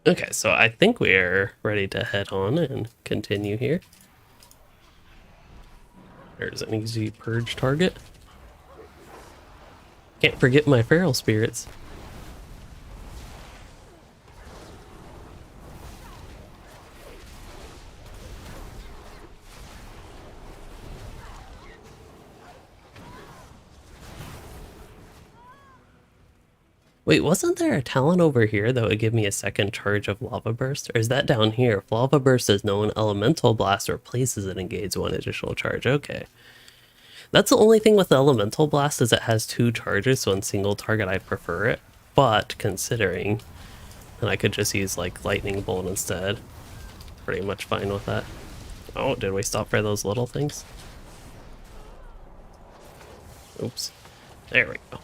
Okay, so I think we are ready to head on and continue here. There's an easy purge target. Can't forget my feral spirits. Wait, wasn't there a talent over here that would give me a second charge of Lava Burst? Or is that down here? If Lava Burst is known, Elemental Blast replaces it and gains 1 additional charge. Okay. That's the only thing with the Elemental Blast, is it has 2 charges, so on single target I prefer it. But considering that I could just use like Lightning Bolt instead, pretty much fine with that. Oh, did we stop for those little things? Oops. There we go.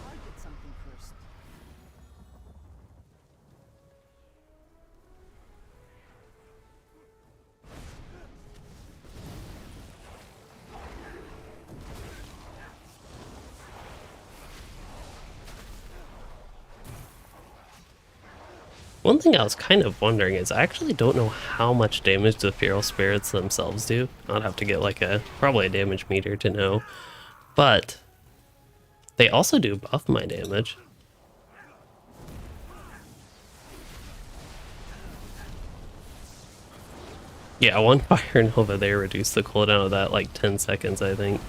Target something first. One thing I was kind of wondering is I actually don't know how much damage the feral spirits themselves do. I'd have to get like probably a damage meter to know. But they also do buff my damage. Yeah, one Fire Nova there reduced the cooldown of that like 10 seconds, I think.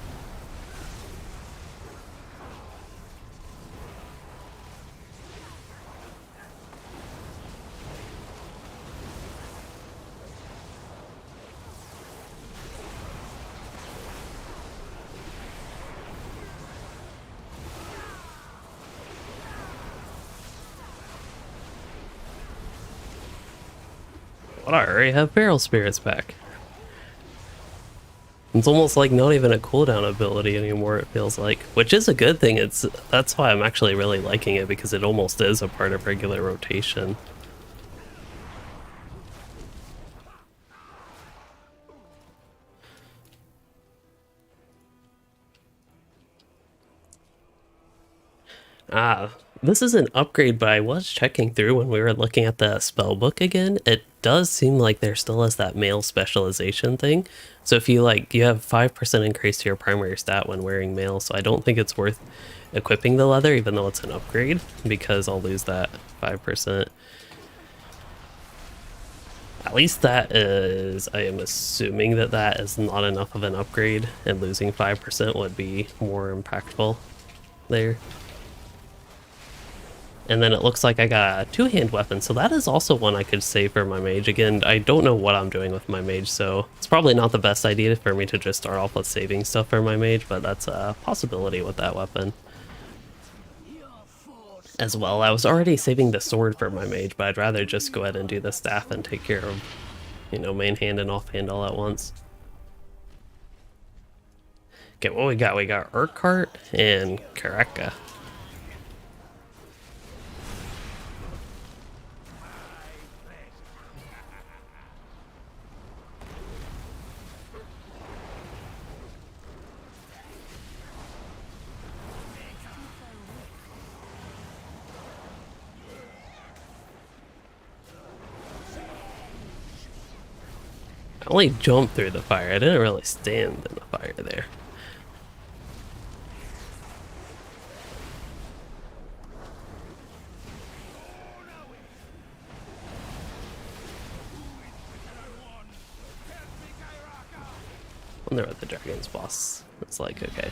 But I already have Feral Spirits back. It's almost like not even a cooldown ability anymore, it feels like. Which is a good thing. That's why I'm actually really liking it, because it almost is a part of regular rotation. Ah, this is an upgrade, but I was checking through when we were looking at the spell book again. It does seem like there still is that male specialization thing. So if you you have 5% increase to your primary stat when wearing mail, so I don't think it's worth equipping the leather, even though it's an upgrade, because I'll lose that 5%. At least that is, I am assuming that that is not enough of an upgrade, and losing 5% would be more impactful there. And then it looks like I got a two-hand weapon, so that is also one I could save for my mage. Again, I don't know what I'm doing with my mage, so it's probably not the best idea for me to just start off with saving stuff for my mage, but that's a possibility with that weapon. As well, I was already saving the sword for my mage, but I'd rather just go ahead and do the staff and take care of, main hand and offhand all at once. Okay, what we got? We got Urquhart and Karaka. I only jumped through the fire. I didn't really stand in the fire there. Wonder what the dragon's boss is like. Okay.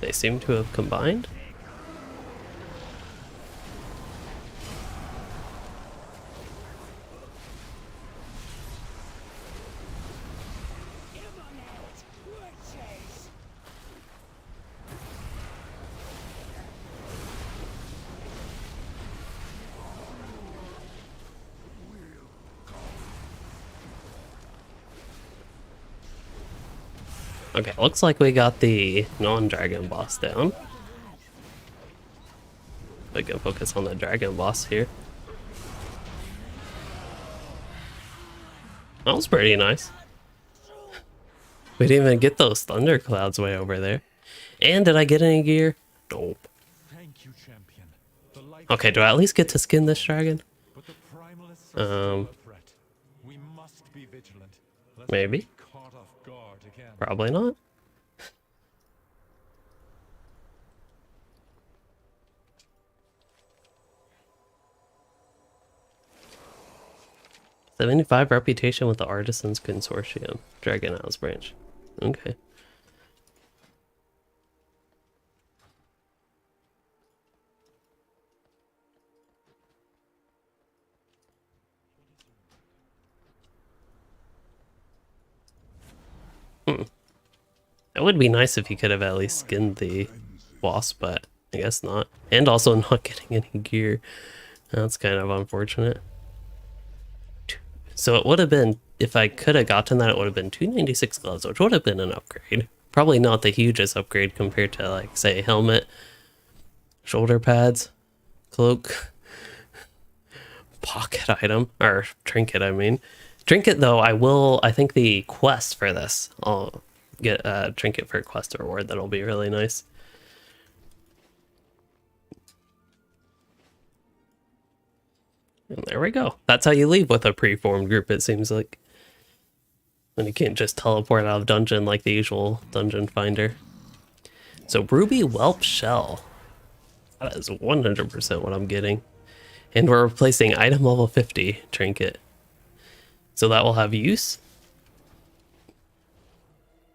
They seem to have combined. Okay, looks like we got the non-dragon boss down. We can focus on the dragon boss here. That was pretty nice. We didn't even get those thunder clouds way over there. And did I get any gear? Nope. Thank you, champion. The light Okay, do I at least get to skin this dragon? but the primalists are still a threat. We must be vigilant. Let's Maybe. not be caught off guard again. Probably not. 75 reputation with the Artisans Consortium. Dragon Isles branch. Okay. It would be nice if you could have at least skinned the boss, but I guess not. And also not getting any gear. That's kind of unfortunate. So it would have been, if I could have gotten that, it would have been 296 gloves, which would have been an upgrade. Probably not the hugest upgrade compared to, like, say, helmet, shoulder pads, cloak, pocket item, or trinket, I mean. Trinket, though, I think the quest for this, I'll get a trinket for a quest reward. That'll be really nice. And there we go. That's how you leave with a preformed group, it seems like. And you can't just teleport out of dungeon like the usual dungeon finder. So Ruby Whelp Shell. That is 100% what I'm getting. And we're replacing item level 50 trinket. So that will have use.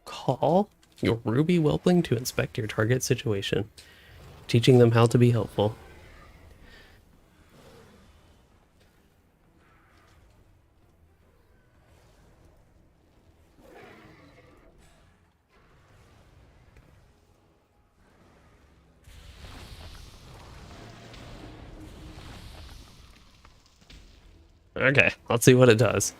Call your Ruby Whelpling to inspect your target situation, teaching them how to be helpful. Okay, let's see what it does.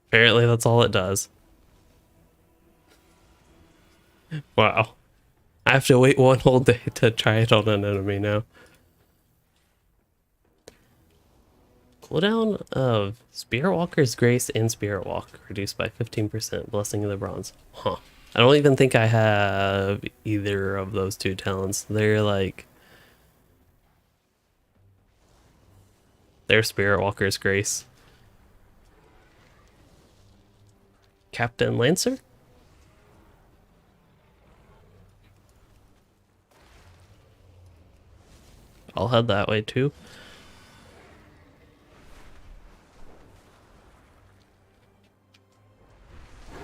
Apparently that's all it does. Wow. I have to wait one whole day to try it on an enemy now. Cooldown of Spirit Walker's Grace and Spirit Walk reduced by 15%. Blessing of the Bronze. Huh. I don't even think I have either of those two talents. They're like... They're Spirit Walker's Grace. Captain Lancer? I'll head that way too.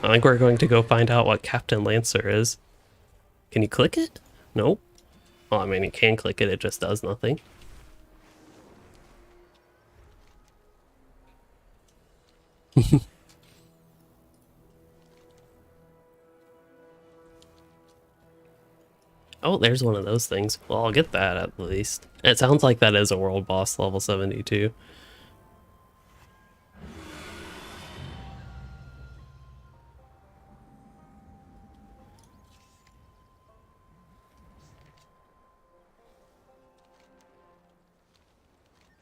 I think we're going to go find out what Captain Lancer is. Can you click it? Nope. Well, I mean, you can click it, it just does nothing. Oh, there's one of those things. Well, I'll get that at least. It sounds like that is a world boss, level 72.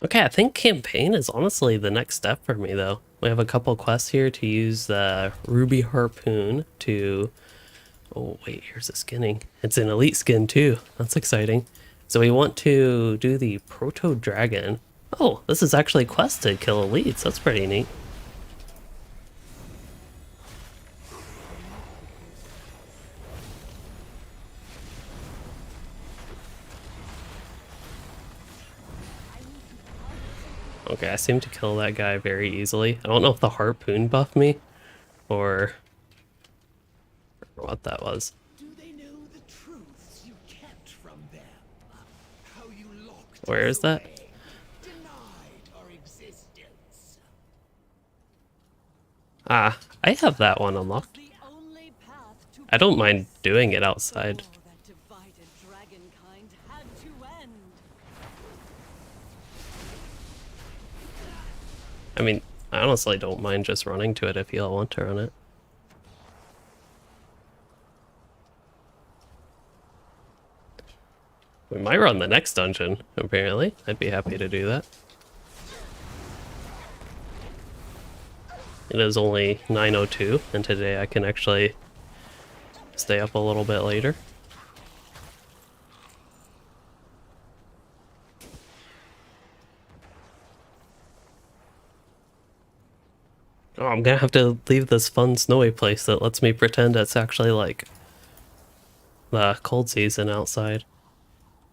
Okay, I think campaign is honestly the next step for me, though. We have a couple quests here to use the Ruby Harpoon to... Oh, wait, here's a skinning. It's an elite skin, too. That's exciting. So we want to do the Proto Dragon. Oh, this is actually quest to kill elites. That's pretty neat. Okay, I seem to kill that guy very easily. I don't know if the harpoon buffed me or what that was. Do they know the truths you kept from them? How you locked Where is that? away, denied our existence. Ah, I have that one unlocked. The only path to I don't mind doing it outside. war that divided dragonkind had to end. I mean, I honestly don't mind just running to it if you all want to run it. We might run the next dungeon, apparently. I'd be happy to do that. It is only 9:02, and today I can actually stay up a little bit later. Oh, I'm gonna have to leave this fun snowy place that lets me pretend it's actually like the cold season outside.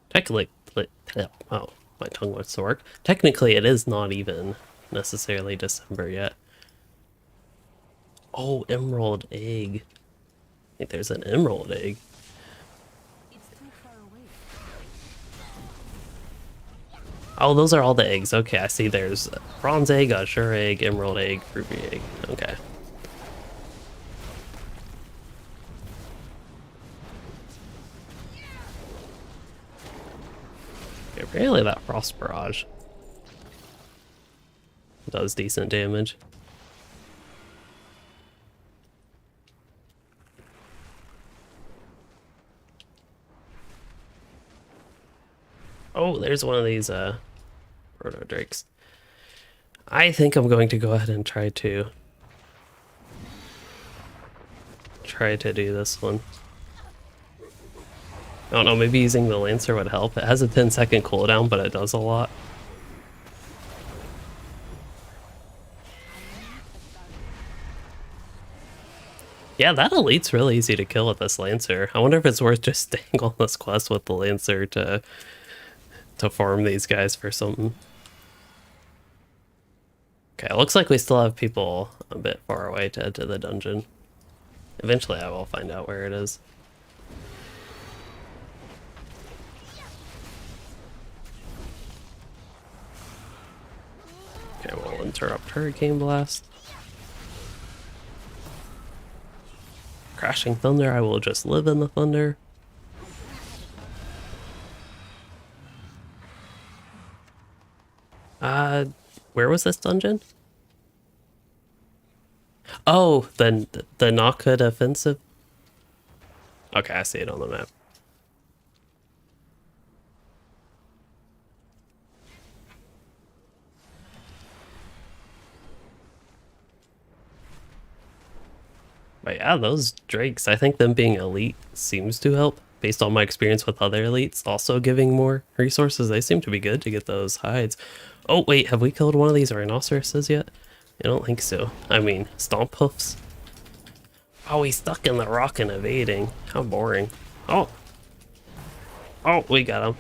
Technically, oh, my tongue wants to work. Technically, it is not even necessarily December yet. Oh, emerald egg. I think there's an emerald egg. It's too far away. Oh, those are all the eggs. Okay, I see there's a bronze egg, azure egg, emerald egg, ruby egg. Okay. Okay, apparently that frost barrage does decent damage. Oh, there's one of these proto drakes. I think I'm going to go ahead and try to do this one. I don't know, maybe using the Lancer would help. It has a 10-second cooldown, but it does a lot. Yeah, that elite's really easy to kill with this Lancer. I wonder if it's worth just staying on this quest with the Lancer to farm these guys for something. Okay, it looks like we still have people a bit far away to head to the dungeon. Eventually I will find out where it is. Okay, we'll interrupt Hurricane Blast. Crashing Thunder, I will just live in the thunder. Where was this dungeon? Oh, the Nakhood offensive? Okay, I see it on the map. But yeah, those drakes, I think them being elite seems to help. Based on my experience with other elites also giving more resources, they seem to be good to get those hides. Oh wait, have we killed one of these rhinoceroses yet? I don't think so. I mean, stomp hoofs. Oh, he's stuck in the rock and evading. How boring. Oh. Oh, we got him.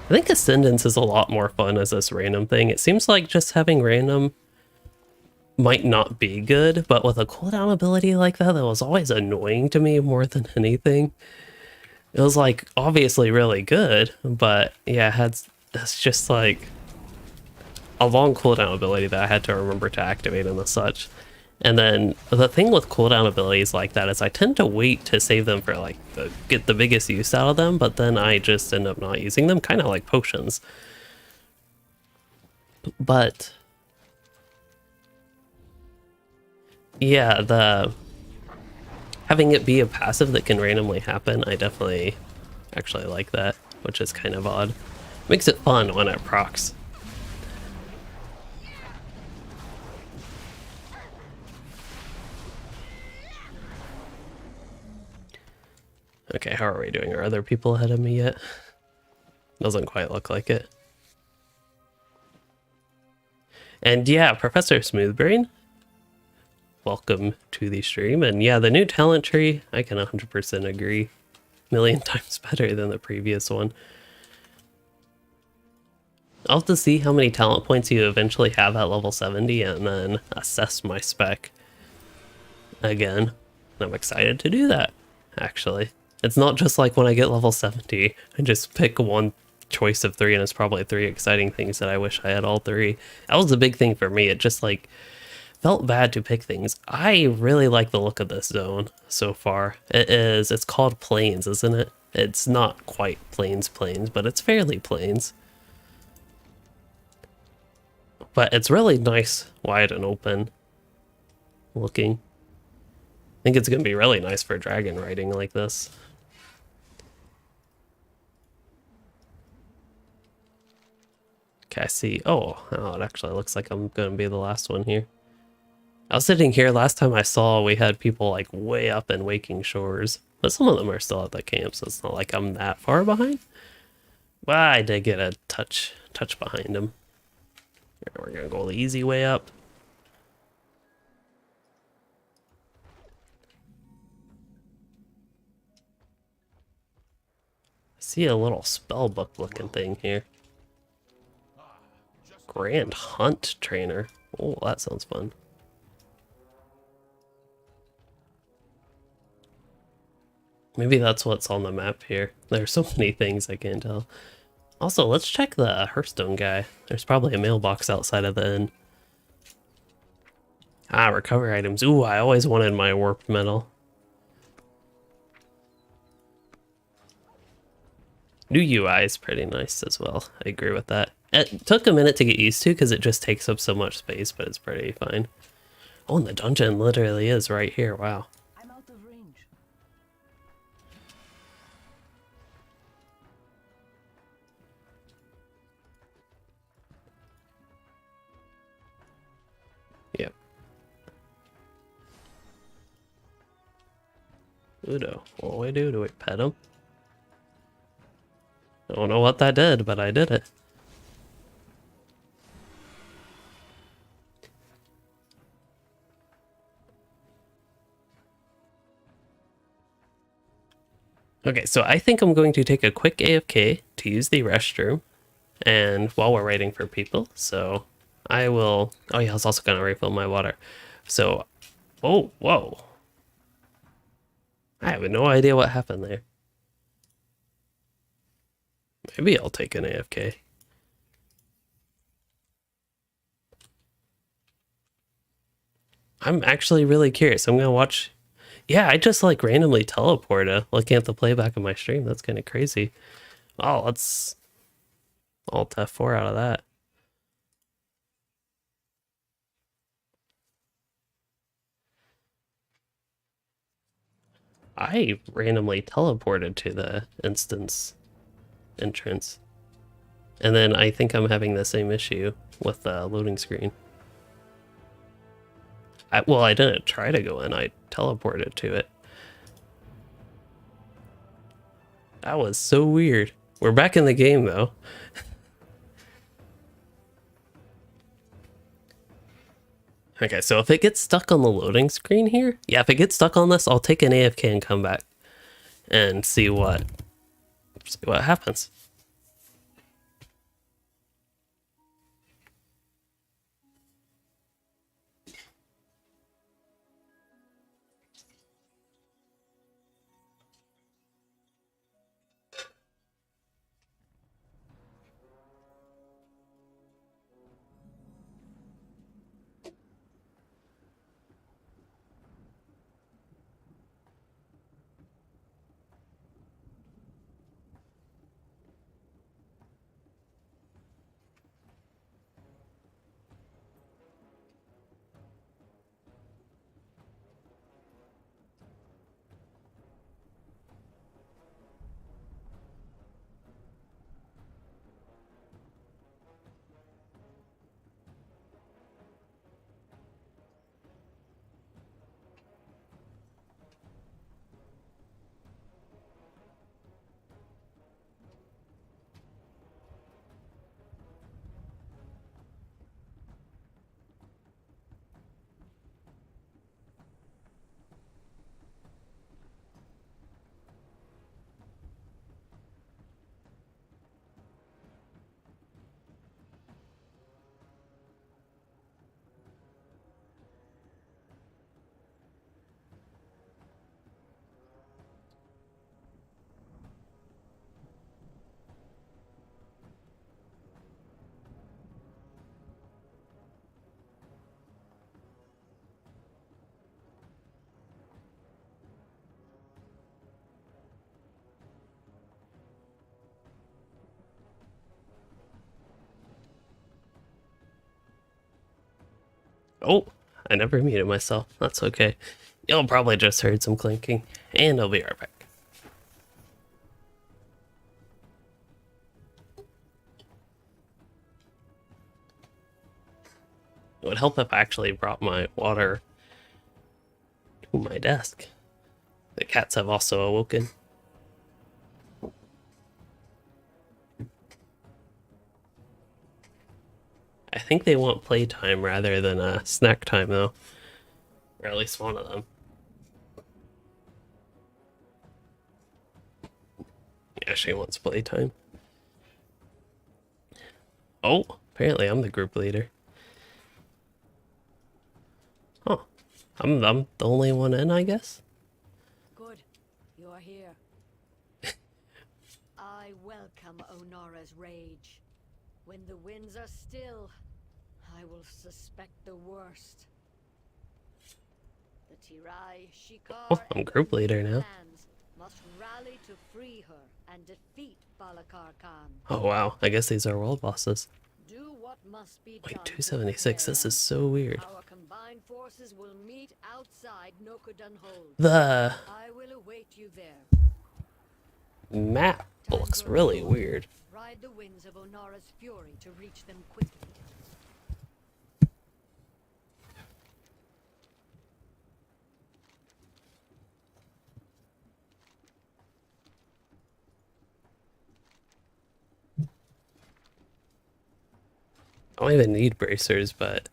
I think Ascendance is a lot more fun as this random thing. It seems like just having random might not be good, but with a cooldown ability like that was always annoying to me more than anything. It was like obviously really good, but yeah, it's just like a long cooldown ability that I had to remember to activate and the such. And then the thing with cooldown abilities like that is I tend to wait to save them for like get the biggest use out of them, but then I just end up not using them, kind of like potions. But yeah, the having it be a passive that can randomly happen, I definitely actually like that, which is kind of odd. Makes it fun when it procs. Okay, how are we doing? Are other people ahead of me yet? Doesn't quite look like it. And yeah, Professor Smoothbrain, welcome to the stream. And yeah, the new talent tree, I can 100% agree. Million times better than the previous one. I'll have to see how many talent points you eventually have at level 70 and then assess my spec again. I'm excited to do that, actually. It's not just like when I get level 70, I just pick one choice of 3 and it's probably 3 exciting things that I wish I had all 3. That was the big thing for me. It just like felt bad to pick things. I really like the look of this zone so far. It's called Plains, isn't it? It's not quite Plains, but it's fairly Plains. But it's really nice, wide and open looking. I think it's going to be really nice for dragon riding like this. Okay, I see. Oh, it actually looks like I'm going to be the last one here. I was sitting here last time I saw we had people like way up in Waking Shores, but some of them are still at the camp, so it's not like I'm that far behind. Well, I did get a touch behind him. We're going to go the easy way up. I see a little spell book looking thing here. Grand Hunt Trainer. Oh, that sounds fun. Maybe that's what's on the map here. There's so many things I can't tell. Also, let's check the Hearthstone guy. There's probably a mailbox outside of the inn. Ah, recover items. Ooh, I always wanted my warp metal. New UI is pretty nice as well. I agree with that. It took a minute to get used to because it just takes up so much space, but it's pretty fine. Oh, and the dungeon literally is right here. Wow. I'm out of range. Yep. Udo. What do we do? Do we pet him? I don't know what that did, but I did it. Okay, so I think I'm going to take a quick AFK to use the restroom, and while we're waiting for people, so I will... Oh yeah, I was also going to refill my water. So, oh, whoa. I have no idea what happened there. Maybe I'll take an AFK. I'm actually really curious. I'm gonna watch. Yeah, I just like randomly teleported looking at the playback of my stream. That's kind of crazy. Oh, let's Alt F4 out of that. I randomly teleported to the instance entrance. And then I think I'm having the same issue with the loading screen. Well, I didn't try to go in, I teleported to it. That was so weird. We're back in the game though. Okay, so if it gets stuck on the loading screen here, yeah, if it gets stuck on this, I'll take an AFK and come back and see what happens. Oh, I never muted myself. That's okay. You'll probably just heard some clinking, and I'll be right back. It would help if I actually brought my water to my desk. The cats have also awoken. I think they want playtime rather than snack time, though. Or at least one of them. Yeah, she wants playtime. Oh, apparently I'm the group leader. Oh, I'm the only one in, I guess. Good. Your are here. I welcome Onora's rage. When the winds are still, I will suspect the worst. The Tirai, Shikar, Oh, I'm and group the leader League now. clans must rally to free her and defeat Balakar Khan. Oh wow, I guess these are world bosses. Do what must be Wait, done to 276, prepare this them. is so weird. Our combined forces will meet outside Nokodan Hold. The I will await you there. map Time looks grows really short. weird. Ride the winds of Onora's fury to reach them quickly. I don't even need bracers, but...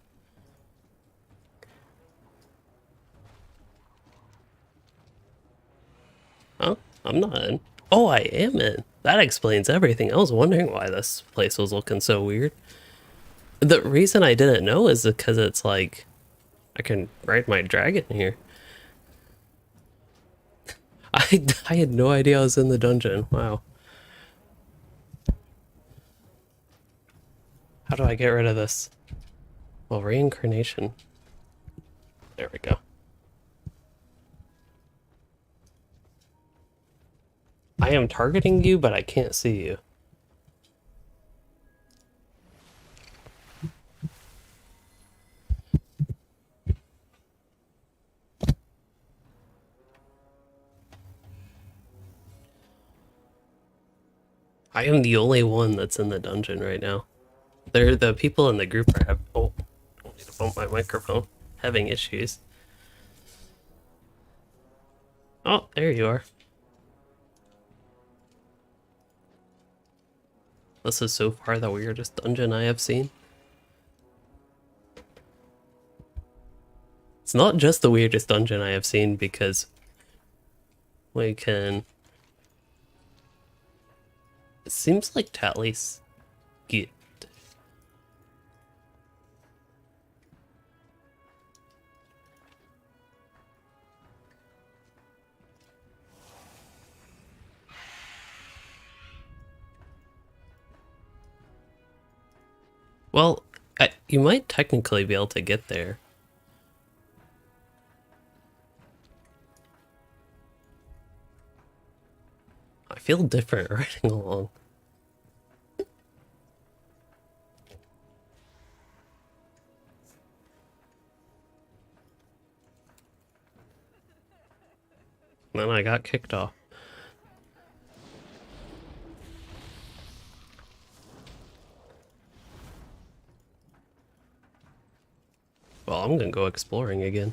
Oh, I'm not in. Oh, I am in. That explains everything. I was wondering why this place was looking so weird. The reason I didn't know is because it's like... I can ride my dragon here. I had no idea I was in the dungeon. Wow. How do I get rid of this? Well, reincarnation. There we go. I am targeting you, but I can't see you. I am the only one that's in the dungeon right now. They're the people in the group are having... Oh, don't need to bump my microphone. Having issues. Oh, there you are. This is so far the weirdest dungeon I have seen. It's not just the weirdest dungeon I have seen because we can... It seems like to at least get... Well, you might technically be able to get there. I feel different riding along. Then I got kicked off. Well, I'm gonna go exploring again.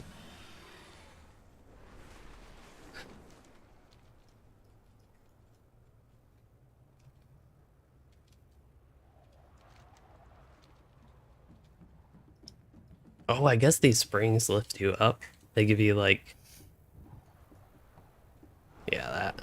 Oh, I guess these springs lift you up. They give you like... Yeah, that.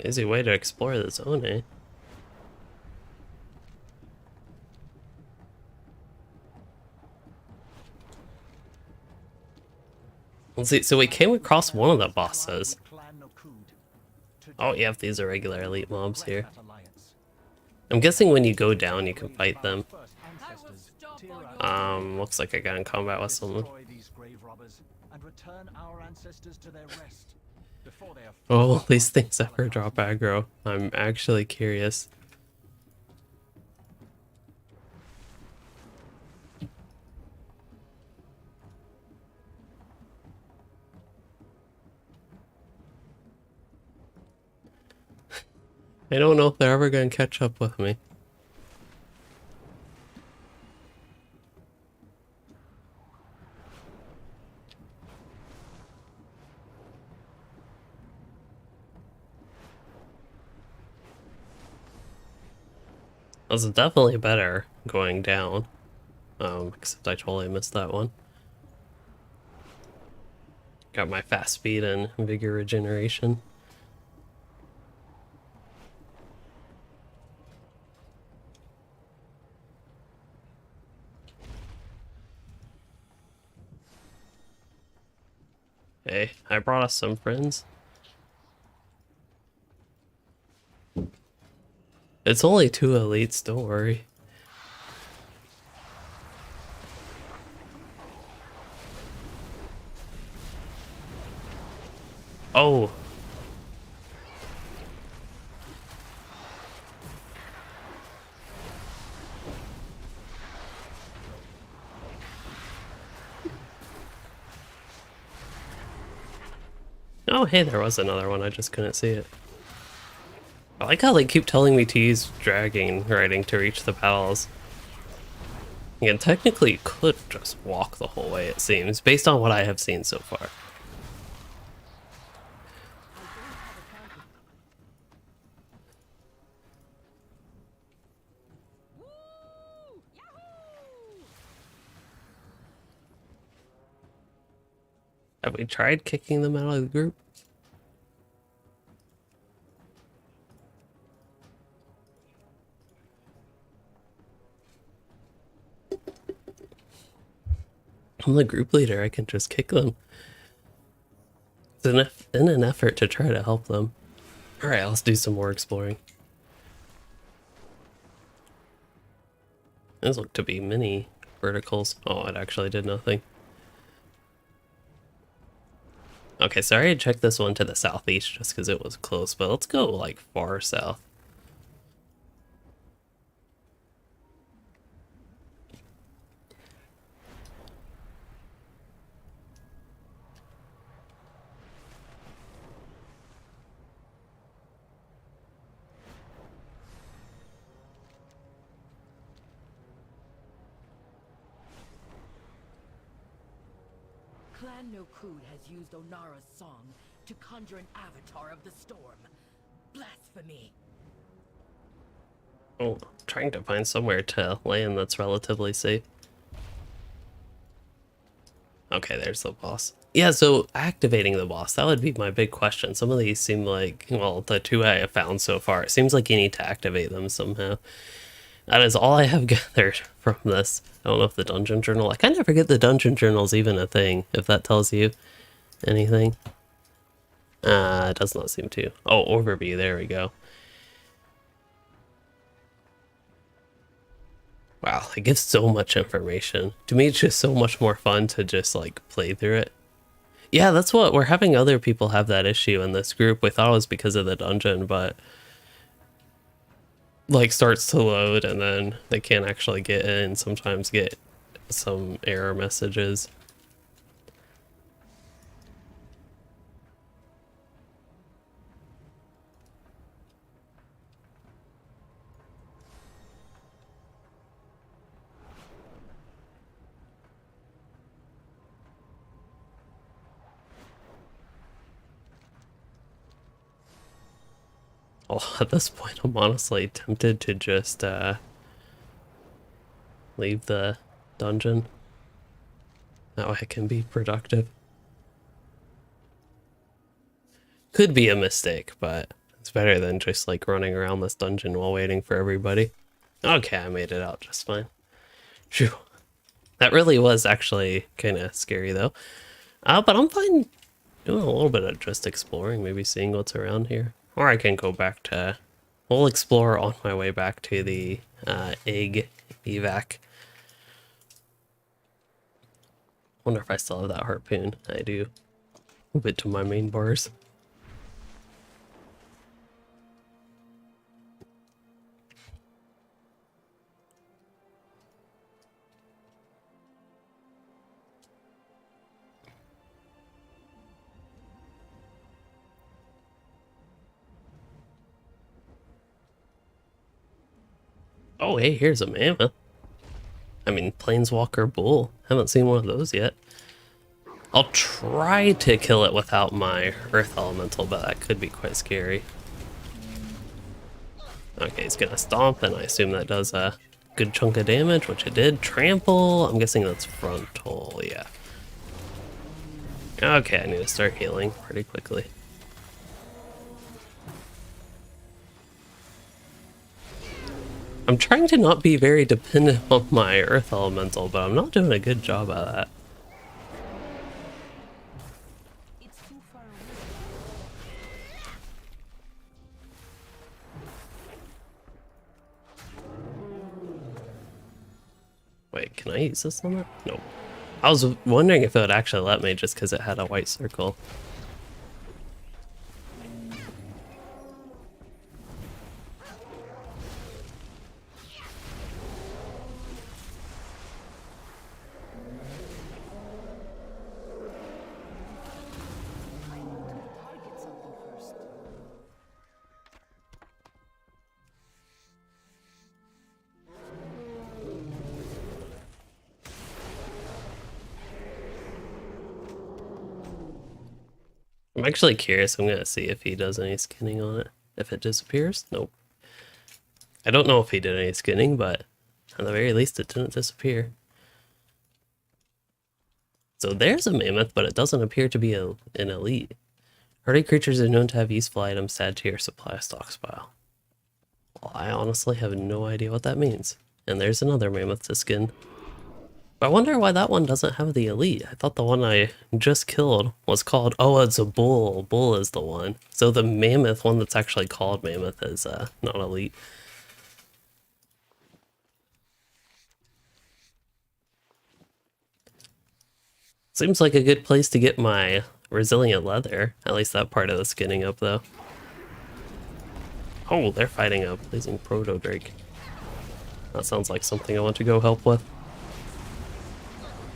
Easy way to explore the zone, eh? Let's see, so we came across one of the bosses. Oh, yeah, these are regular elite mobs here. I'm guessing when you go down, you can fight them. I will stop all your Looks like I got in combat with someone. Destroy these grave robbers and return our ancestors to their rest before they are Oh, these things ever drop aggro. I'm actually curious. I don't know if they're ever going to catch up with me. This is definitely better going down. Except I totally missed that one. Got my fast speed and vigor regeneration. Okay, I brought us some friends. It's only 2 elites, don't worry. Oh. Oh, hey, there was another one. I just couldn't see it. I like how they keep telling me to use Dragonriding to reach the palace. And technically, you could just walk the whole way, it seems, based on what I have seen so far. Have we tried kicking them out of the group? I'm the group leader, I can just kick them. It's in an effort to try to help them. Alright, let's do some more exploring. Those look to be mini verticals. Oh, it actually did nothing. Okay, sorry I checked this one to the southeast just because it was close, but let's go like far south. Clan Nokud has used Onara's song to conjure an avatar of the storm. Blasphemy. Oh, trying to find somewhere to land that's relatively safe. Okay, there's the boss. Yeah, so activating the boss, that would be my big question. Some of these seem like, well, the 2 I have found so far, it seems like you need to activate them somehow. That is all I have gathered from this. I don't know if the dungeon journal... I kind of forget the dungeon journal's even a thing, if that tells you anything. It does not seem to. Oh, overview, there we go. Wow, it gives so much information. To me, it's just so much more fun to just, like, play through it. Yeah, that's what... We're having other people have that issue in this group. We thought it was because of the dungeon, but... like starts to load and then they can't actually get in, sometimes get some error messages. Oh, at this point I'm honestly tempted to just leave the dungeon. That way I can be productive. Could be a mistake, but it's better than just like running around this dungeon while waiting for everybody. Okay, I made it out just fine. Phew. That really was actually kind of scary though. But I'm fine doing a little bit of just exploring, maybe seeing what's around here. Or I can go back to... We'll explore on my way back to the egg evac. Wonder if I still have that harpoon. I do. Move it to my main bars. Oh, hey, here's a mammoth. I mean, planeswalker bull. Haven't seen one of those yet. I'll try to kill it without my earth elemental, but that could be quite scary. Okay, he's gonna stomp, and I assume that does a good chunk of damage, which it did. Trample, I'm guessing that's frontal, yeah. Okay, I need to start healing pretty quickly. I'm trying to not be very dependent on my earth elemental, but I'm not doing a good job at that. It's Wait, can I use this on it? Nope. I was wondering if it would actually let me just because it had a white circle. Target something first. I'm actually curious. I'm gonna see if he does any skinning on it. If it disappears? Nope. I don't know if he did any skinning, but at the very least it didn't disappear. So there's a mammoth, but it doesn't appear to be an elite. Hardy creatures are known to have useful items added to your supply stockpile. Well, I honestly have no idea what that means. And there's another mammoth to skin. But I wonder why that one doesn't have the elite. I thought the one I just killed was called... Oh, it's a bull. Bull is the one. So the mammoth one that's actually called mammoth is not elite. Seems like a good place to get my resilient leather. At least that part of the skinning up, though. Oh, they're fighting a blazing proto drake. That sounds like something I want to go help with.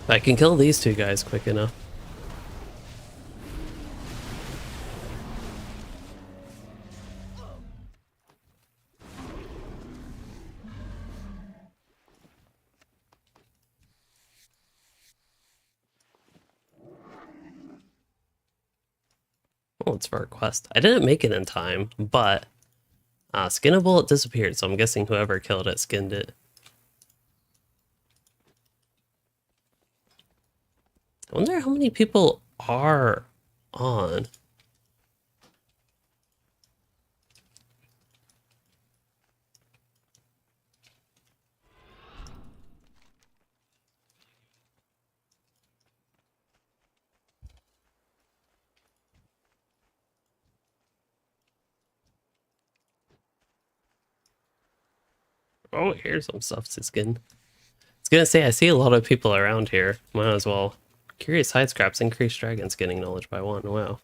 I can kill these two guys quick enough. Oh, it's for a quest. I didn't make it in time, but skin a bullet disappeared, so I'm guessing whoever killed it skinned it. I wonder how many people are on. Oh, here's some stuff to skin. I was gonna say, I see a lot of people around here. Might as well. Curious hide scraps increase dragon skinning knowledge by 1. Wow.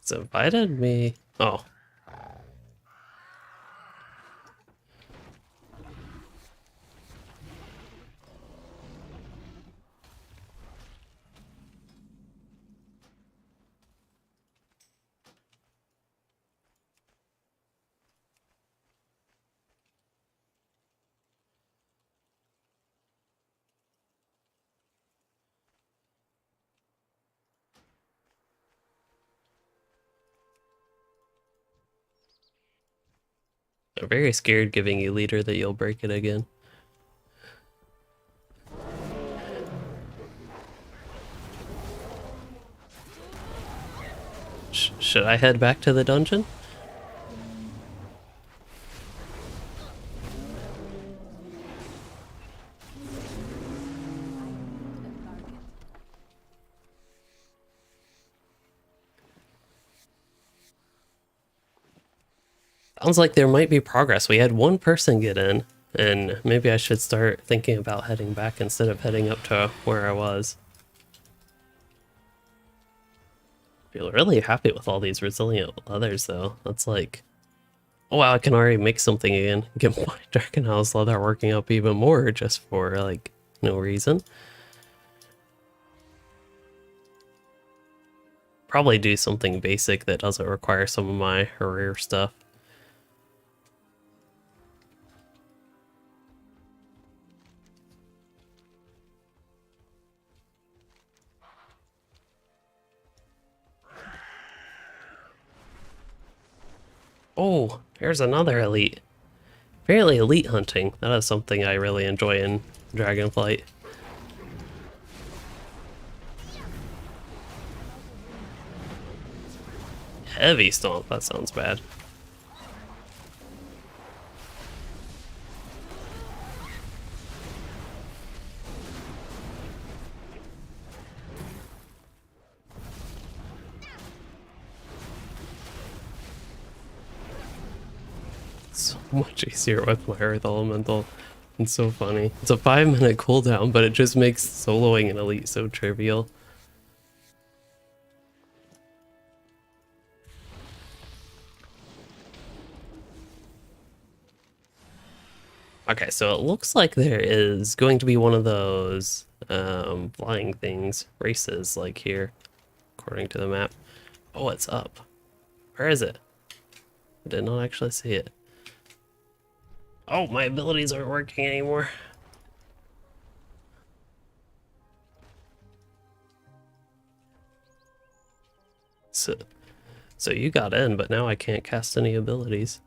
It's invited me. Oh. I'm very scared giving you leader that you'll break it again. Should I head back to the dungeon? Sounds like there might be progress. We had one person get in, and maybe I should start thinking about heading back instead of heading up to where I was. Feel really happy with all these resilient leathers, though. That's like... Oh wow, I can already make something again. Get my Dragon House leather working up even more just for, like, no reason. Probably do something basic that doesn't require some of my rare stuff. Oh, here's another elite. Apparently elite hunting. That is something I really enjoy in Dragonflight. Heavy stomp, that sounds bad. so much easier with my Earth Elemental. It's so funny. It's a 5-minute cooldown, but it just makes soloing an elite so trivial. Okay, so it looks like there is going to be one of those flying things, races, like here, according to the map. Oh, it's up. Where is it? I did not actually see it. Oh, my abilities aren't working anymore. So you got in, but now I can't cast any abilities.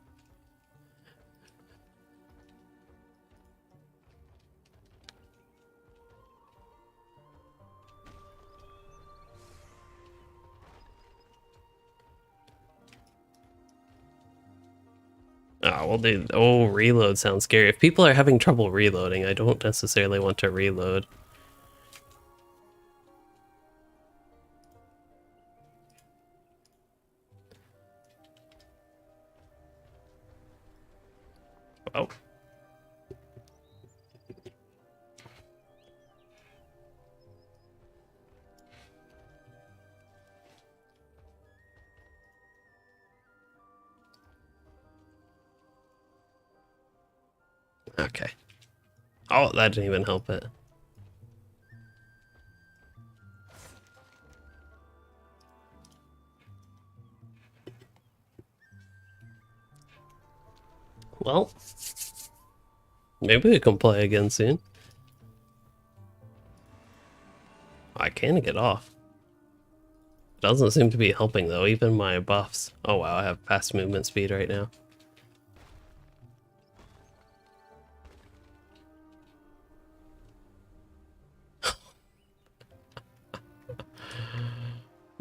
Oh, well, dude, oh, reload sounds scary. If people are having trouble reloading, I don't necessarily want to reload. Oh. Okay. Oh, that didn't even help it. Well, maybe we can play again soon. I can get off. It doesn't seem to be helping though, even my buffs. Oh wow, I have fast movement speed right now.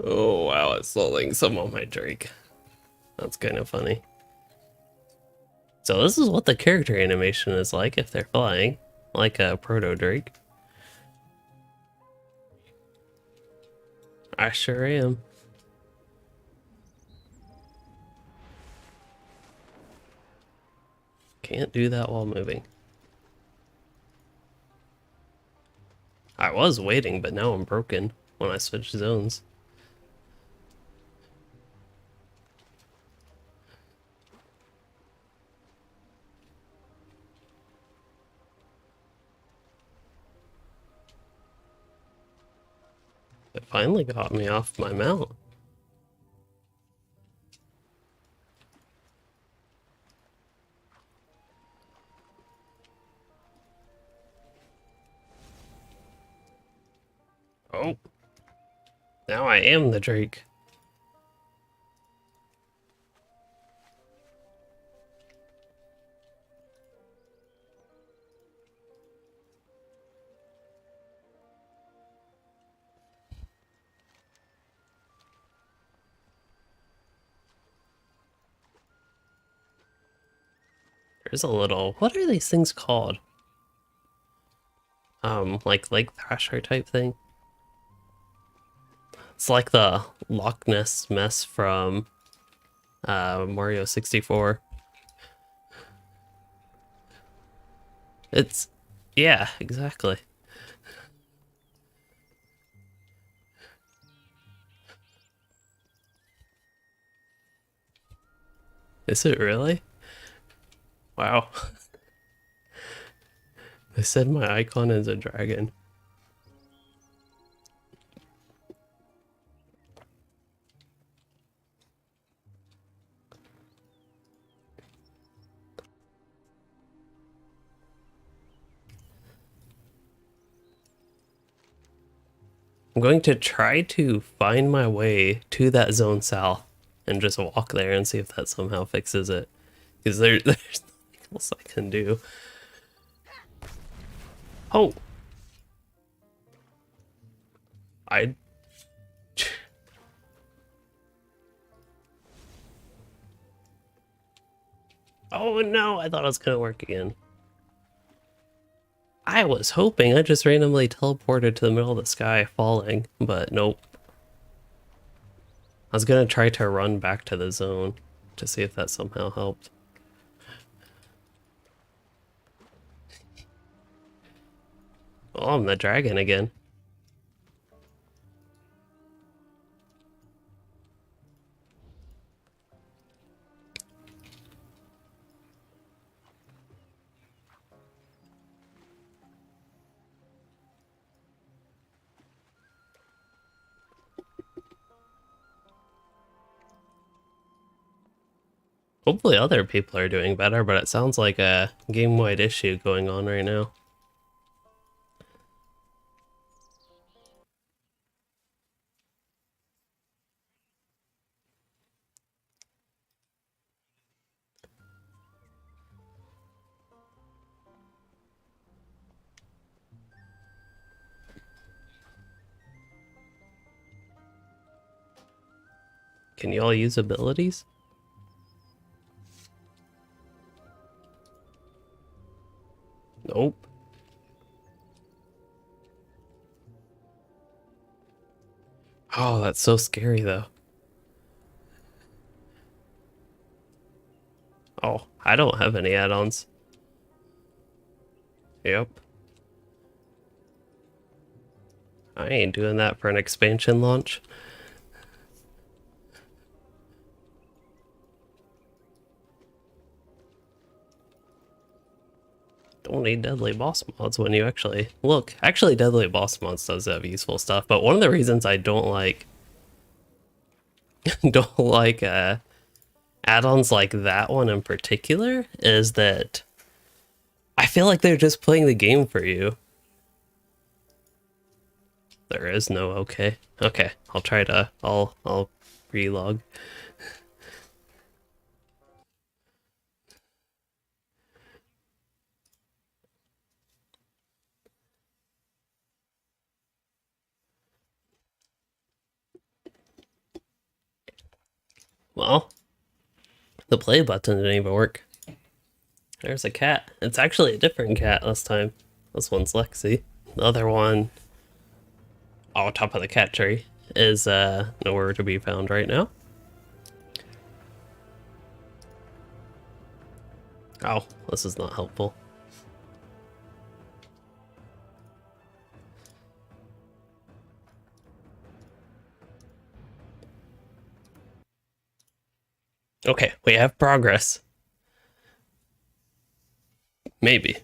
Oh wow, it's slowing some on my Drake. That's kind of funny. So this is what the character animation is like if they're flying, like a proto Drake. I sure am. Can't do that while moving. I was waiting, but now I'm broken when I switch zones. It finally got me off my mount. Oh. Now I am the Drake. There's a little, what are these things called? Like Lake Thrasher type thing. It's like the Loch Ness mess from Mario 64. It's, yeah, exactly. Is it really? Wow. They said my icon is a dragon. I'm going to try to find my way to that zone south and just walk there and see if that somehow fixes it. Because there's nothing else I can do. Oh! Oh no, I thought it was gonna work again. I was hoping I just randomly teleported to the middle of the sky falling, but nope. I was gonna try to run back to the zone to see if that somehow helped. Oh, I'm the dragon again. Hopefully other people are doing better, but it sounds like a game-wide issue going on right now. Can you all use abilities? Nope. Oh, that's so scary though. Oh, I don't have any add-ons. Yep. I ain't doing that for an expansion launch. Don't need deadly boss mods when you actually look. Actually, deadly boss mods does have useful stuff, but one of the reasons I don't like don't like add-ons like that one in particular is that I feel like they're just playing the game for you. There is no okay. Okay, I'll try to I'll relog. Well, the play button didn't even work. There's a cat. It's actually a different cat this time. This one's Lexi. The other one, on top of the cat tree, is nowhere to be found right now. Oh, this is not helpful. Okay, we have progress. Maybe.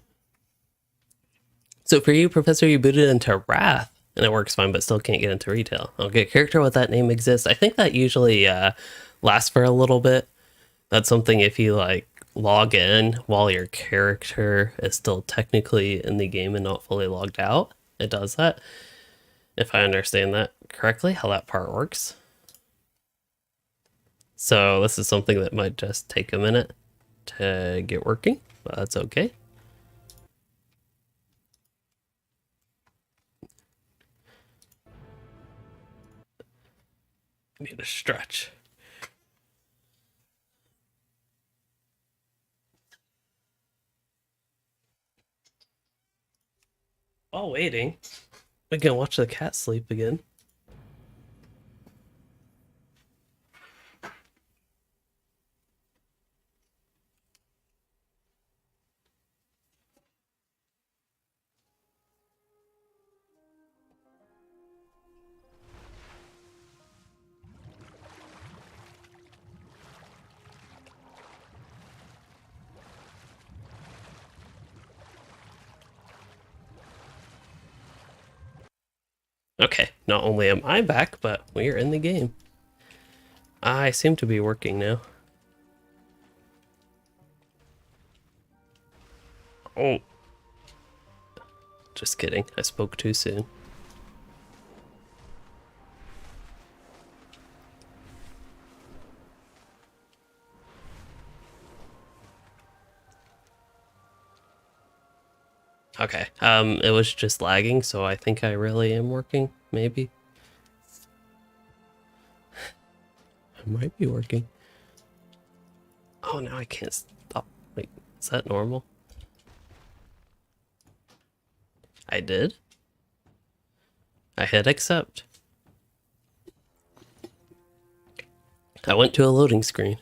So for you, Professor, you booted into Wrath, and it works fine, but still can't get into retail. Okay, character with that name exists. I think that usually lasts for a little bit. That's something if you like log in while your character is still technically in the game and not fully logged out, it does that. If I understand that correctly, how that part works. So this is something that might just take a minute to get working, but that's okay. I need a stretch. While waiting, we can watch the cat sleep again. Okay, not only am I back, but we're in the game. I seem to be working now. Oh. Just kidding, I spoke too soon. Okay, it was just lagging, so I think I really am working, maybe. I might be working. Oh, now I can't stop. Wait, is that normal? I did? I hit accept. I went to a loading screen.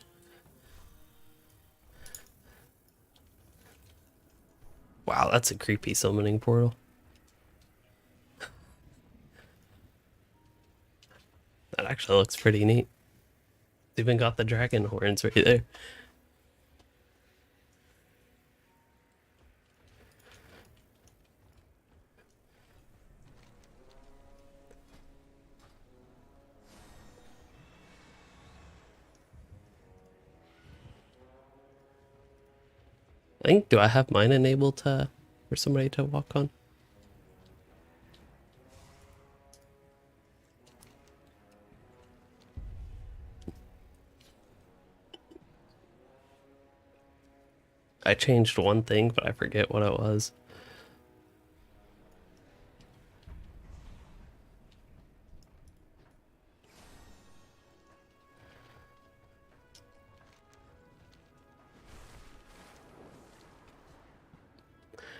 Wow, that's a creepy summoning portal. actually looks pretty neat. It's even got the dragon horns right there. I think, do I have mine enabled to, for somebody to walk on? I changed one thing, but I forget what it was.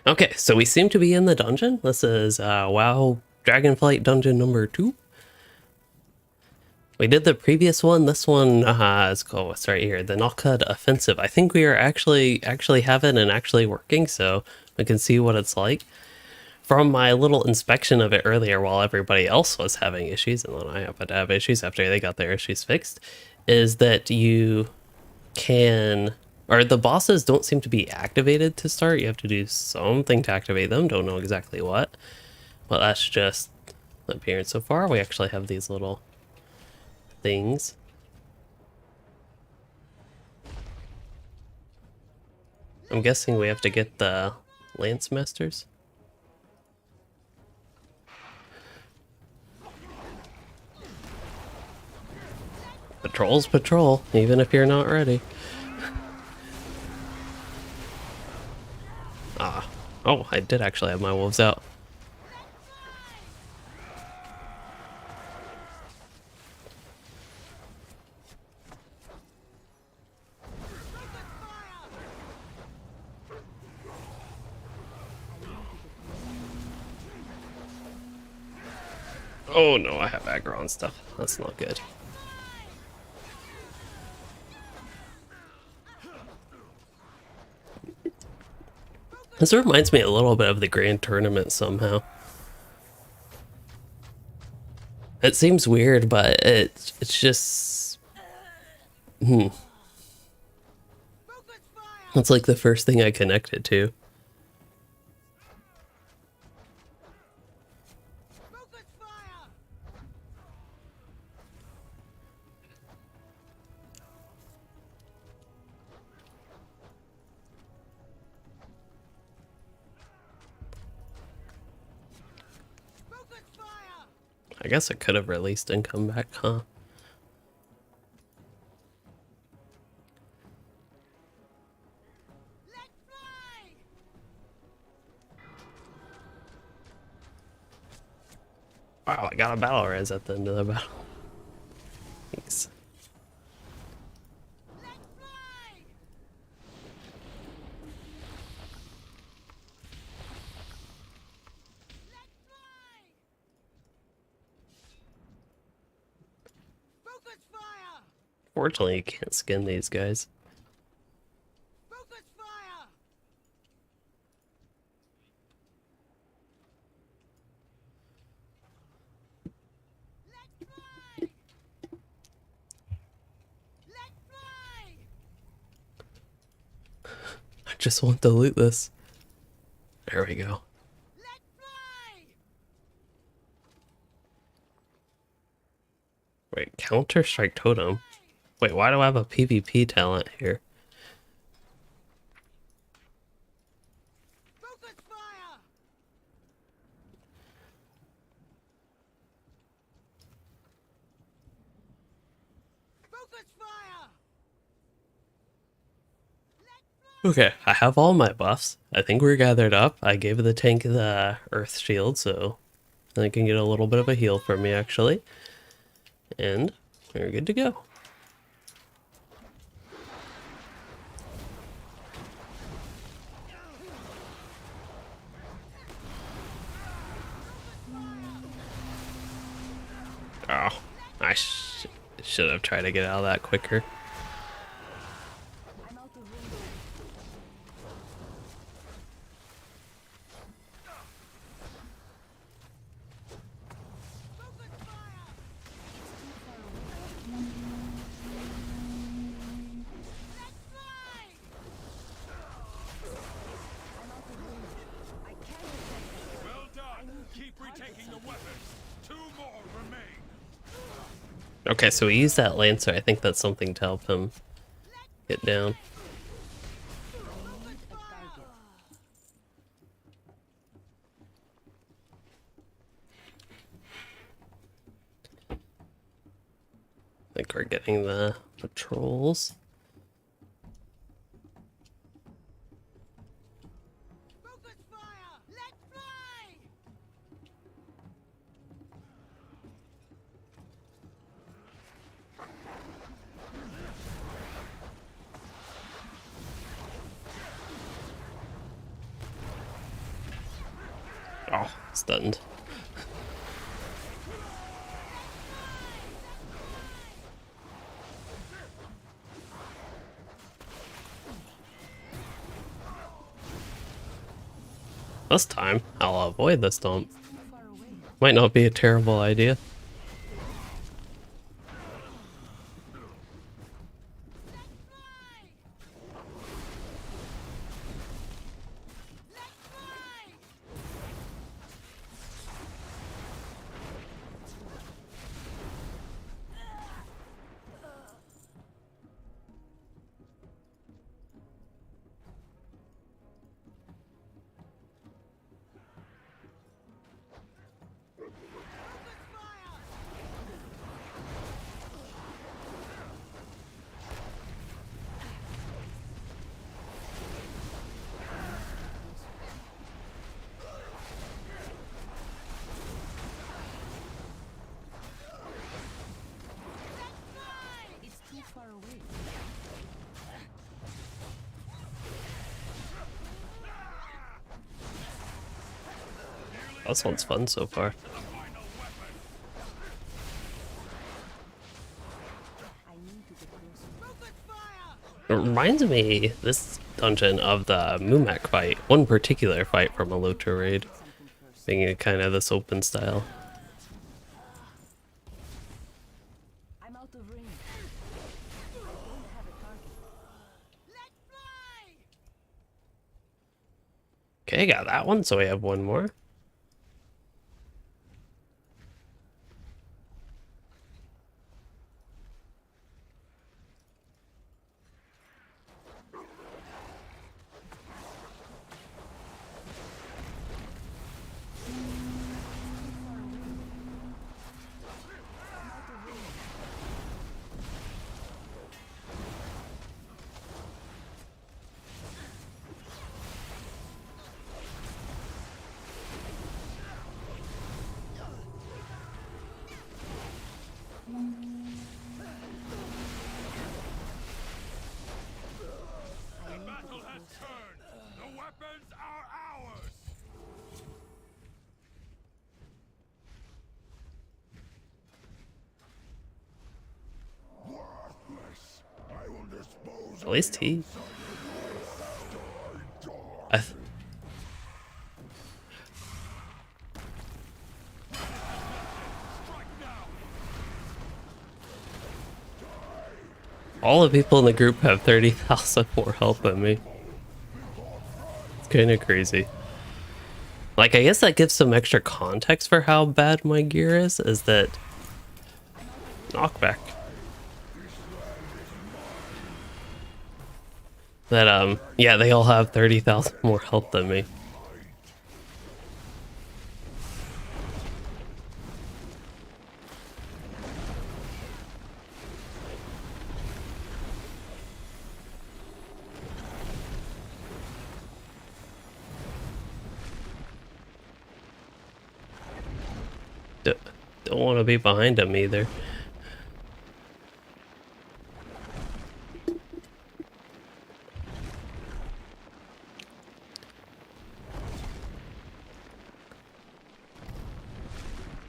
Okay, so we seem to be in the dungeon. This is WoW Dragonflight dungeon number 2. We did the previous one. This one is called, what's right here, the Knockhead Offensive. I think we are actually have it and actually working, so we can see what it's like. From my little inspection of it earlier while everybody else was having issues, and then I happened to have issues after they got their issues fixed, is that you can, or the bosses don't seem to be activated to start. You have to do something to activate them. Don't know exactly what, but that's just the appearance so far. We actually have these little things. I'm guessing we have to get the Lance Masters. Patrol's patrol, even if you're not ready. Oh, I did actually have my wolves out. Oh no, I have aggro and stuff. That's not good. This reminds me a little bit of the Grand Tournament somehow. It seems weird, but it's just... That's like the first thing I connected to. I guess I could have released and come back, huh? Wow, I got a battle res at the end of the battle. Thanks. Fortunately, you can't skin these guys. I just want to loot this. There we go. Wait, Counter-Strike Totem? Wait, why do I have a PvP talent here? Okay, I have all my buffs. I think we're gathered up. I gave the tank the earth shield, so I can get a little bit of a heal from me, actually. And we're good to go. Oh, I should have tried to get out of that quicker. Okay, so he used that Lancer. I think that's something to help him get down. I think we're getting the patrols. Focus fire! Let fly! Oh, stunned. This time, I'll avoid the stomp. Might not be a terrible idea. This one's fun so far. It reminds me, this dungeon, of the Mumak fight. One particular fight from a Loto raid. Being kind of this open style. I'm out of range. I don't have a target. Okay, got that one, so we have one more. At least he... All the people in the group have 30,000 more health than me. It's kind of crazy. Like, I guess that gives some extra context for how bad my gear is that... Knockback. That, yeah, they all have 30,000 more health than me. Don't want to be behind him either.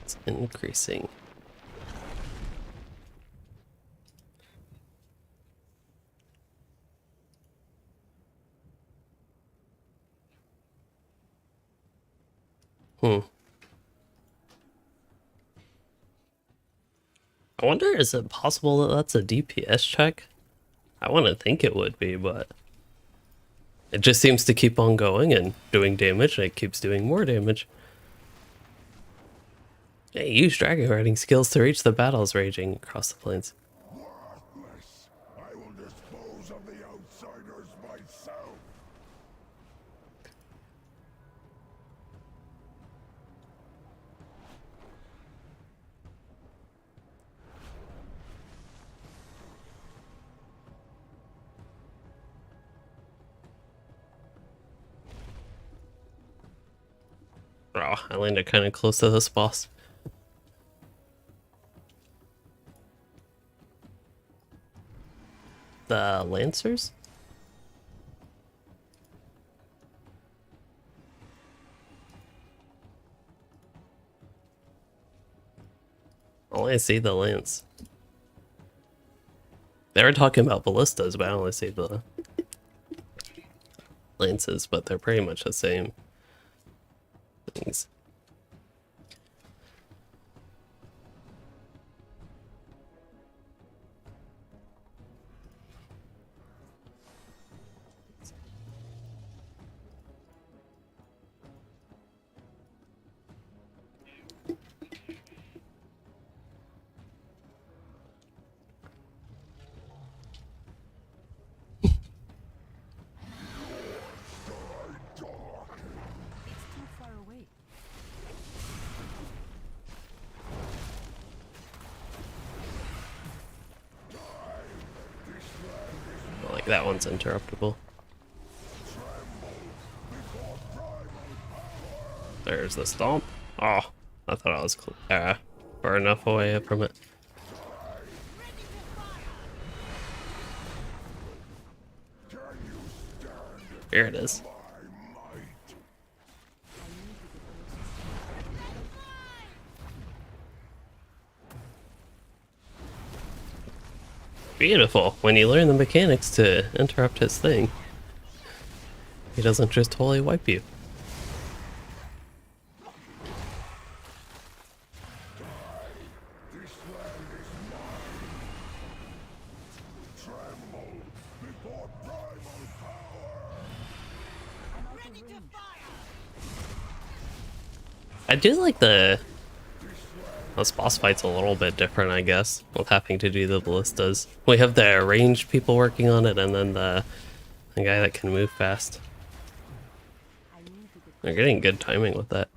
It's increasing. I wonder, is it possible that that's a DPS check? I want to think it would be, but it just seems to keep on going and doing damage, and it keeps doing more damage. Hey, use dragon riding skills to reach the battles raging across the plains. Worthless. I will dispose of the outsiders myself. Oh, I landed kind of close to this boss. The Lancers? Only see the lance. They were talking about ballistas, but I only see the lances, but they're pretty much the same things. Like that one's interruptible. There's the stomp. Oh, I thought I was far enough away from it. Here it is. Beautiful. When you learn the mechanics to interrupt his thing, he doesn't just totally wipe you. I do like this boss fight's a little bit different, I guess, with having to do the ballistas. We have the ranged people working on it, and then the guy that can move fast. They're getting good timing with that.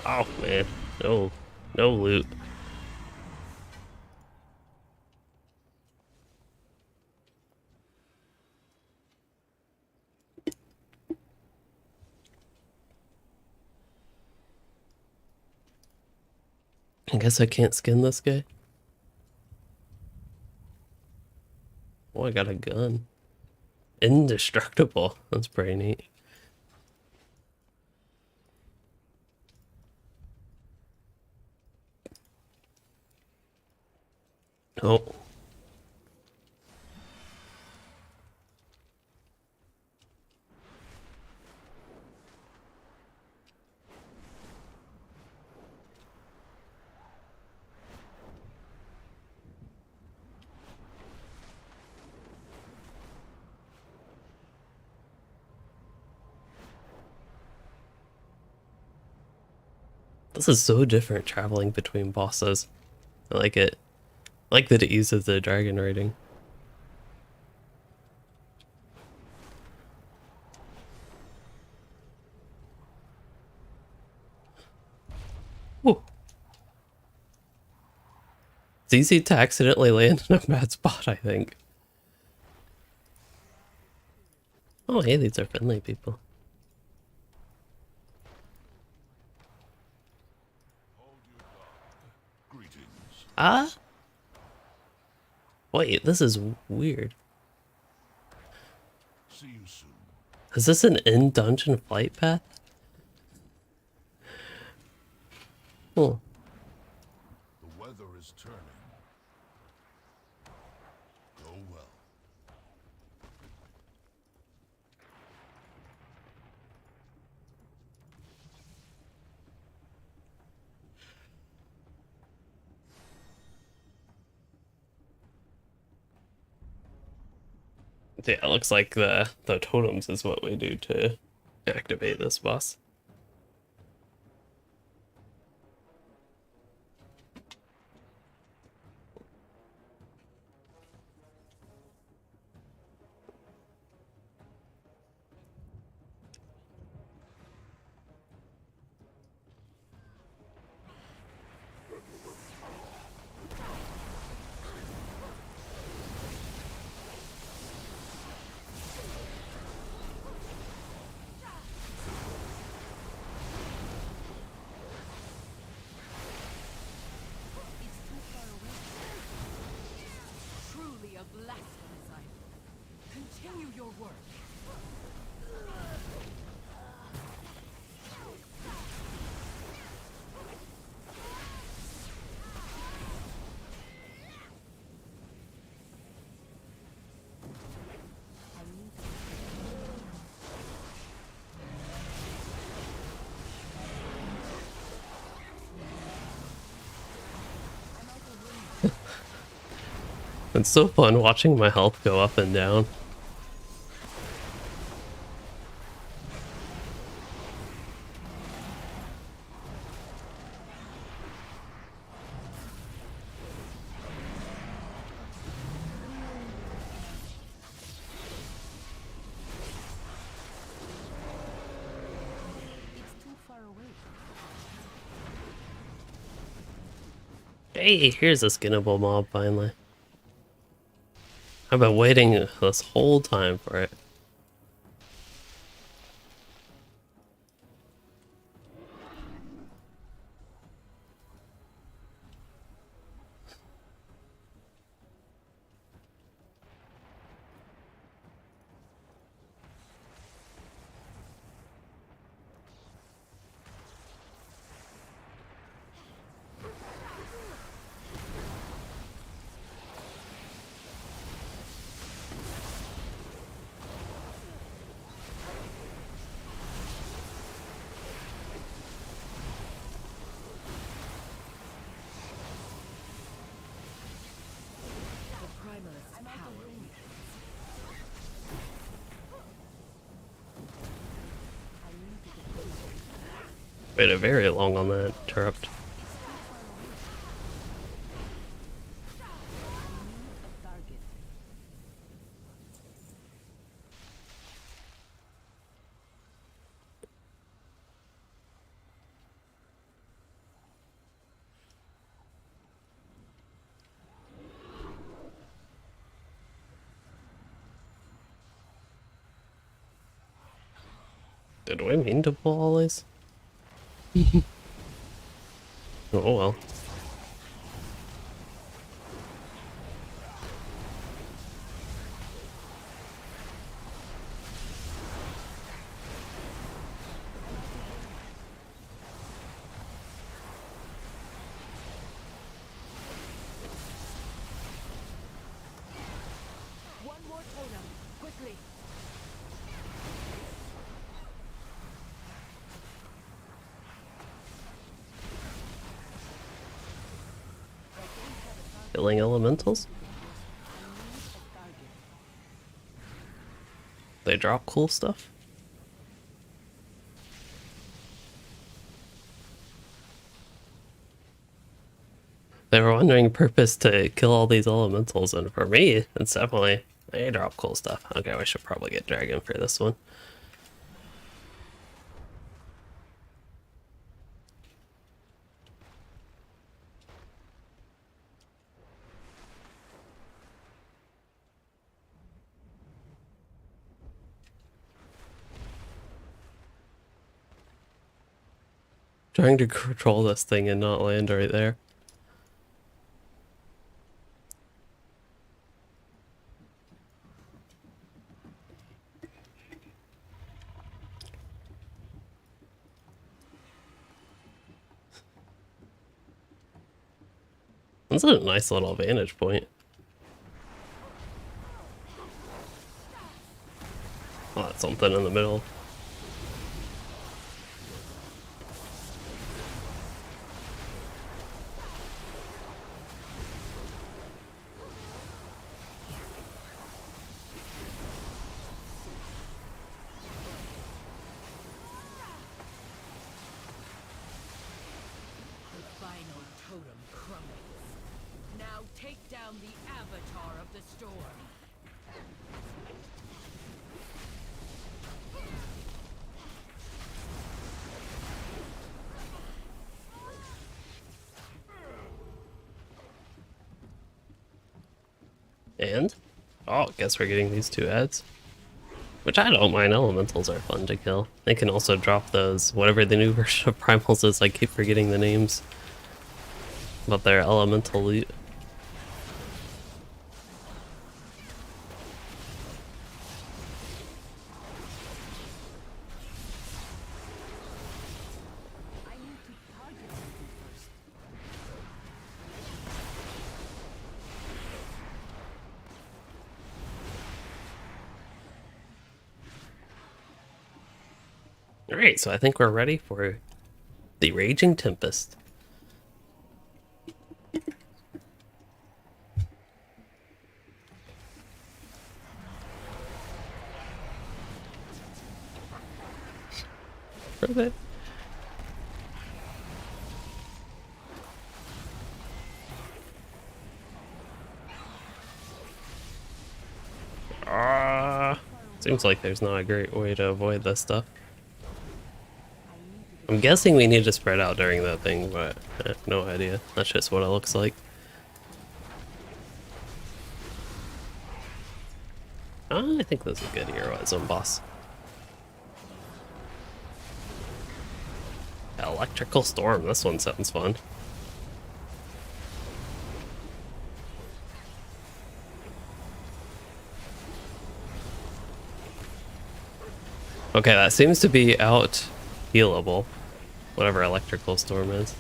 Oh man, no loot. I guess I can't skin this guy. Oh, I got a gun. Indestructible. That's pretty neat. Oh. This is so different traveling between bosses. I like it. I like that it uses the Dragonriding. Woo. It's easy to accidentally land in a bad spot, I think. Oh, hey, these are friendly people. Ah? Wait, this is weird. See you soon. Is this an in-dungeon flight path? Oh. The weather is turning. Go well. Yeah, it looks like the totems is what we do to activate this boss. Truly a blasphemous sight. Continue your work. It's so fun watching my health go up and down. It's too far away. Hey, here's a skinnable mob finally. I've been waiting this whole time for it. The primalist's power weakens. Waited very long on that interrupt. Did we mean to pull all these? Oh well. One more totem, quickly. Killing elementals? They drop cool stuff? They were wondering purpose to kill all these elementals, and for me, it's definitely they drop cool stuff. Okay, we should probably get dragon for this one. Trying to control this thing and not land right there. That's a nice little vantage point. Oh, that's something in the middle. crumbles. Now take down the avatar of the storm. And? Oh, guess we're getting these 2 ads. Which I don't mind, elementals are fun to kill. They can also drop those, whatever the new version of primals is, I keep forgetting the names. But they're elemental loot. Alright, so I think we're ready for the Raging Tempest. Perfect. Seems like there's not a great way to avoid this stuff. I'm guessing we need to spread out during that thing, but I have no idea. That's just what it looks like. I think this is a good hero as on boss. Electrical Storm, this one sounds fun. Okay, that seems to be out healable. Whatever Electrical Storm is.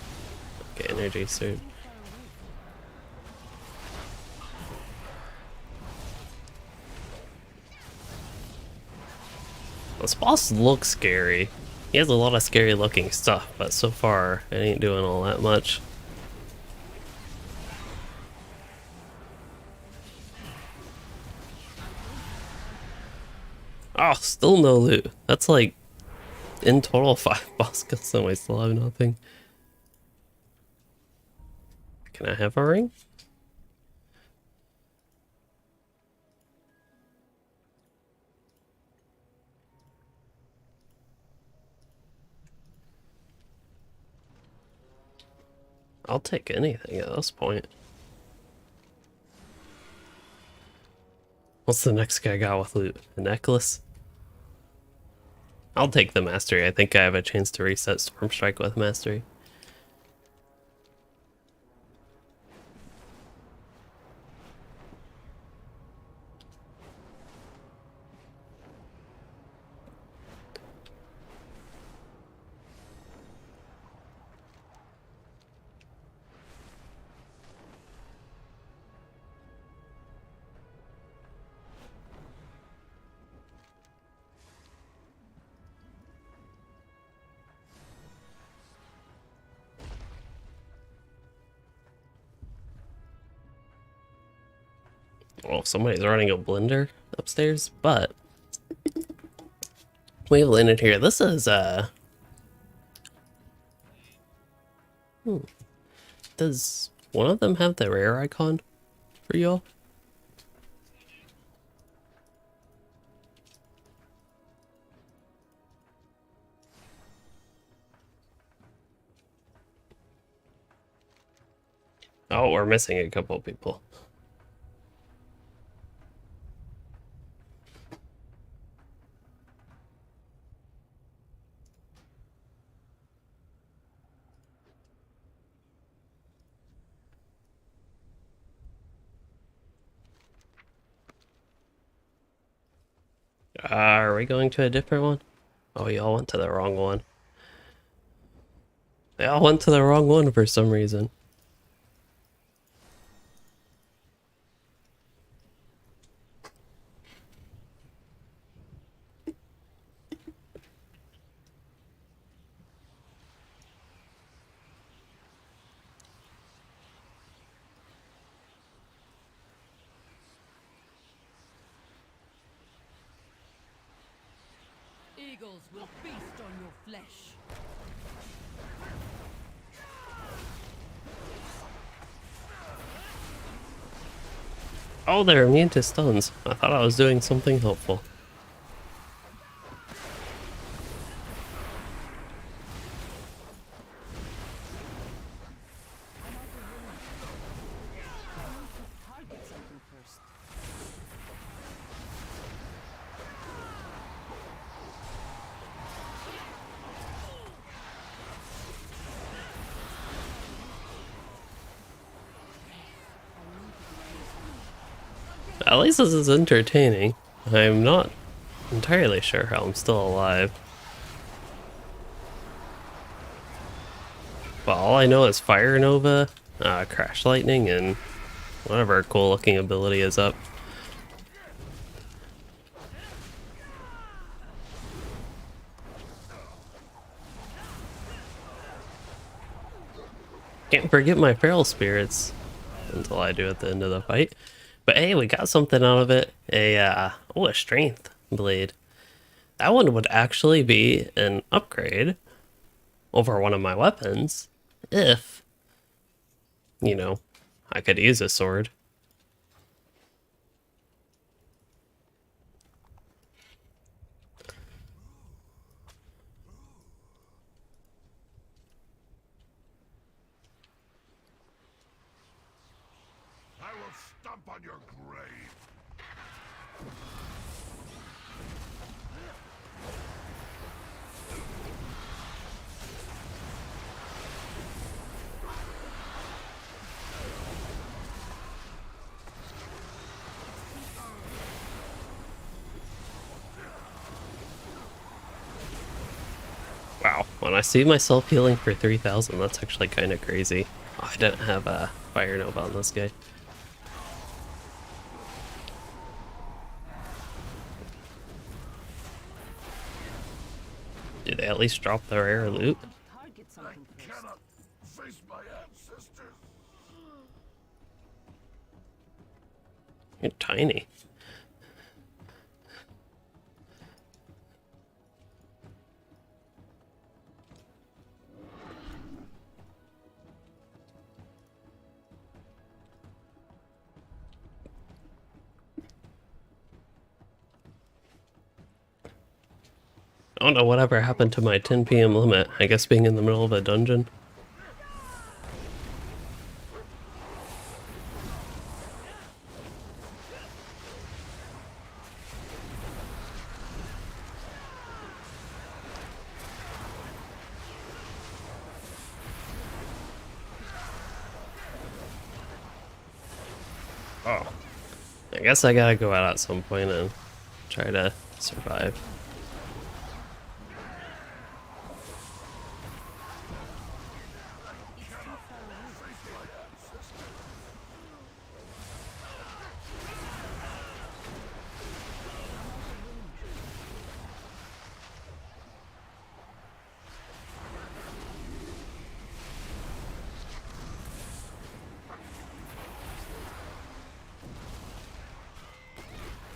Okay, Energy Surge. This boss looks scary. He has a lot of scary looking stuff, but so far it ain't doing all that much. Oh, still no loot. That's like in total 5 boss kills and I still have nothing. Can I have a ring? I'll take anything at this point. What's the next guy got with loot? A necklace? I'll take the mastery. I think I have a chance to reset Stormstrike with mastery. Well, somebody's running a blender upstairs, but we've landed here. This is does one of them have the rare icon for y'all? Oh, we're missing a couple of people. Are we going to a different one? Oh, y'all went to the wrong one. They all went to the wrong one for some reason. Eagles will feast on your flesh. Oh, they're immune to stuns. I thought I was doing something helpful. At least this is entertaining. I'm not entirely sure how I'm still alive. But all I know is Fire Nova, Crash Lightning, and whatever cool looking ability is up. Can't forget my Feral Spirits until I do at the end of the fight. But hey, we got something out of it. A Strength Blade. That one would actually be an upgrade over one of my weapons if, you know, I could use a sword. I will stomp on your grave. Wow, when I see myself healing for 3,000, that's actually kind of crazy. Oh, I didn't have a Fire Nova on this guy. Did they at least drop the rare loot? Target I something first. cannot face my ancestors. You're tiny. I don't know whatever happened to my 10 p.m. limit. I guess being in the middle of a dungeon. Oh. I guess I gotta go out at some point and try to survive.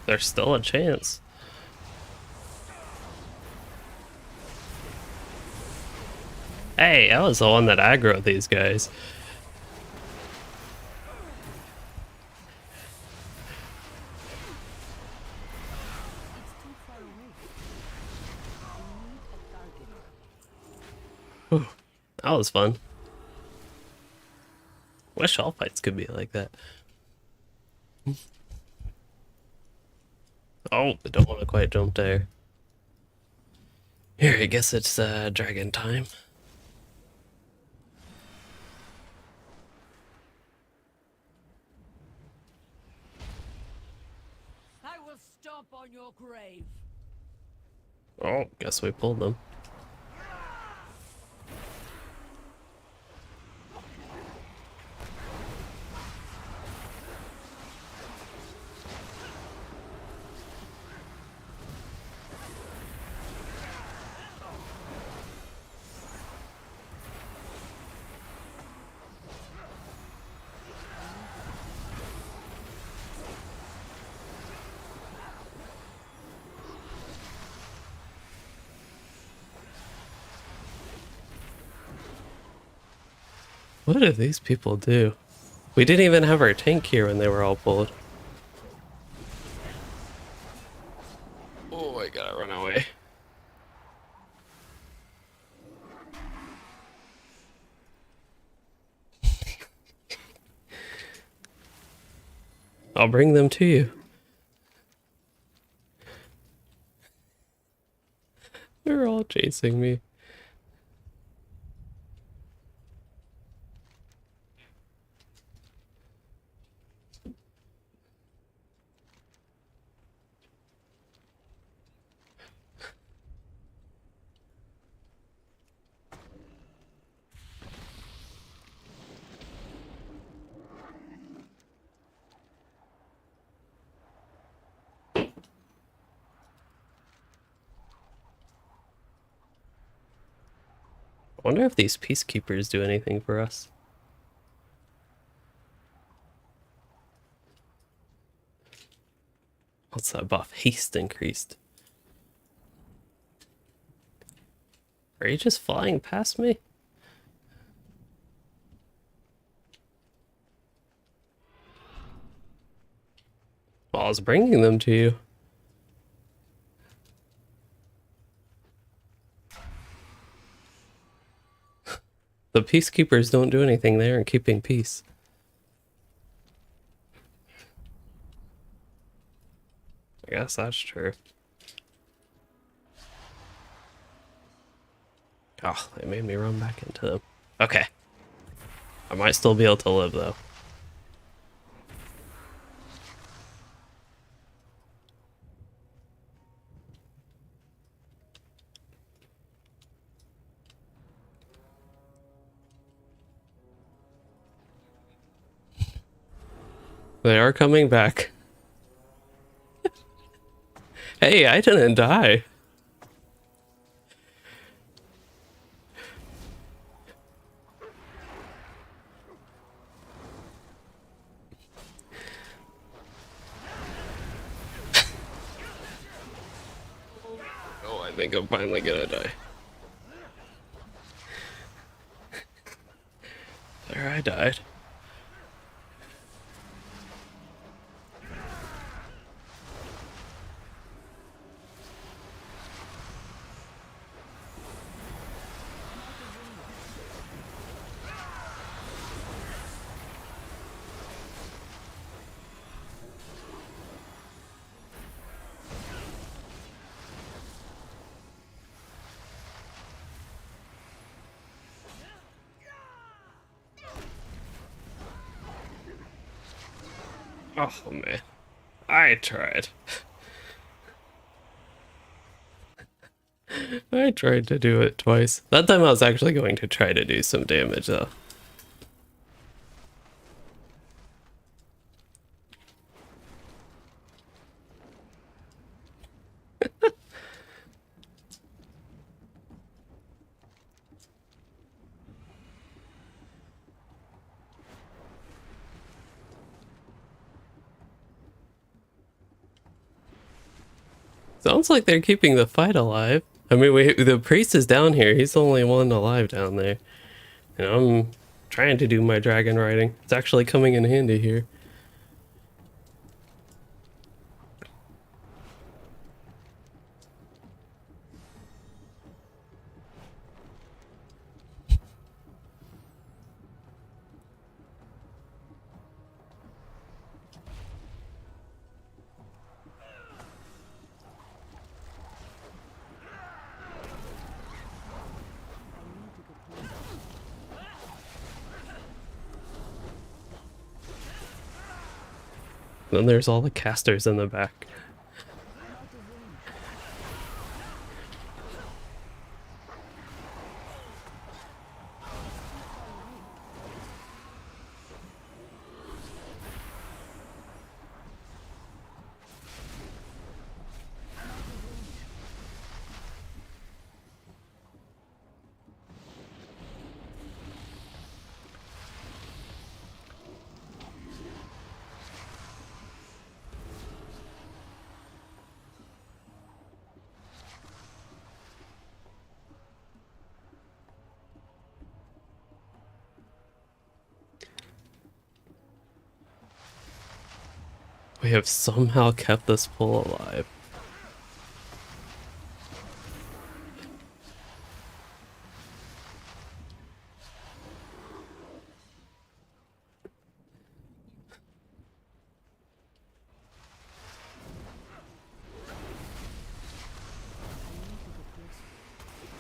There's still a chance. Hey, I was the one that aggroed these guys. Whew, that was fun. Wish all fights could be like that. Oh, I don't want to quite jump there. Here, I guess it's dragon time. I will stomp on your grave. Oh, guess we pulled them. What did these people do? We didn't even have our tank here when they were all pulled. I'll bring them to you. They're all chasing me. I wonder if these peacekeepers do anything for us. What's that buff? Haste increased. Are you just flying past me? Well, I was bringing them to you. The peacekeepers don't do anything. They aren't keeping peace. I guess that's true. Oh, they made me run back into them. Okay. I might still be able to live, though. They are coming back. Hey, I didn't die. Oh, I think I'm finally gonna die. There, I died. Oh man, I tried. I tried to do it twice. That time I was actually going to try to do some damage though. Sounds like they're keeping the fight alive. I mean, the priest is down here. He's the only one alive down there. And I'm trying to do my dragon riding. It's actually coming in handy here. Then there's all the casters in the back. We have somehow kept this pool alive.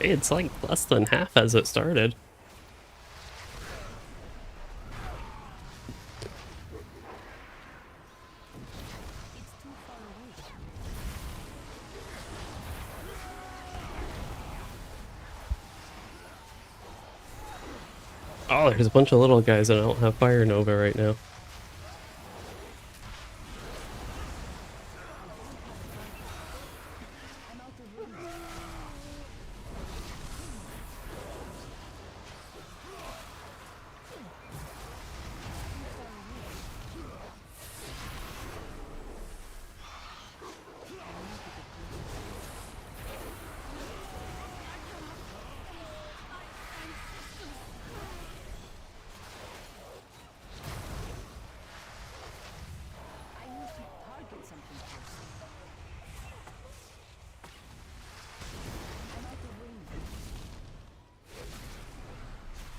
It's like less than half as it started. Oh, there's a bunch of little guys and I don't have Fire Nova right now.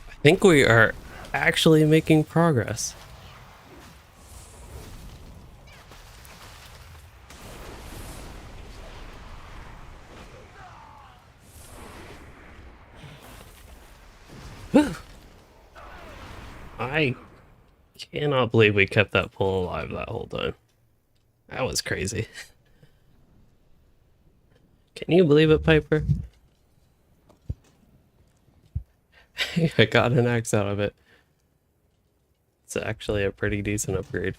I think we are actually making progress. Whew. I cannot believe we kept that pull alive that whole time. That was crazy. Can you believe it, Piper? I got an axe out of it. It's actually a pretty decent upgrade.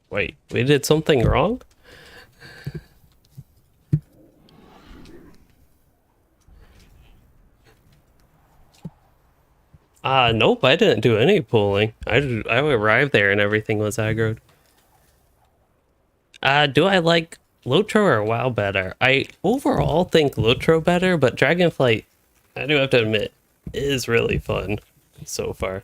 Wait, we did something wrong? Nope, I didn't do any pulling. I arrived there and everything was aggroed. Do I like Lotro or WoW better? I overall think Lotro better, but Dragonflight, I do have to admit, is really fun so far.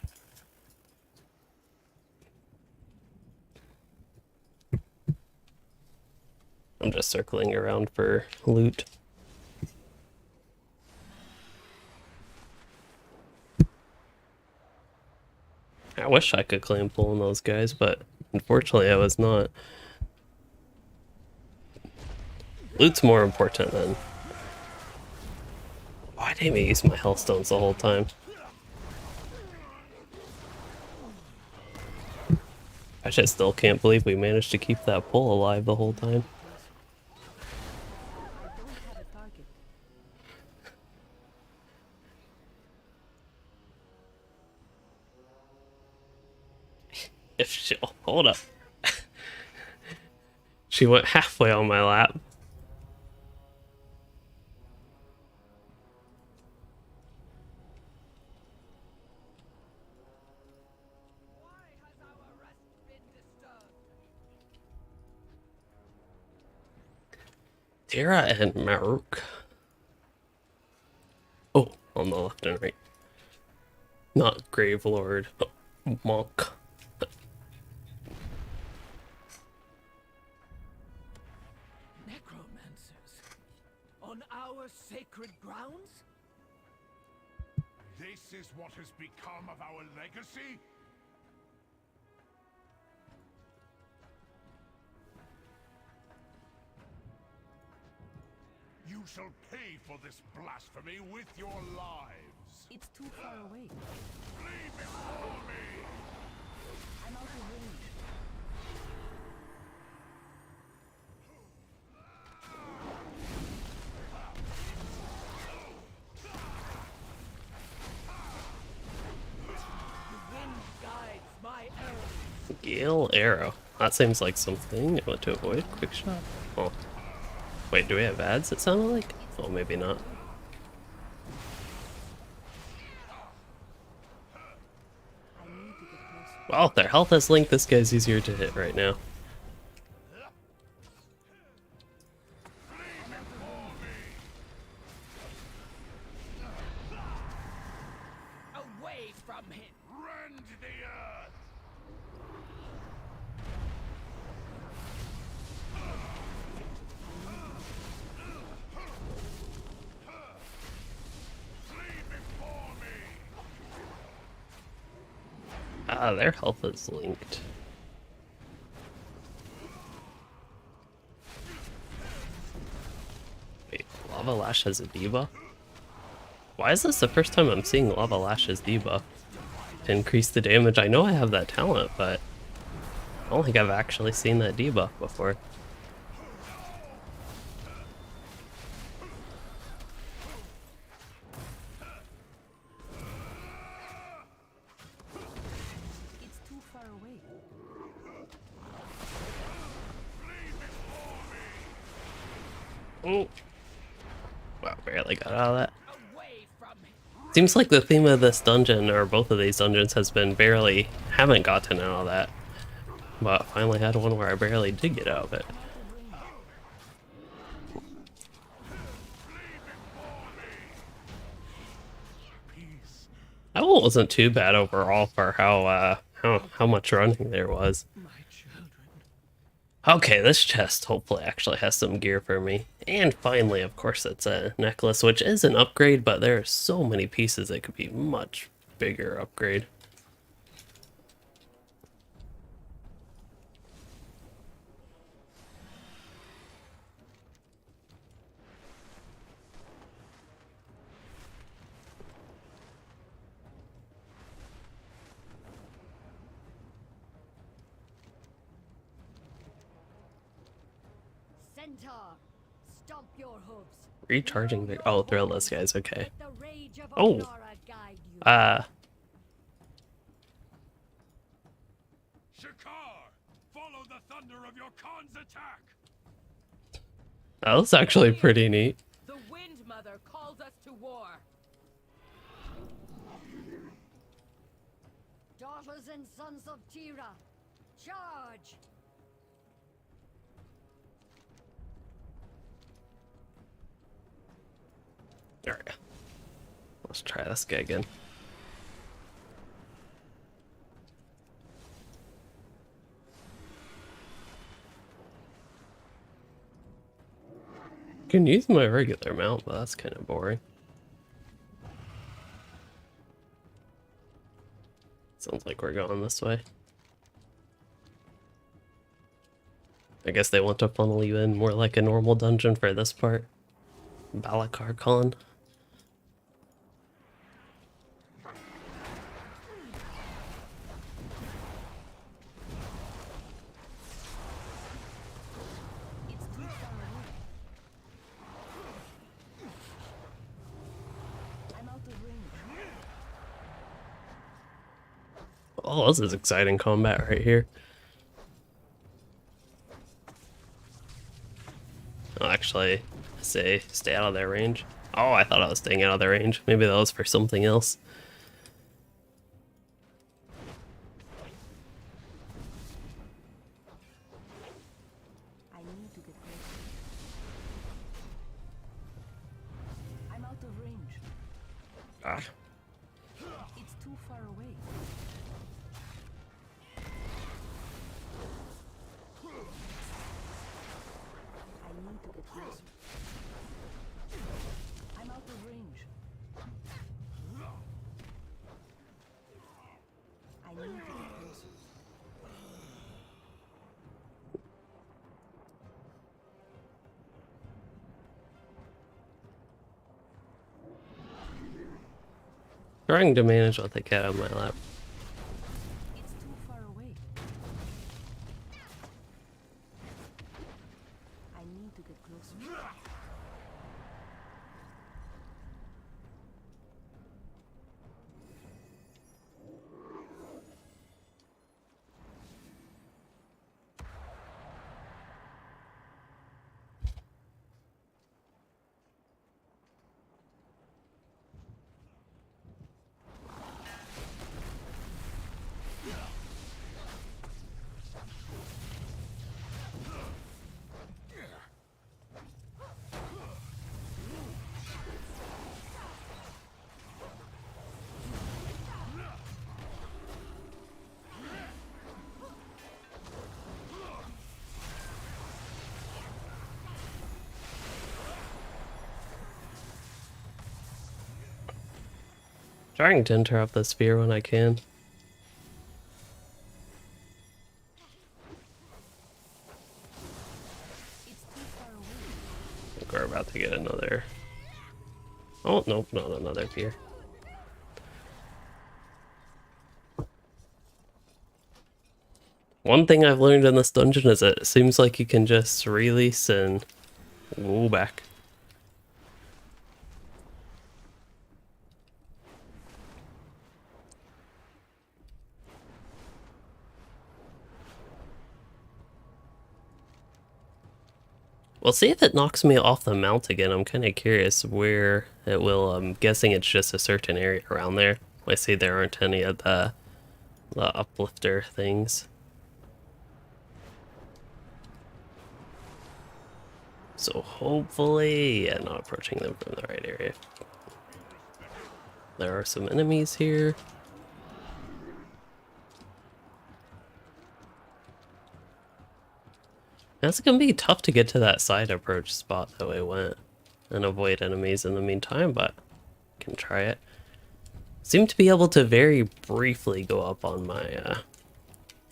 I'm just circling around for loot. I wish I could claim pulling those guys, but unfortunately I was not. Loot's more important than... Oh, I didn't even use my health stones the whole time. I just still can't believe we managed to keep that pull alive the whole time. If she... Oh, hold up. She went halfway on my lap. Tara and Maruk. Oh, on the left and right. Not Grave Lord. Oh, Monk. Necromancers? On our sacred grounds? This is what has become of our legacy? You shall pay for this blasphemy with your lives. It's too far away. Flee before me! I'm out of range. The wind guides my arrows. Gale Arrow. That seems like something I want to avoid. Quick shot. Oh. Wait, do we have ads it sounded like? Oh, maybe not. Well, their health has linked. This guy's easier to hit right now. Away from him! Rend the earth! Flee before me! Their health is linked. Lava Lash has a debuff? Why is this the first time I'm seeing Lava Lash's debuff? To increase the damage. I know I have that talent, but I don't think I've actually seen that debuff before. It's too far away. Oh. Wow, barely got out of that. Away from me. Seems like the theme of this dungeon, or both of these dungeons, has been haven't gotten out of that. But finally had one where I barely did get out of it. That one wasn't too bad overall for how much running there was. Okay, this chest hopefully actually has some gear for me. And finally, of course, it's a necklace, which is an upgrade, but there are so many pieces that could be much bigger upgrade. Centaur, stomp your hooves. Recharging the thrill this guys, okay. Let the rage of Oh. Onara guide you. Shakar, follow the thunder of your Khan's attack. That was actually pretty neat. The Wind Mother calls us to war. Daughters and sons of Tira, charge! Alright. Let's try this guy again. Can use my regular mount, but that's kind of boring. Sounds like we're going this way. I guess they want to funnel you in more like a normal dungeon for this part. Balakar Khan. It's too far away. I'm out of range. Oh, this is exciting combat right here. I'll actually say stay out of their range. Oh, I thought I was staying out of their range. Maybe that was for something else. I need to get closer. I'm out of range. Ah. It's too far away. I need to get closer. I'm out of range. I need to get closer. Trying to manage what they get on my lap. It's too far away. I need to get closer. Trying to interrupt the sphere when I can. It's too far away. I think we're about to get another nope, not another pier. One thing I've learned in this dungeon is that it seems like you can just release and go back. We'll see if it knocks me off the mount again. I'm kind of curious where it will. I'm guessing it's just a certain area around there. I see there aren't any of the uplifter things. So hopefully, yeah, not approaching them from the right area. There are some enemies here. It's gonna be tough to get to that side approach spot that we went and avoid enemies in the meantime, but can try it. Seem to be able to very briefly go up on my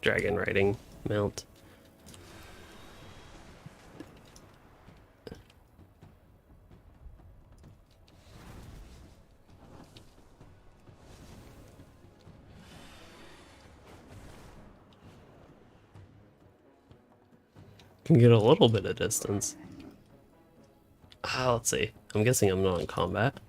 Dragonriding mount. Can get a little bit of distance. Let's see. I'm guessing I'm not in combat.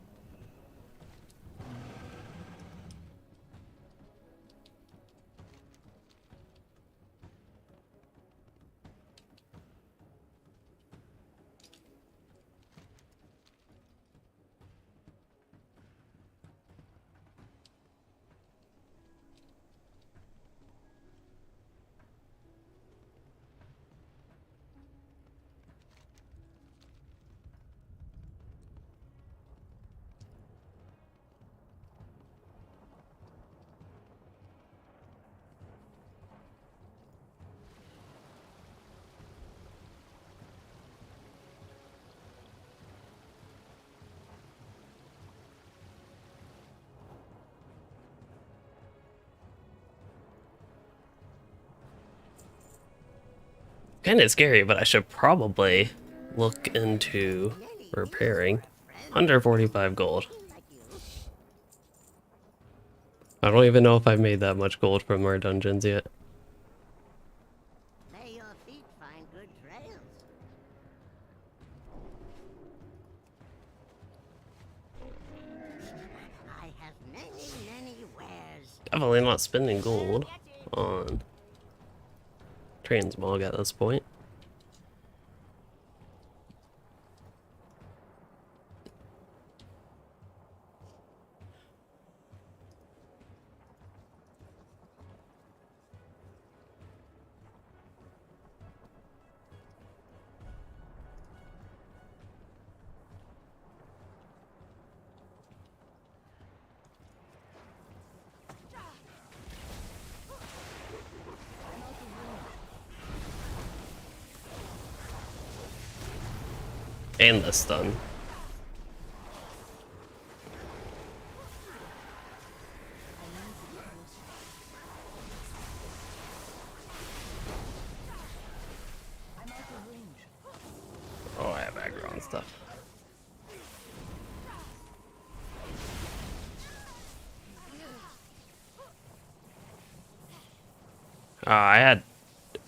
Kind of scary, but I should probably look into repairing. 145 gold. I don't even know if I've made that much gold from our dungeons yet. May your feet find good trails. I have many wares. Definitely not spending gold on transmog at this point. And the stun. Oh, I have aggro and stuff. I had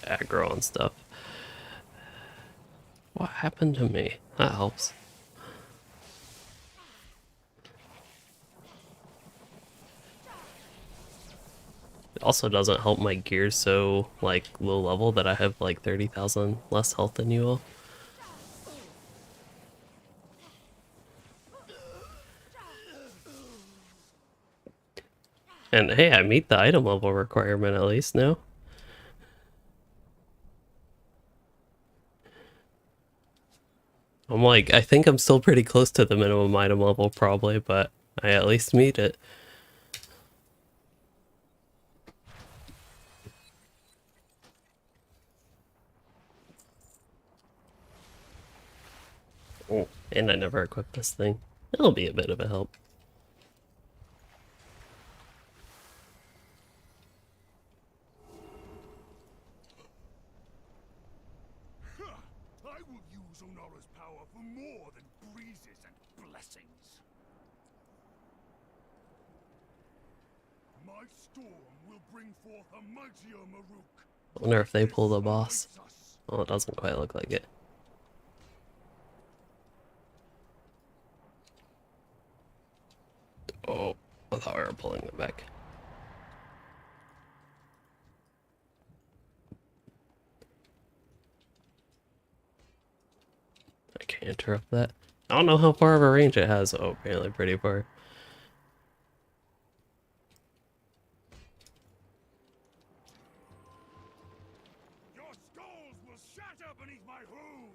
aggro and stuff. What happened to me? That helps. It also doesn't help my gear so like low level that I have like 30,000 less health than you all. And hey, I meet the item level requirement at least now. I'm like, I think I'm still pretty close to the minimum item level probably, but I at least meet it. Oh, and I never equipped this thing. It'll be a bit of a help. I will use Onara's power for more than breezes and blessings. storm will bring forth a mightier Maruk. I wonder if they pull the This boss. awaits us. Oh, it doesn't quite look like it. Oh, I thought we were pulling it back. I can't interrupt that. I don't know how far of a range it has. Oh, apparently pretty far. Your skulls will shatter beneath my hooves.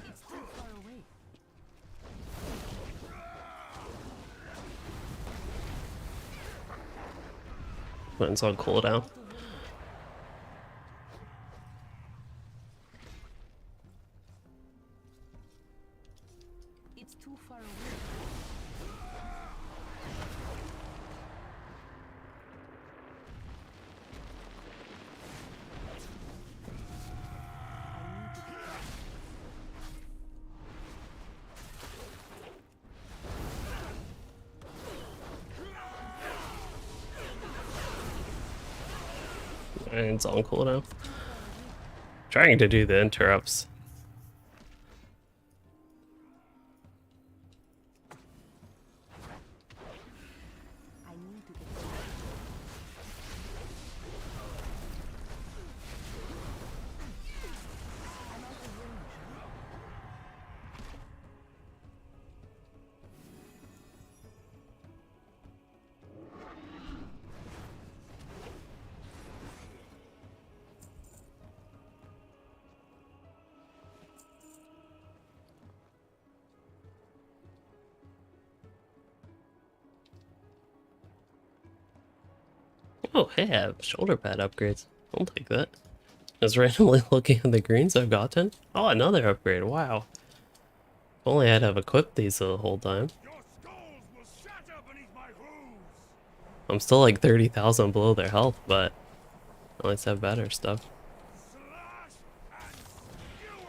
It's too far away. When it's on cooldown. It's too far away. And it's on cooldown. Trying to do the interrupts. I need to get closer. I'm out of range. Oh, hey, I have shoulder pad upgrades. I'll take that. Just randomly looking at the greens I've gotten. Oh, another upgrade. Wow. If only I'd have equipped these the whole time. Your skulls will shatter beneath my hooves. I'm still like 30,000 below their health, but at least I have better stuff. Slash and skewer.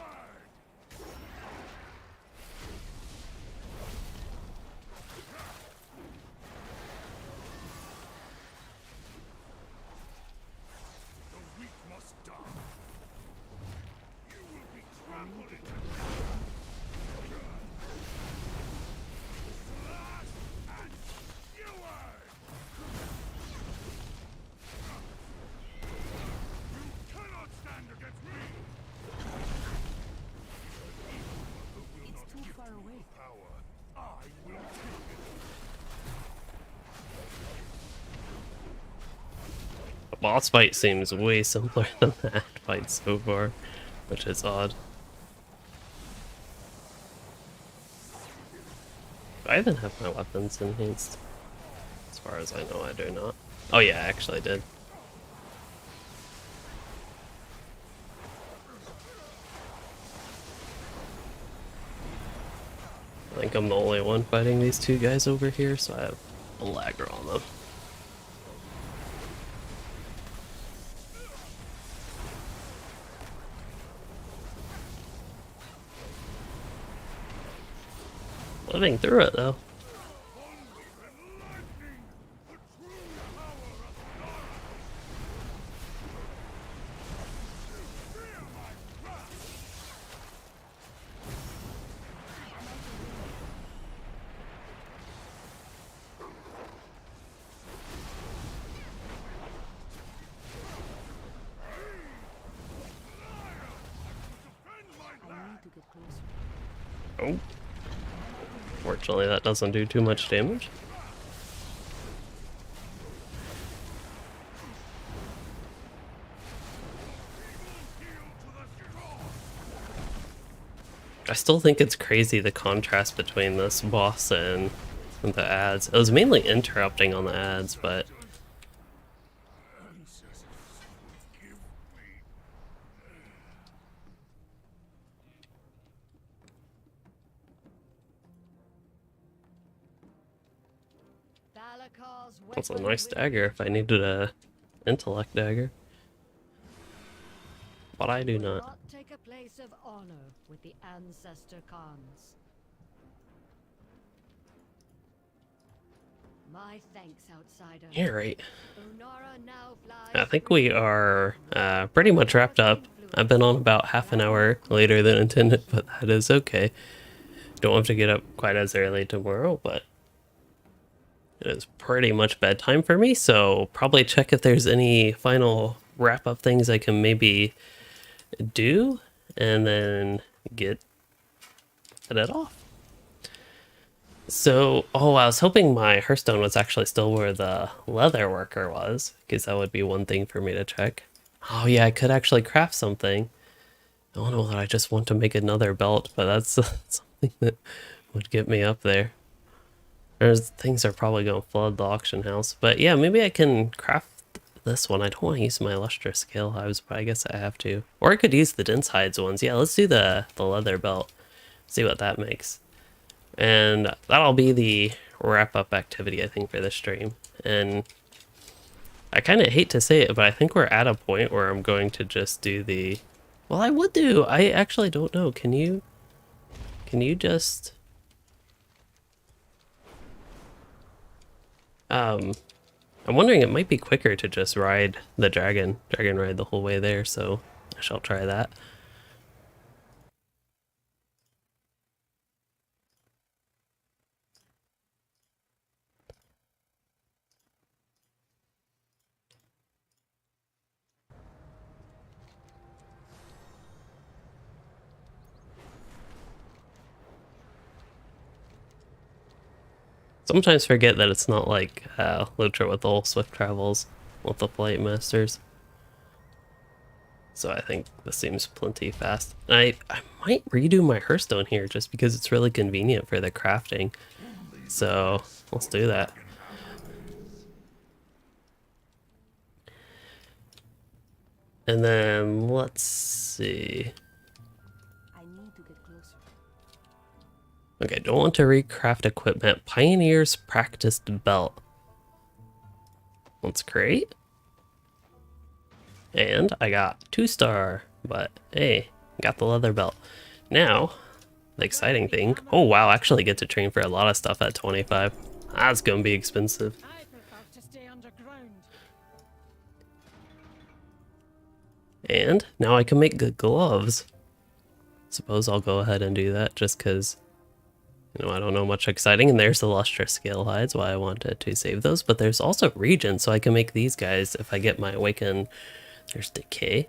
The weak must die. You will be trampled into death. Slash and skewer. You cannot stand against me. It's too far away. Power. I will take it. The boss fight seems way simpler than that fight so far, which is odd. Do I even have my weapons enhanced? As far as I know, I do not. Oh yeah, I actually did. I think I'm the only one fighting these two guys over here, so I have a lagger on them. Living through it though. I need to get closer. Oh. Fortunately, that doesn't do too much damage. I still think it's crazy the contrast between this boss and with the ads. It was mainly interrupting on the ads, but that's a nice dagger if I needed a intellect dagger. But I do not. Take a place of honor with the ancestor Khans. My thanks, outsider. Yeah, right. Onara now flies I think we are pretty much wrapped up. I've been on about half an hour later than intended, but that is okay. Don't have to get up quite as early tomorrow, but it is pretty much bedtime for me, so probably check if there's any final wrap-up things I can maybe do, and then get it off. So, oh, I was hoping my Hearthstone was actually still where the leather worker was, because that would be one thing for me to check. Oh yeah, I could actually craft something. I don't know that I just want to make another belt, but that's something that would get me up there. There's things are probably going to flood the auction house, but yeah, maybe I can craft this one. I don't want to use my lustrous scale hives, but I guess I have to. Or I could use the dense hides ones. Yeah, let's do the leather belt. See what that makes. And that'll be the wrap-up activity, I think, for this stream. And I kind of hate to say it, but I think we're at a point where I'm going to just do the... Well, I would do. I actually don't know. Can you just... I'm wondering it might be quicker to just ride the dragon ride the whole way there, so I shall try that. Sometimes forget that it's not like Lutra with all swift travels with the flight masters. So I think this seems plenty fast. I might redo my Hearthstone here just because it's really convenient for the crafting. So let's do that. And then let's see. Okay, don't want to recraft equipment. Pioneer's practiced belt. That's great. And I got 2-star, but hey, got the leather belt. Now, the exciting thing. Oh wow, I actually get to train for a lot of stuff at 25. That's gonna be expensive. And now I can make good gloves. Suppose I'll go ahead and do that just because, you know, I don't know much exciting. And there's the lustrous scale hides, why I wanted to save those. But there's also regions, so I can make these guys if I get my awaken. There's decay.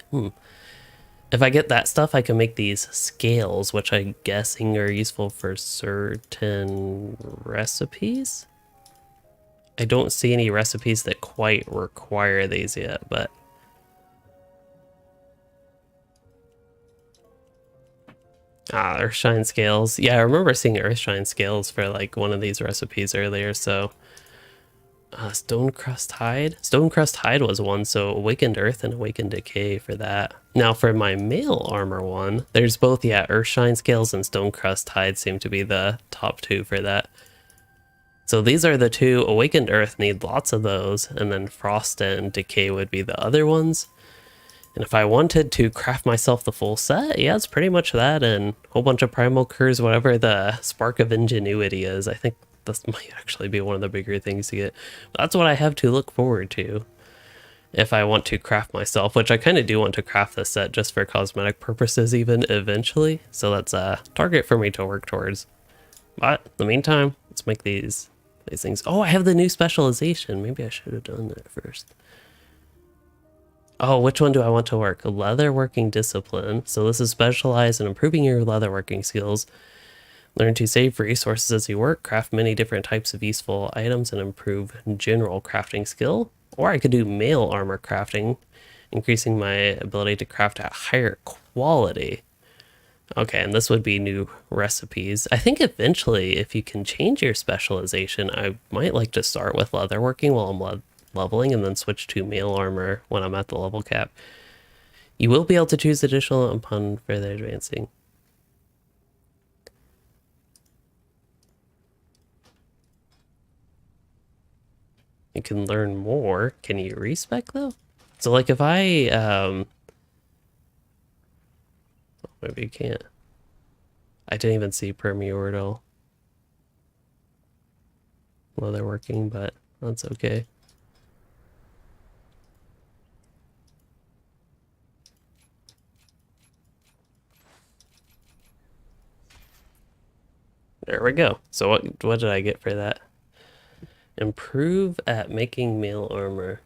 If I get that stuff, I can make these scales, which I'm guessing are useful for certain recipes. I don't see any recipes that quite require these yet, but Earthshine scales. Yeah, I remember seeing Earthshine scales for like one of these recipes earlier, so Stonecrust hide. Stonecrust hide was one, so awakened earth and awakened decay for that. Now for my mail armor one, there's both, yeah, Earthshine scales and Stonecrust hide seem to be the top two for that. So these are the two. Awakened earth need lots of those, and then frost and decay would be the other ones. And if I wanted to craft myself the full set, yeah, it's pretty much that, and a whole bunch of primal curs, whatever the spark of ingenuity is. I think this might actually be one of the bigger things to get. But that's what I have to look forward to if I want to craft myself, which I kind of do want to craft this set just for cosmetic purposes even eventually. So that's a target for me to work towards. But in the meantime, let's make these things. Oh, I have the new specialization. Maybe I should have done that first. Oh, which one do I want to work? Leatherworking discipline. So this is specialized in improving your leatherworking skills. Learn to save resources as you work, craft many different types of useful items, and improve general crafting skill. Or I could do mail armor crafting, increasing my ability to craft at higher quality. Okay, and this would be new recipes. I think eventually, if you can change your specialization, I might like to start with leatherworking while I'm leveling and then switch to mail armor when I'm at the level cap. You will be able to choose additional upon further advancing. You can learn more. Can you respec though? So like if I, maybe you can't. I didn't even see permuortal leatherworking, but that's okay. There we go. So what did I get for that? Improve at making mail armor.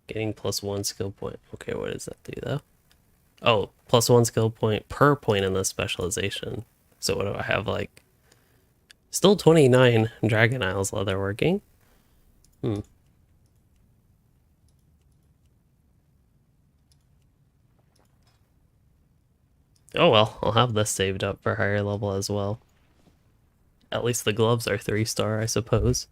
Getting +1 skill point. Okay, what does that do though? Oh, +1 skill point per point in the specialization. So what do I have, like? Still 29 Dragon Isles leatherworking. Oh well, I'll have this saved up for higher level as well. At least the gloves are 3-star, I suppose.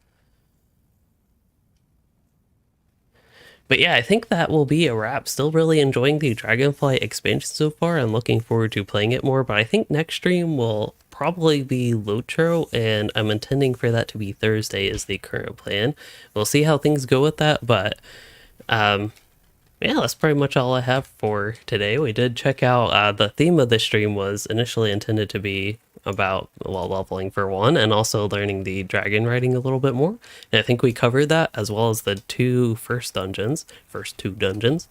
But yeah, I think that will be a wrap. Still really enjoying the Dragonflight expansion so far and looking forward to playing it more. But I think next stream will probably be Lotro, and I'm intending for that to be Thursday is the current plan. We'll see how things go with that, but yeah, that's pretty much all I have for today. We did check out the theme of the stream was initially intended to be about, well, leveling for one, and also learning the Dragonriding a little bit more. And I think we covered that, as well as the first two dungeons,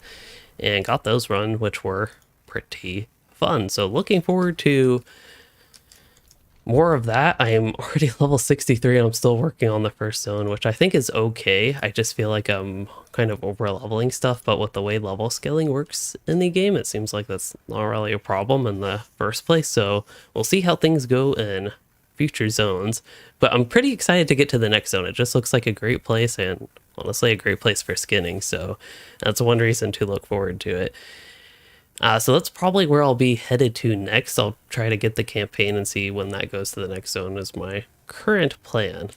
and got those run, which were pretty fun. So looking forward to more of that. I am already level 63 and I'm still working on the first zone, which I think is okay. I just feel like I'm kind of over leveling stuff, but with the way level scaling works in the game, it seems like that's not really a problem in the first place. So we'll see how things go in future zones, but I'm pretty excited to get to the next zone. It just looks like a great place, and honestly a great place for skinning. So that's one reason to look forward to it. So that's probably where I'll be headed to next. I'll try to get the campaign and see when that goes to the next zone is my current plan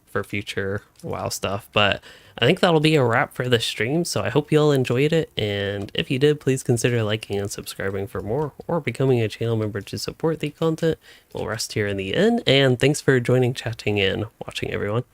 for future WoW stuff. But I think that'll be a wrap for the stream. So I hope you all enjoyed it. And if you did, please consider liking and subscribing for more, or becoming a channel member to support the content. We'll rest here in the end. And thanks for joining, chatting, and watching, everyone.